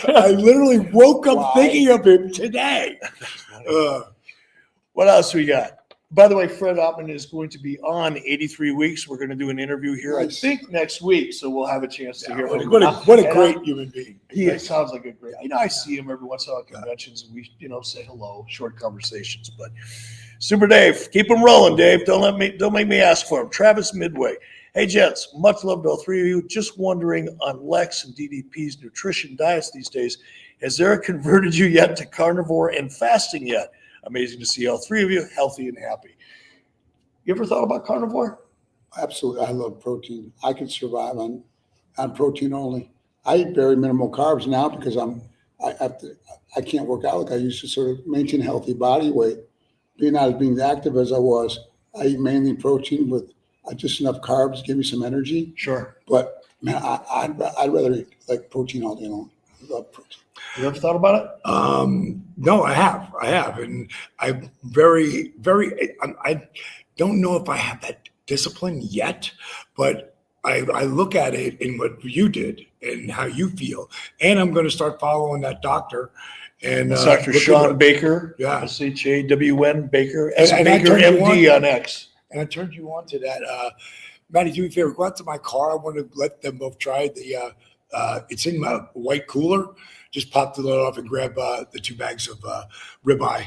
I literally woke up Wow. thinking of him today. What else we got? By the way, Fred Ottman is going to be on 83 Weeks. We're going to do an interview here, Nice. I think, next week. So we'll have a chance to hear from him. What a great human being. He sounds like a great. I see him every once in a while at conventions, and we, say hello, short conversations. But Super Dave, keep them rolling, Dave. Don't make me ask for him. Travis Midway, hey gents, much love to all three of you. Just wondering on Lex and DDP's nutrition diets these days, has Eric converted you yet to carnivore and fasting yet? Amazing to see all three of you healthy and happy. You ever thought about carnivore? Absolutely. I love protein. I can survive on protein only. I eat very minimal carbs now because I can't work out like I used to sort of maintain healthy body weight. Not as active as I was. I eat mainly protein with just enough carbs to give me some energy. Sure. But man, I'd rather eat like protein all day long. I love protein. You ever thought about it? No, I have. And I'm very, I don't know if I have that discipline yet, but I look at it in what you did and how you feel. And I'm going to start following that doctor. And It's Dr. Sean Baker, Yeah. SHAWN Baker, And I Baker turned you MD on X. And I turned you on to that. Maddie, do me a favor. Go out to my car. I want to let them both try the. It's in my white cooler. Just pop the lid off and grab the 2 bags of ribeye.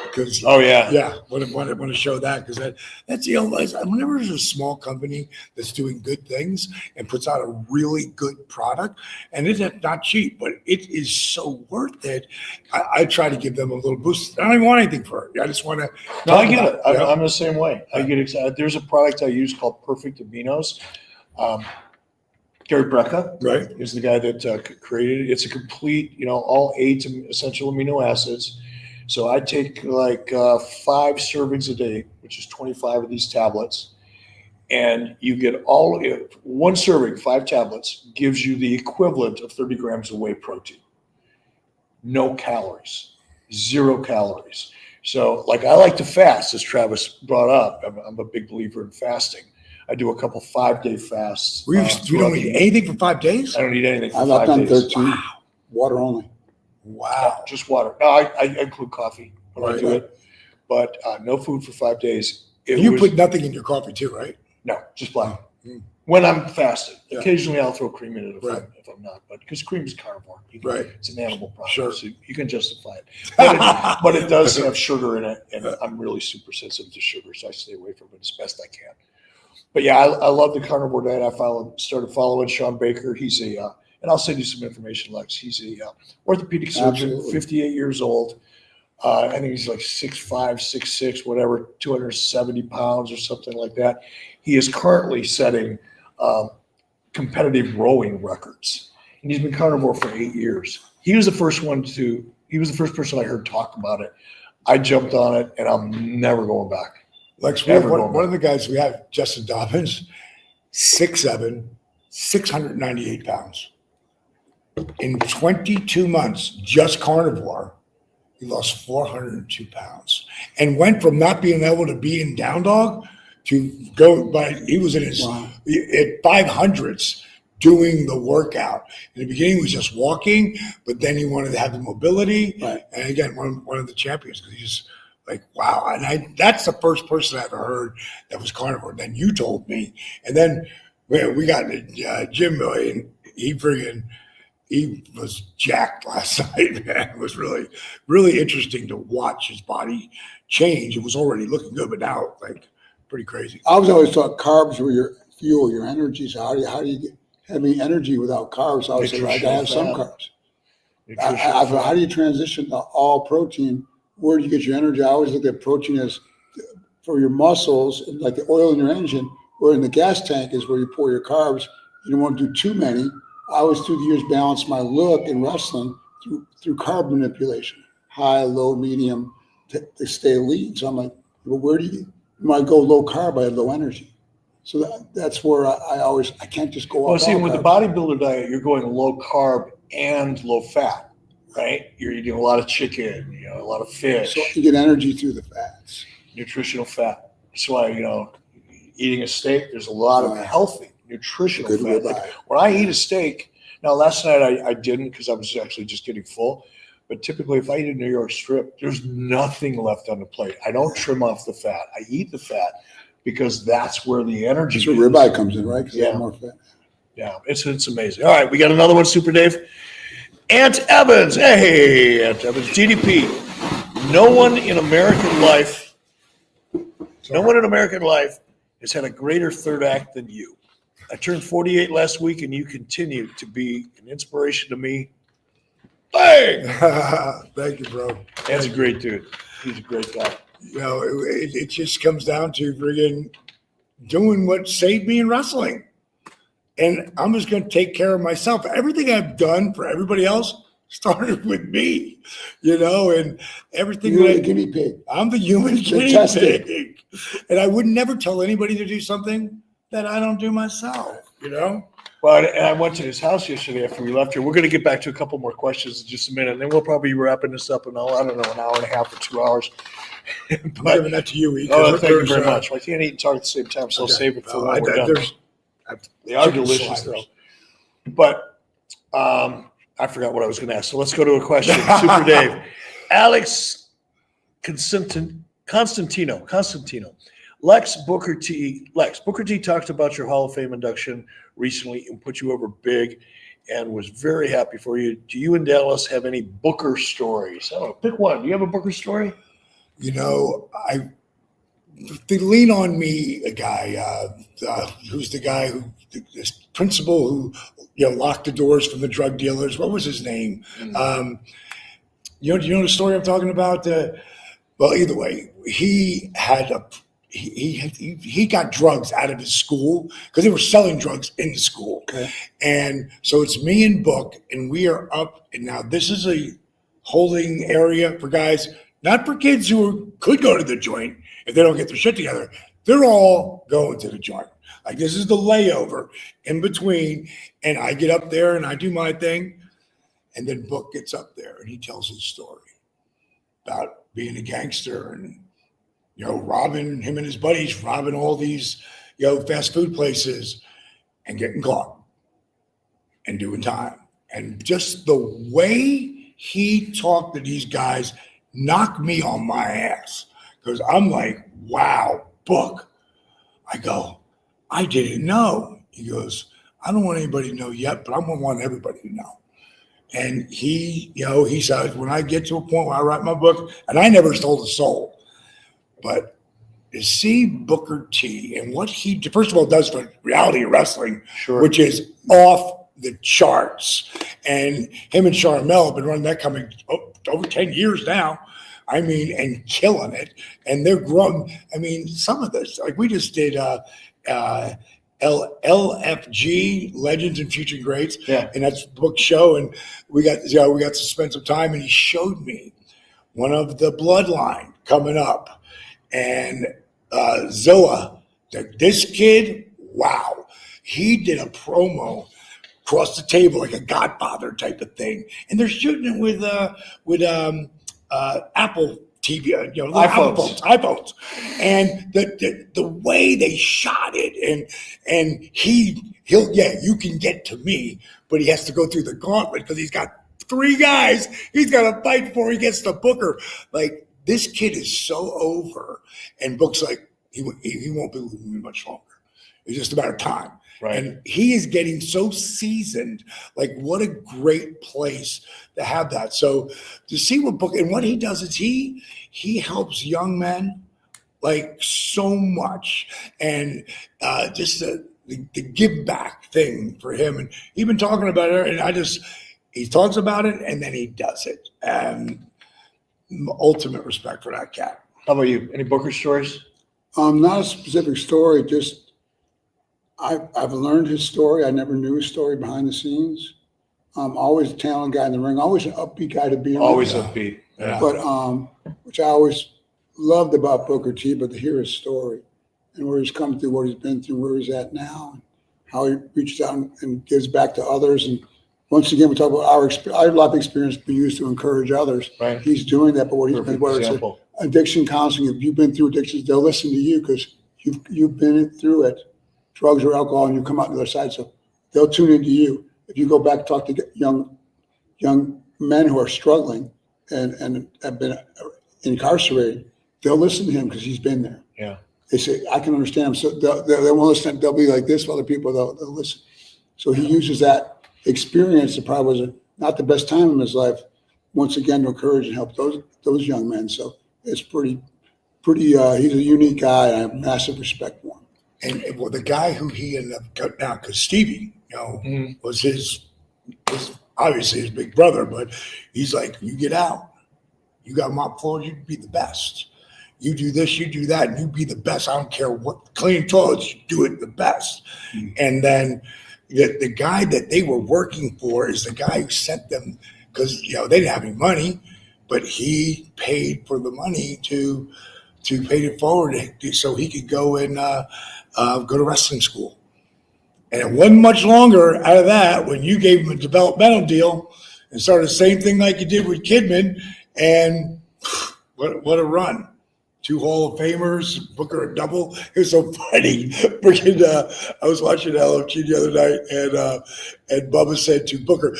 Because Oh yeah, yeah, want to show that because that's the only. Whenever there's a small company that's doing good things and puts out a really good product, and it's not cheap, but it is so worth it. I try to give them a little boost. I don't even want anything for it. I just want to. No, I get it. I'm the same way. I get excited. There's a product I use called Perfect Aminos. Gary Brecka, Right. is the guy that created it. It's a complete, all 8 essential amino acids. So I take like 5 servings a day, which is 25 of these tablets. And you get one serving, 5 tablets, gives you the equivalent of 30 grams of whey protein. No calories, 0 calories. So like I like to fast, as Travis brought up. I'm a big believer in fasting. I do a couple 5-day fasts. You don't eat anything for 5 days? I don't eat anything for I've 5 done days. 13. Wow. Water only. Wow. Just water. No, I include coffee when I do Right. it, but no food for 5 days. You put nothing in your coffee too, right? No, just black. Mm. When I'm fasting, Yeah. occasionally I'll throw cream in it if, Right. if I'm not, but because cream is carnivore, Right. It's an animal product, Sure. so you can justify it. But it does have sugar in it, and I'm really super sensitive to sugar, so I stay away from it as best I can. But yeah, I love the carnivore diet. I started following Sean Baker. He's and I'll send you some information, Lex. He's a orthopedic surgeon, Absolutely. 58 years old. I think he's like 6'5", 6'6", whatever, 270 pounds or something like that. He is currently setting competitive rowing records, and he's been carnivore for 8 years. He was the first person I heard talk about it. I jumped on it, and I'm never going back. Lex, one of the guys we have, Justin Dobbins, 6'7", 698 pounds. In 22 months, just carnivore, he lost 402 pounds and went from not being able to be in down dog to go by. He was in his at 500s doing the workout. In the beginning, he was just walking, but then he wanted to have the mobility. Right. And again, one of the champions because he's like, wow. And that's the first person I ever heard that was carnivore. Then you told me. And then Man, we got Jim, and he was jacked last night, man. It was really, really interesting to watch his body change. It was already looking good, but now, like, pretty crazy. I was always taught carbs were your fuel, your energy. So how do you get heavy energy without carbs? I always say, I gotta have some carbs. How do you transition to all protein? Where do you get your energy? I always look at protein as for your muscles, like the oil in your engine, where in the gas tank is where you pour your carbs. You don't want to do too many. I always through the years balance my look in wrestling through carb manipulation, high, low, medium, to stay lean. So I'm like, well, where do you might go low carb? I have low energy. So that's where I can't just go. Well, see, with the carbs. bodybuilder diet, you're going low carb and low fat, right? You're eating a lot of chicken, a lot of fish. So you get energy through the fats. Nutritional fat. That's why, eating a steak, there's a lot of healthy nutritional fat. Like when I eat a steak, now last night I didn't because I was actually just getting full. But typically if I eat a New York strip, there's nothing left on the plate. I don't trim off the fat. I eat the fat because that's where the energy is. That's where ribeye comes in, right? Because they have more fat. Yeah, it's amazing. All right, we got another one, Super Dave. Ant Evans. Hey, Ant Evans. DDP. No one in American life has had a greater third act than you. I turned 48 last week, and you continue to be an inspiration to me. Bang! Thank you, bro. Ant's a great dude. He's a great guy. It just comes down to friggin' doing what saved me in wrestling. And I'm just going to take care of myself. Everything I've done for everybody else started with me, and everything. You're the guinea pig. I'm the human guinea pig. And I would never tell anybody to do something that I don't do myself, Well, and I went to his house yesterday after we left here. We're going to get back to a couple more questions in just a minute, and then we'll probably be wrapping this up in, an hour and a half or 2 hours. I'm giving that to you, E. Thank you very much. I can't eat and talk at the same time, so I'll save it for when we're done. They are delicious, though. But I forgot what I was going to ask, so let's go to a question. Super Dave. Alex Constantino. Lex Booker T talked about your Hall of Fame induction recently and put you over big and was very happy for you. Do you and Dallas have any Booker stories? I don't know. Pick one. Do you have a Booker story? They lean on me, a guy who's the guy this principal who, locked the doors from the drug dealers. What was his name? Mm-hmm. Do you know the story I'm talking about? Well, either way, he had he got drugs out of his school because they were selling drugs in the school. Okay. And so it's me and Book, and we are up. And now this is a holding area for guys, not for kids who could go to the joint if they don't get their shit together. They're all going to the joint. Like this is the layover in between. And I get up there and I do my thing. And then Book gets up there and he tells his story about being a gangster and, robbing him and his buddies, robbing all these, fast food places and getting caught and doing time. And just the way he talked to these guys knocked me on my ass because I'm like, wow, Book. I go, I didn't know. He goes, I don't want anybody to know yet, but I'm going to want everybody to know. And he says, when I get to a point where I write my book, and I never stole a soul, but to see Booker T and what he, first of all, does for reality wrestling, Sure. which is off the charts. And him and Charmel have been running that company over 10 years now. And killing it. And they're growing. Some of this, like we just did LFG, Legends and Future Greats. Yeah. And that's a book show. And we got to spend some time, and he showed me one of the bloodline coming up. And Zilla, this kid, wow, he did a promo across the table like a Godfather type of thing, and they're shooting it with Apple TV, iPhones, and the way they shot it, and you can get to me, but he has to go through the gauntlet because he's got 3 guys he's got to fight before he gets to Booker. Like, this kid is so over, and Book's like, he won't be with me much longer. It's just a matter of time. Right. And he is getting so seasoned. Like, what a great place to have that. So to see what Booker, and what he does is he helps young men like so much. And just the give back thing for him. And he's been talking about it, and he talks about it and then he does it. And ultimate respect for that cat. How about you? Any Booker stories? Not a specific story, just I've learned his story. I never knew his story behind the scenes. Always a talented guy in the ring, always an upbeat guy to be around. Always upbeat. Yeah. But which I always loved about Booker T, but to hear his story and where he's come through, what he's been through, where he's at now, and how he reaches out and gives back to others. And once again, we talk about our experience. I have a lot of experience being used to encourage others. Right. He's doing that, but what he's been, Perfect whether example. it's addiction counseling, if you've been through addictions, they'll listen to you because you've been through it, drugs or alcohol, and you come out the other side. So they'll tune into you. If you go back and talk to young men who are struggling and have been incarcerated, they'll listen to him because he's been there. Yeah. They say, I can understand him. So they won't listen. They'll be like this for other people. They'll listen. So he uses that experience that probably was not the best time in his life, once again, to encourage and help those young men. So it's pretty. He's a unique guy, and I have massive respect for him. And well, the guy who he ended up cutting down, because Stevie, was obviously his big brother, but he's like, you get out, you got mop floors, you be the best. You do this, you do that, and you be the best. I don't care what, clean toilets, you do it the best. Mm-hmm. And then the guy that they were working for is the guy who sent them, because they didn't have any money, but he paid for the money to pay it forward so he could go and go to wrestling school. And it wasn't much longer out of that when you gave him a developmental deal and started the same thing like you did with Kidman. And what a run. 2 Hall of Famers, Booker a double. It was so funny. Freaking, I was watching LFG the other night, and Bubba said to Booker,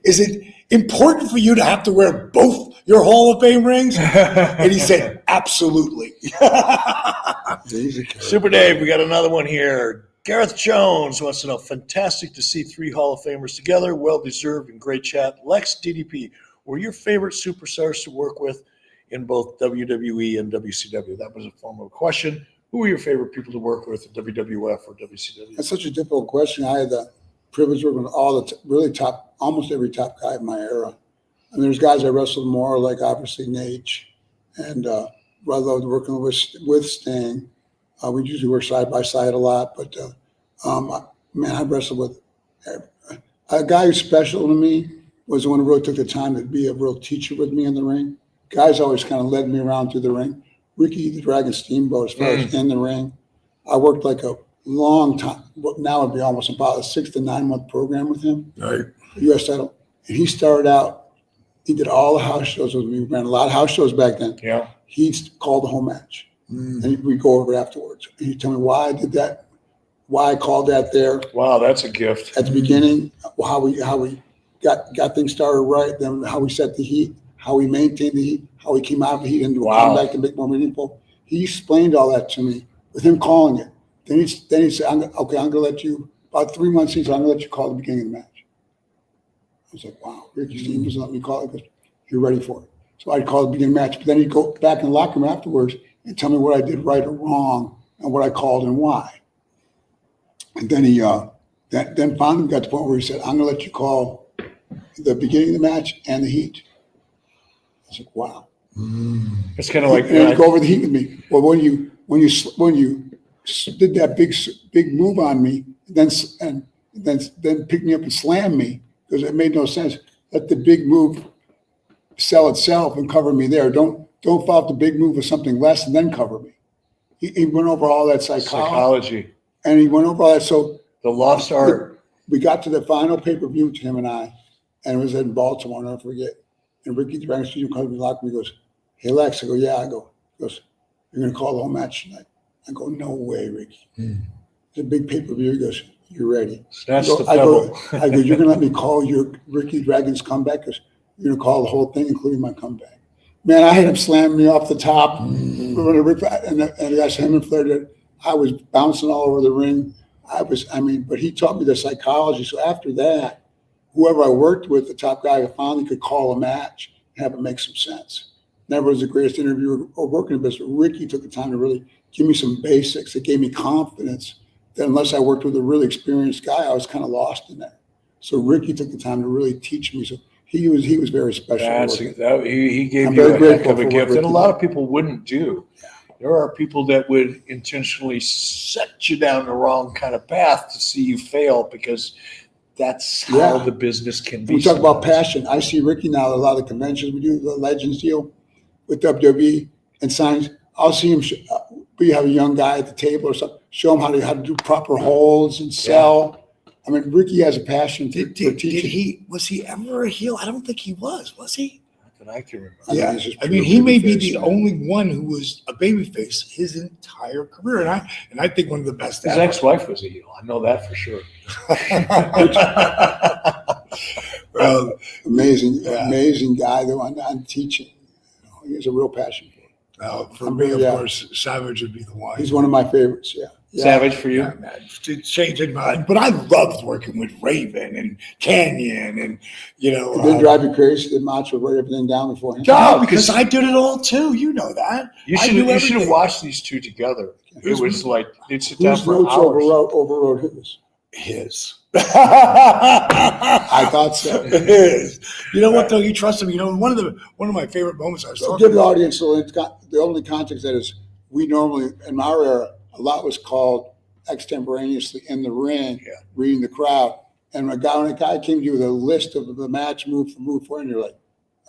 is it important for you to have to wear both your Hall of Fame rings? And he said, absolutely. Super Dave, we got another one here. Gareth Jones wants to know, fantastic to see 3 Hall of Famers together. Well-deserved and great chat. Lex, DDP, were your favorite superstars to work with in both WWE and WCW? That was a form of a question. Who were your favorite people to work with at WWF or WCW? That's such a difficult question. I had the privilege of working with all the really top, almost every top guy in my era. And there's guys I wrestled more, like obviously Nate, and I loved working with Sting. We usually work side by side a lot, but man, I wrestled with a guy who's special to me was the one who really took the time to be a real teacher with me in the ring. Guys always kind of led me around through the ring. Ricky the Dragon Steamboat, as far as in the ring, I worked like a long time. Now it'd be almost about a 6 to 9 month program with him. Right. U.S. title. And he started out, he did all the house shows with me. We ran a lot of house shows back then. Yeah. He called the whole match. And we'd go over it afterwards. And he'd tell me why I did that, why I called that there. Wow, that's a gift. At the beginning, how we got things started right, then how we set the heat, how we maintained the heat, how we came out of the heat into a comeback to make more meaningful. He explained all that to me with him calling it. Then he said, I'm going to let you, about 3 months in, so I'm going to let you call the beginning of the match. I was like, wow, Ricky Steam doesn't let me call it because you're ready for it. So I'd call the beginning match, but then he'd go back in the locker room afterwards and tell me what I did right or wrong and what I called and why. And then he then finally got to the point where he said, I'm going to let you call the beginning of the match and the heat. I was like, wow. It's kind of like and go over the heat with me. Well, when you did that big move on me, then pick me up and slam me because it made no sense. Let the big move sell itself and cover me there. Don't follow up the big move with something less and then cover me. He went over all that psychology, and he went over all that. So the lost art. We got to the final pay-per-view, Tim and I, and it was in Baltimore. I'll never forget. And Ricky the Dragon Studio comes to me, locked me, goes, "Hey Lex," I go, "Yeah." I go, he goes, "You're gonna call the whole match tonight?" I go, "No way, Ricky. It's a big pay-per-view." He goes, "You're ready." That's the pebble. I go, "You're gonna let me call your Ricky Dragon's comeback because you're gonna call the whole thing, including my comeback." Man, I had him slam me off the top, and I saw him and Flair did. I was bouncing all over the ring. but he taught me the psychology. So after that, whoever I worked with, the top guy, I finally could call a match and have it make some sense. Never was the greatest interviewer or working in business. Ricky took the time to really give me some basics that gave me confidence that unless I worked with a really experienced guy, I was kind of lost in that. So Ricky took the time to really teach me. So he was very special. He gave I'm you very a heck grateful of a for what gift, and a Ricky lot did. of people wouldn't do. There are people that would intentionally set you down the wrong kind of path to see you fail because that's how Yeah. the business can be. We talk about sometimes. passion. I see Ricky now at a lot of conventions. We do the Legends deal with WWE and signs. I'll see him. We have a young guy at the table or something. Show him how to do proper holds and sell. I mean, Ricky has a passion for teaching. Was he ever a heel? I don't think he was he? Not that I can remember. Yeah, he's just I mean, pure he may be babyface, the man. only one who was a babyface his entire career, and I think one of the best. His ever. ex-wife was a heel. I know that for sure. Well, Amazing guy though on teaching. He has a real passion for it. for me, of course, Savage would be the one. He's one of my favorites. Yeah. Savage for you? Yeah, man, it's changing my. But I loved working with Raven and Canyon, and It didn't drive you crazy that Macho wrote everything down before him. no, because I did it all too. You know that. You I should knew have everything. watched these two together. It was like they'd sit down Whose for notes hours. overrode his? His. I thought so. His. You know what though? You trust him. You know one of my favorite moments I was So talking give the about. audience the only context that is we normally in our era a lot was called extemporaneously in the ring, reading the crowd. And when a guy came to you with a list of the match move for move for, and you're like,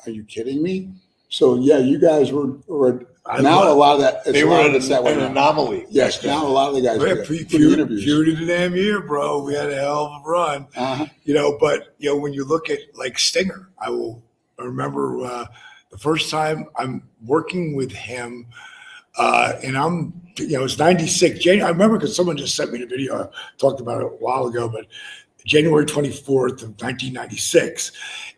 "Are you kidding me?" So yeah, you guys were a lot of that. They were an anomaly. Yes, now a lot of the guys Yeah, do feud of the damn year, bro. We had a hell of a run. But when you look at like Stinger, I remember the first time I'm working with him, and it's 96. I remember because someone just sent me the video. I talked about it a while ago, but January 24th of 1996.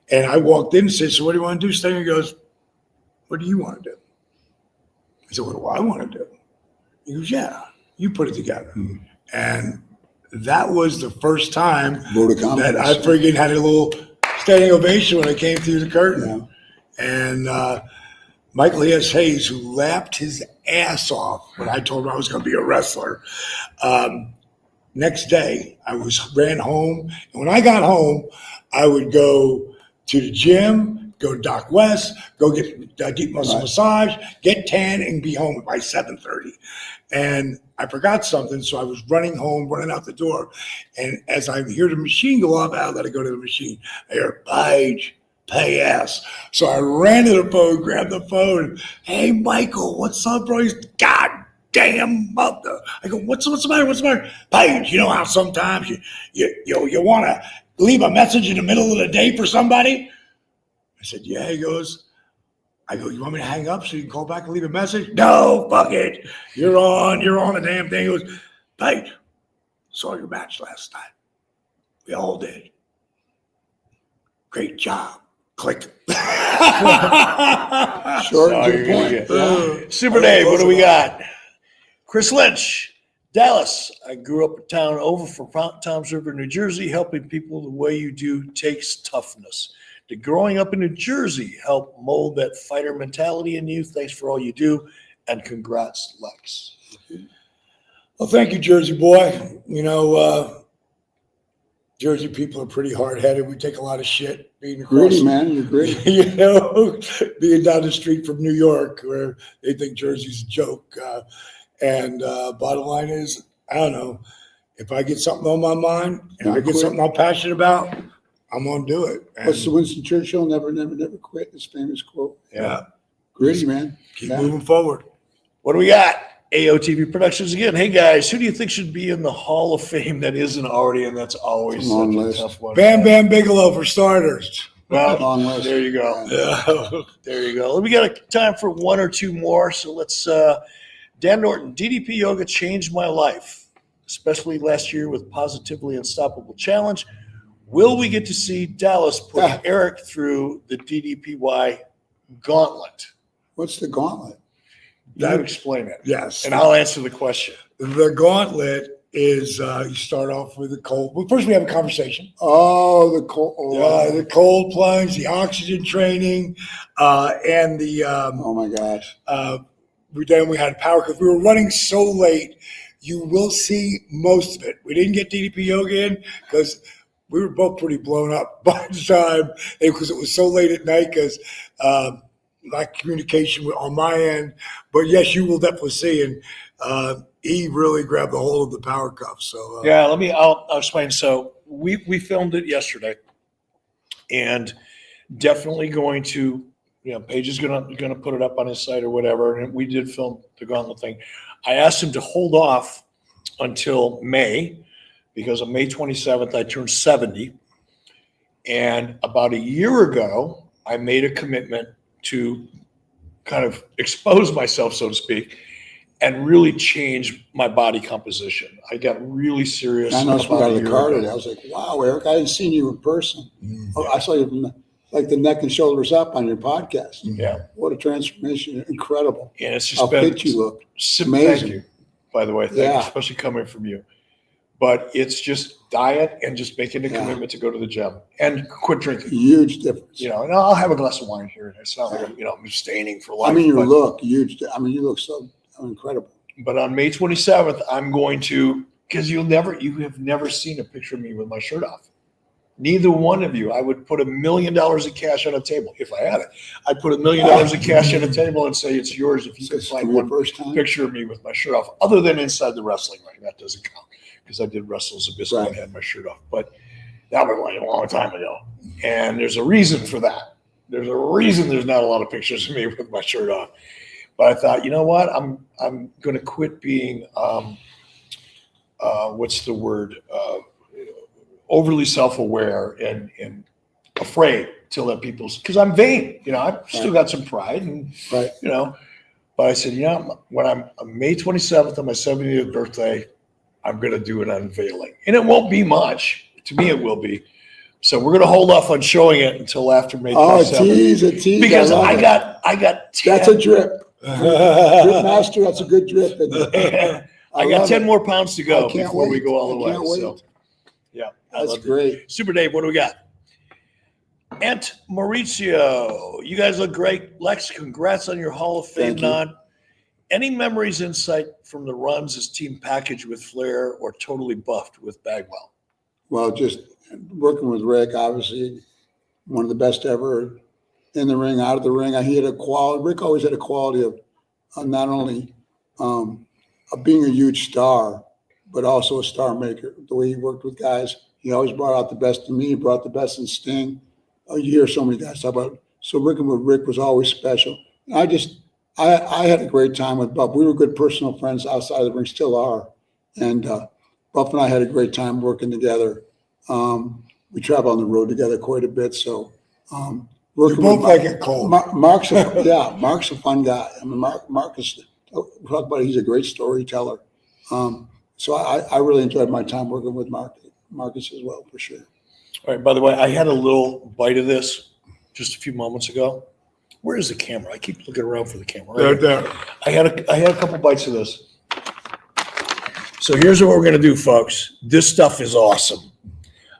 And I walked in and said, "So what do you want to do?" Stinger goes, "What do you want to do?" I said, "What do I want to do?" He goes, "Yeah, you put it together." And that was the first time that I friggin' had a little standing ovation when I came through the curtain. Yeah. And Michael E.S. Hayes, who laughed his ass off when I told him I was going to be a wrestler. Next day, I ran home. And when I got home, I would go to the gym, go to Doc West, go get a deep muscle massage, get tan, and be home by 7:30. And I forgot something, so I was running home, running out the door. And as I hear the machine go off, I got to go to the machine. I hear, "Page, pay ass." So I ran to the phone, grabbed the phone. "Hey, Michael, what's up, bro?" He's, "God damn mother." I go, what's the matter? What's the matter? "Page, you know how sometimes you want to leave a message in the middle of the day for somebody?" I said, "Yeah." He goes, "You want me to hang up so you can call back and leave a message?" "No, fuck it. You're on the damn thing." He goes, "Page, saw your match last night. We all did. Great job." Click. Short and to the point. Super Dave, what do we got? Chris Lynch, Dallas. "I grew up a town over from Toms River, New Jersey. Helping people the way you do takes toughness. Did growing up in New Jersey help mold that fighter mentality in you? Thanks for all you do, and congrats, Lex." Well, thank you, Jersey boy. Jersey people are pretty hard-headed. We take a lot of shit being across. Gritty, man. You're gritty. Being down the street from New York, where they think Jersey's a joke. Bottom line is, I don't know. If I get something on my mind and I get something I'm passionate about, I'm gonna do it. What's the Winston Churchill? Never quit. His famous quote. Yeah. Gritty, man. Keep moving forward. What do we got? AOTV Productions again. Hey guys, who do you think should be in the Hall of Fame that isn't already? And that's always such a tough one. Bam Bam Bigelow for starters. Well, there you go. Yeah. There you go. We got time for one or two more. So let's, Dan Norton, DDP Yoga changed my life, especially last year with Positively Unstoppable Challenge. Will we get to see Dallas put Eric through the DDPY gauntlet? What's the gauntlet? You explain it. Yes. And I'll answer the question. The gauntlet is you start off with the cold. Well, first we have a conversation. Oh, the cold. The cold plunge, the oxygen training, and the Oh my gosh. we had power because we were running so late. You will see most of it. We didn't get DDP yoga in because we were both pretty blown up by the time because it was so late at night because lack of communication on my end. But yes, you will definitely see. And he really grabbed the whole of the power cuff. So Yeah, I'll explain. So we filmed it yesterday, and definitely going to, Paige is gonna put it up on his site or whatever. And we did film the gauntlet thing. I asked him to hold off until May because on May 27th I turned 70, and about a year ago I made a commitment to kind of expose myself, so to speak, and really change my body composition. I got really serious. I noticed we got about a the year card ago. today. I was like, wow, Eric, I hadn't seen you in person. Oh, I saw you from like the neck and shoulders up on your podcast. Yeah. What a transformation. Incredible. And it's just How been fit you look. Thank Amazing. you, by the way. Thank you, Yeah. especially coming from you. But it's just diet and just making a Yeah. commitment to go to the gym and quit drinking. Huge difference. And I'll have a glass of wine here. It's not like I'm abstaining for life. I mean, you but, look huge. I mean, you look so incredible. But on May 27th, I'm going to, because you have never seen a picture of me with my shirt off. Neither one of you. I would put $1 million of cash on a table if I had it. I'd put $1 million of cash on a table and say it's yours if you So could it's find your one first time? picture of me with my shirt off, other than inside the wrestling ring. That doesn't count because I did wrestle as a Bischoff Right. and had my shirt off. But that was like a long time ago. And there's a reason for that. There's a reason there's not a lot of pictures of me with my shirt off. But I thought, you know what? I'm going to quit being, what's the word? Overly self-aware and afraid to let people, because I'm vain. I've still got some pride and, Right. but I said, when I'm on May 27th on my 70th birthday, I'm going to do an unveiling. And it won't be much. To me, it will be. So we're going to hold off on showing it until after May 27th. A tease. Because love I it. got 10, That's a drip. Drip master, that's a good drip. Isn't it? I got love 10 it. more pounds to go I can't before we wait. go all the I way. can't wait. So, yeah, I That's love it. great. Super Dave, what do we got? Ant Mauricio, you guys look great. Lex, congrats on your Hall of Fame Thank you. nod. Any memories, insight from the runs as team package with Flair or totally buffed with Bagwell? Well, just working with Rick, obviously, one of the best ever in the ring, out of the ring. He had a quality. Rick always had a quality of not only of being a huge star, but also a star maker. The way he worked with guys, he always brought out the best in me. He brought the best in Sting. You hear so many guys talk about. So working with Rick was always special. I had a great time with Buff. We were good personal friends outside of the ring, still are. And Buff and I had a great time working together. We travel on the road together quite a bit. So you both like it cold. Mark's a fun guy. I mean, Mark is, talk about it, he's a great storyteller. So I really enjoyed my time working with Marcus as well, for sure. All right, by the way, I had a little bite of this just a few moments ago. Where is the camera? I keep looking around for the camera. Right There. I had a couple bites of this. So here's what we're going to do, folks. This stuff is awesome.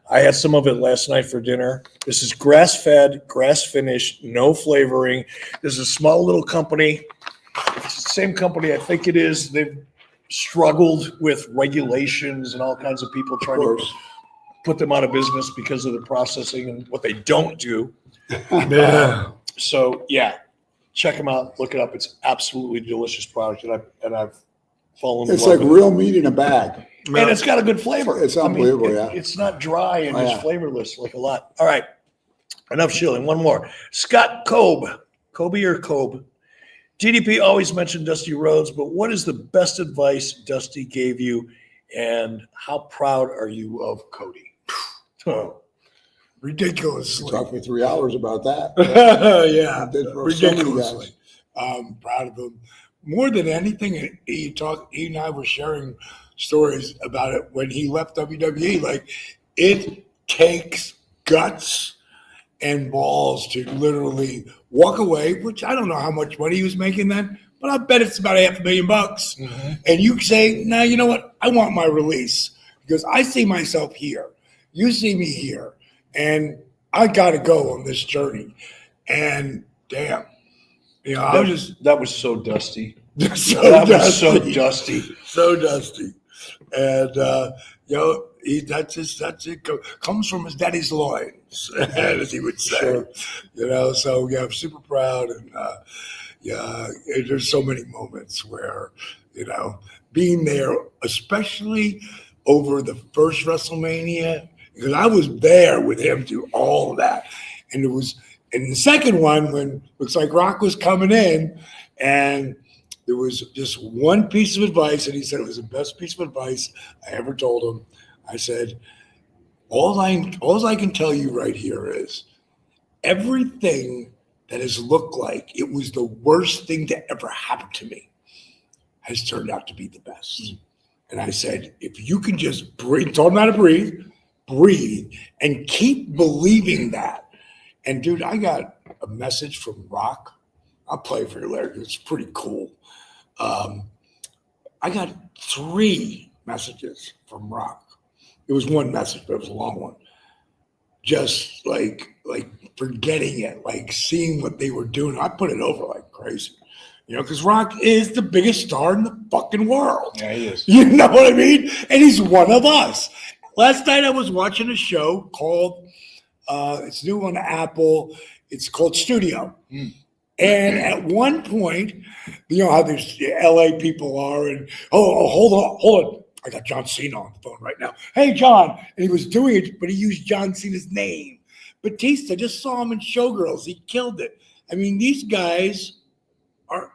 I had some of it last night for dinner. This is grass-fed, grass-finished, no flavoring. This is a small little company. It's the same company I think it is. They've struggled with regulations and all kinds of people trying to put them out of business because of the processing and what they don't do. Yeah. So yeah, check them out. Look it up. It's absolutely delicious product, and I've fallen in It's love like with real meat in a bag. it. And it's got a good flavor. It's unbelievable, yeah. It's not dry and Oh, just yeah. flavorless like a lot. All right, enough shilling. One more. Scott Kobe or Kobe. DDP always mentioned Dusty Rhodes, but what is the best advice Dusty gave you, and how proud are you of Cody? Oh. Ridiculously. Talk for 3 hours about that. Yeah, Did for so many ridiculously. Proud of him. More than anything, he and I were sharing stories about it when he left WWE. Like, it takes guts and balls to literally walk away, which I don't know how much money he was making then, but I bet it's about $500,000. Mm-hmm. And you say, nah, you know what? I want my release because I see myself here. You see me here. And I got to go on this journey. And damn, you know, I was just that was so dusty. so That dusty. was so dusty. So dusty. And, you know, that's it. Comes from his daddy's loins, as he would say. Sure. You know, so yeah, I'm super proud. And yeah, there's so many moments where, you know, being there, especially over the first WrestleMania, because I was there with him through all of that. And it was in the second one when looks like Rock was coming in, and there was just one piece of advice, and he said it was the best piece of advice I ever told him. I said, all I can tell you right here is everything that has looked like it was the worst thing to ever happen to me has turned out to be the best. And I said, if you can just breathe, told him how to breathe, and keep believing that. And dude, I got a message from Rock. I'll play for you later. It's pretty cool. I got 3 messages from Rock. It was one message, but it was a long one. Just like forgetting it, like seeing what they were doing. I put it over like crazy, you know, because Rock is the biggest star in the fucking world. Yeah, he is. You know what I mean? And he's one of us. Last night I was watching a show called, it's new on Apple. It's called Studio. And at one point, you know how these LA people are, and hold on. I got John Cena on the phone right now. Hey, John. And he was doing it, but he used John Cena's name. Batista, just saw him in Showgirls. He killed it. I mean, these guys are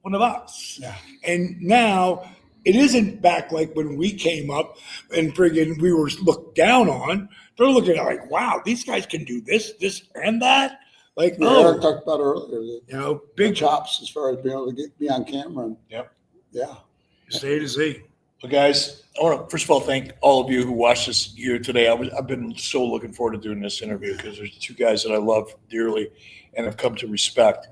one of us. Yeah. And now it isn't back like when we came up and friggin' we were looked down on. They're looking at like, wow, these guys can do this, and that. Like, Eric talked about earlier, you know, big big chops as far as being able to be on camera. And, Yep. yeah. A to Z. Well, guys, I want to first of all thank all of you who watched this here today. I've been so looking forward to doing this interview because there's 2 guys that I love dearly and have come to respect.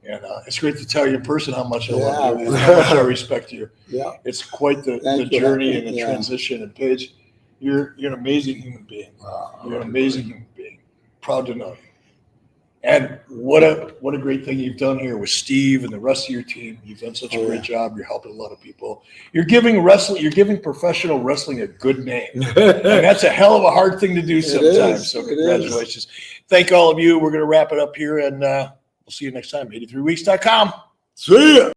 And it's great to tell you in person how much I love you and how much I respect you. Yeah. It's quite the Thank you. journey and the Yeah. transition. And Paige, you're an amazing human being. You're an amazing human being. Proud to know you. And what a great thing you've done here with Steve and the rest of your team. You've done such a great job. You're helping a lot of people. You're giving professional wrestling a good name. And that's a hell of a hard thing to do sometimes. So congratulations. Thank all of you. We're going to wrap it up here, and we'll see you next time. 83weeks.com. See ya.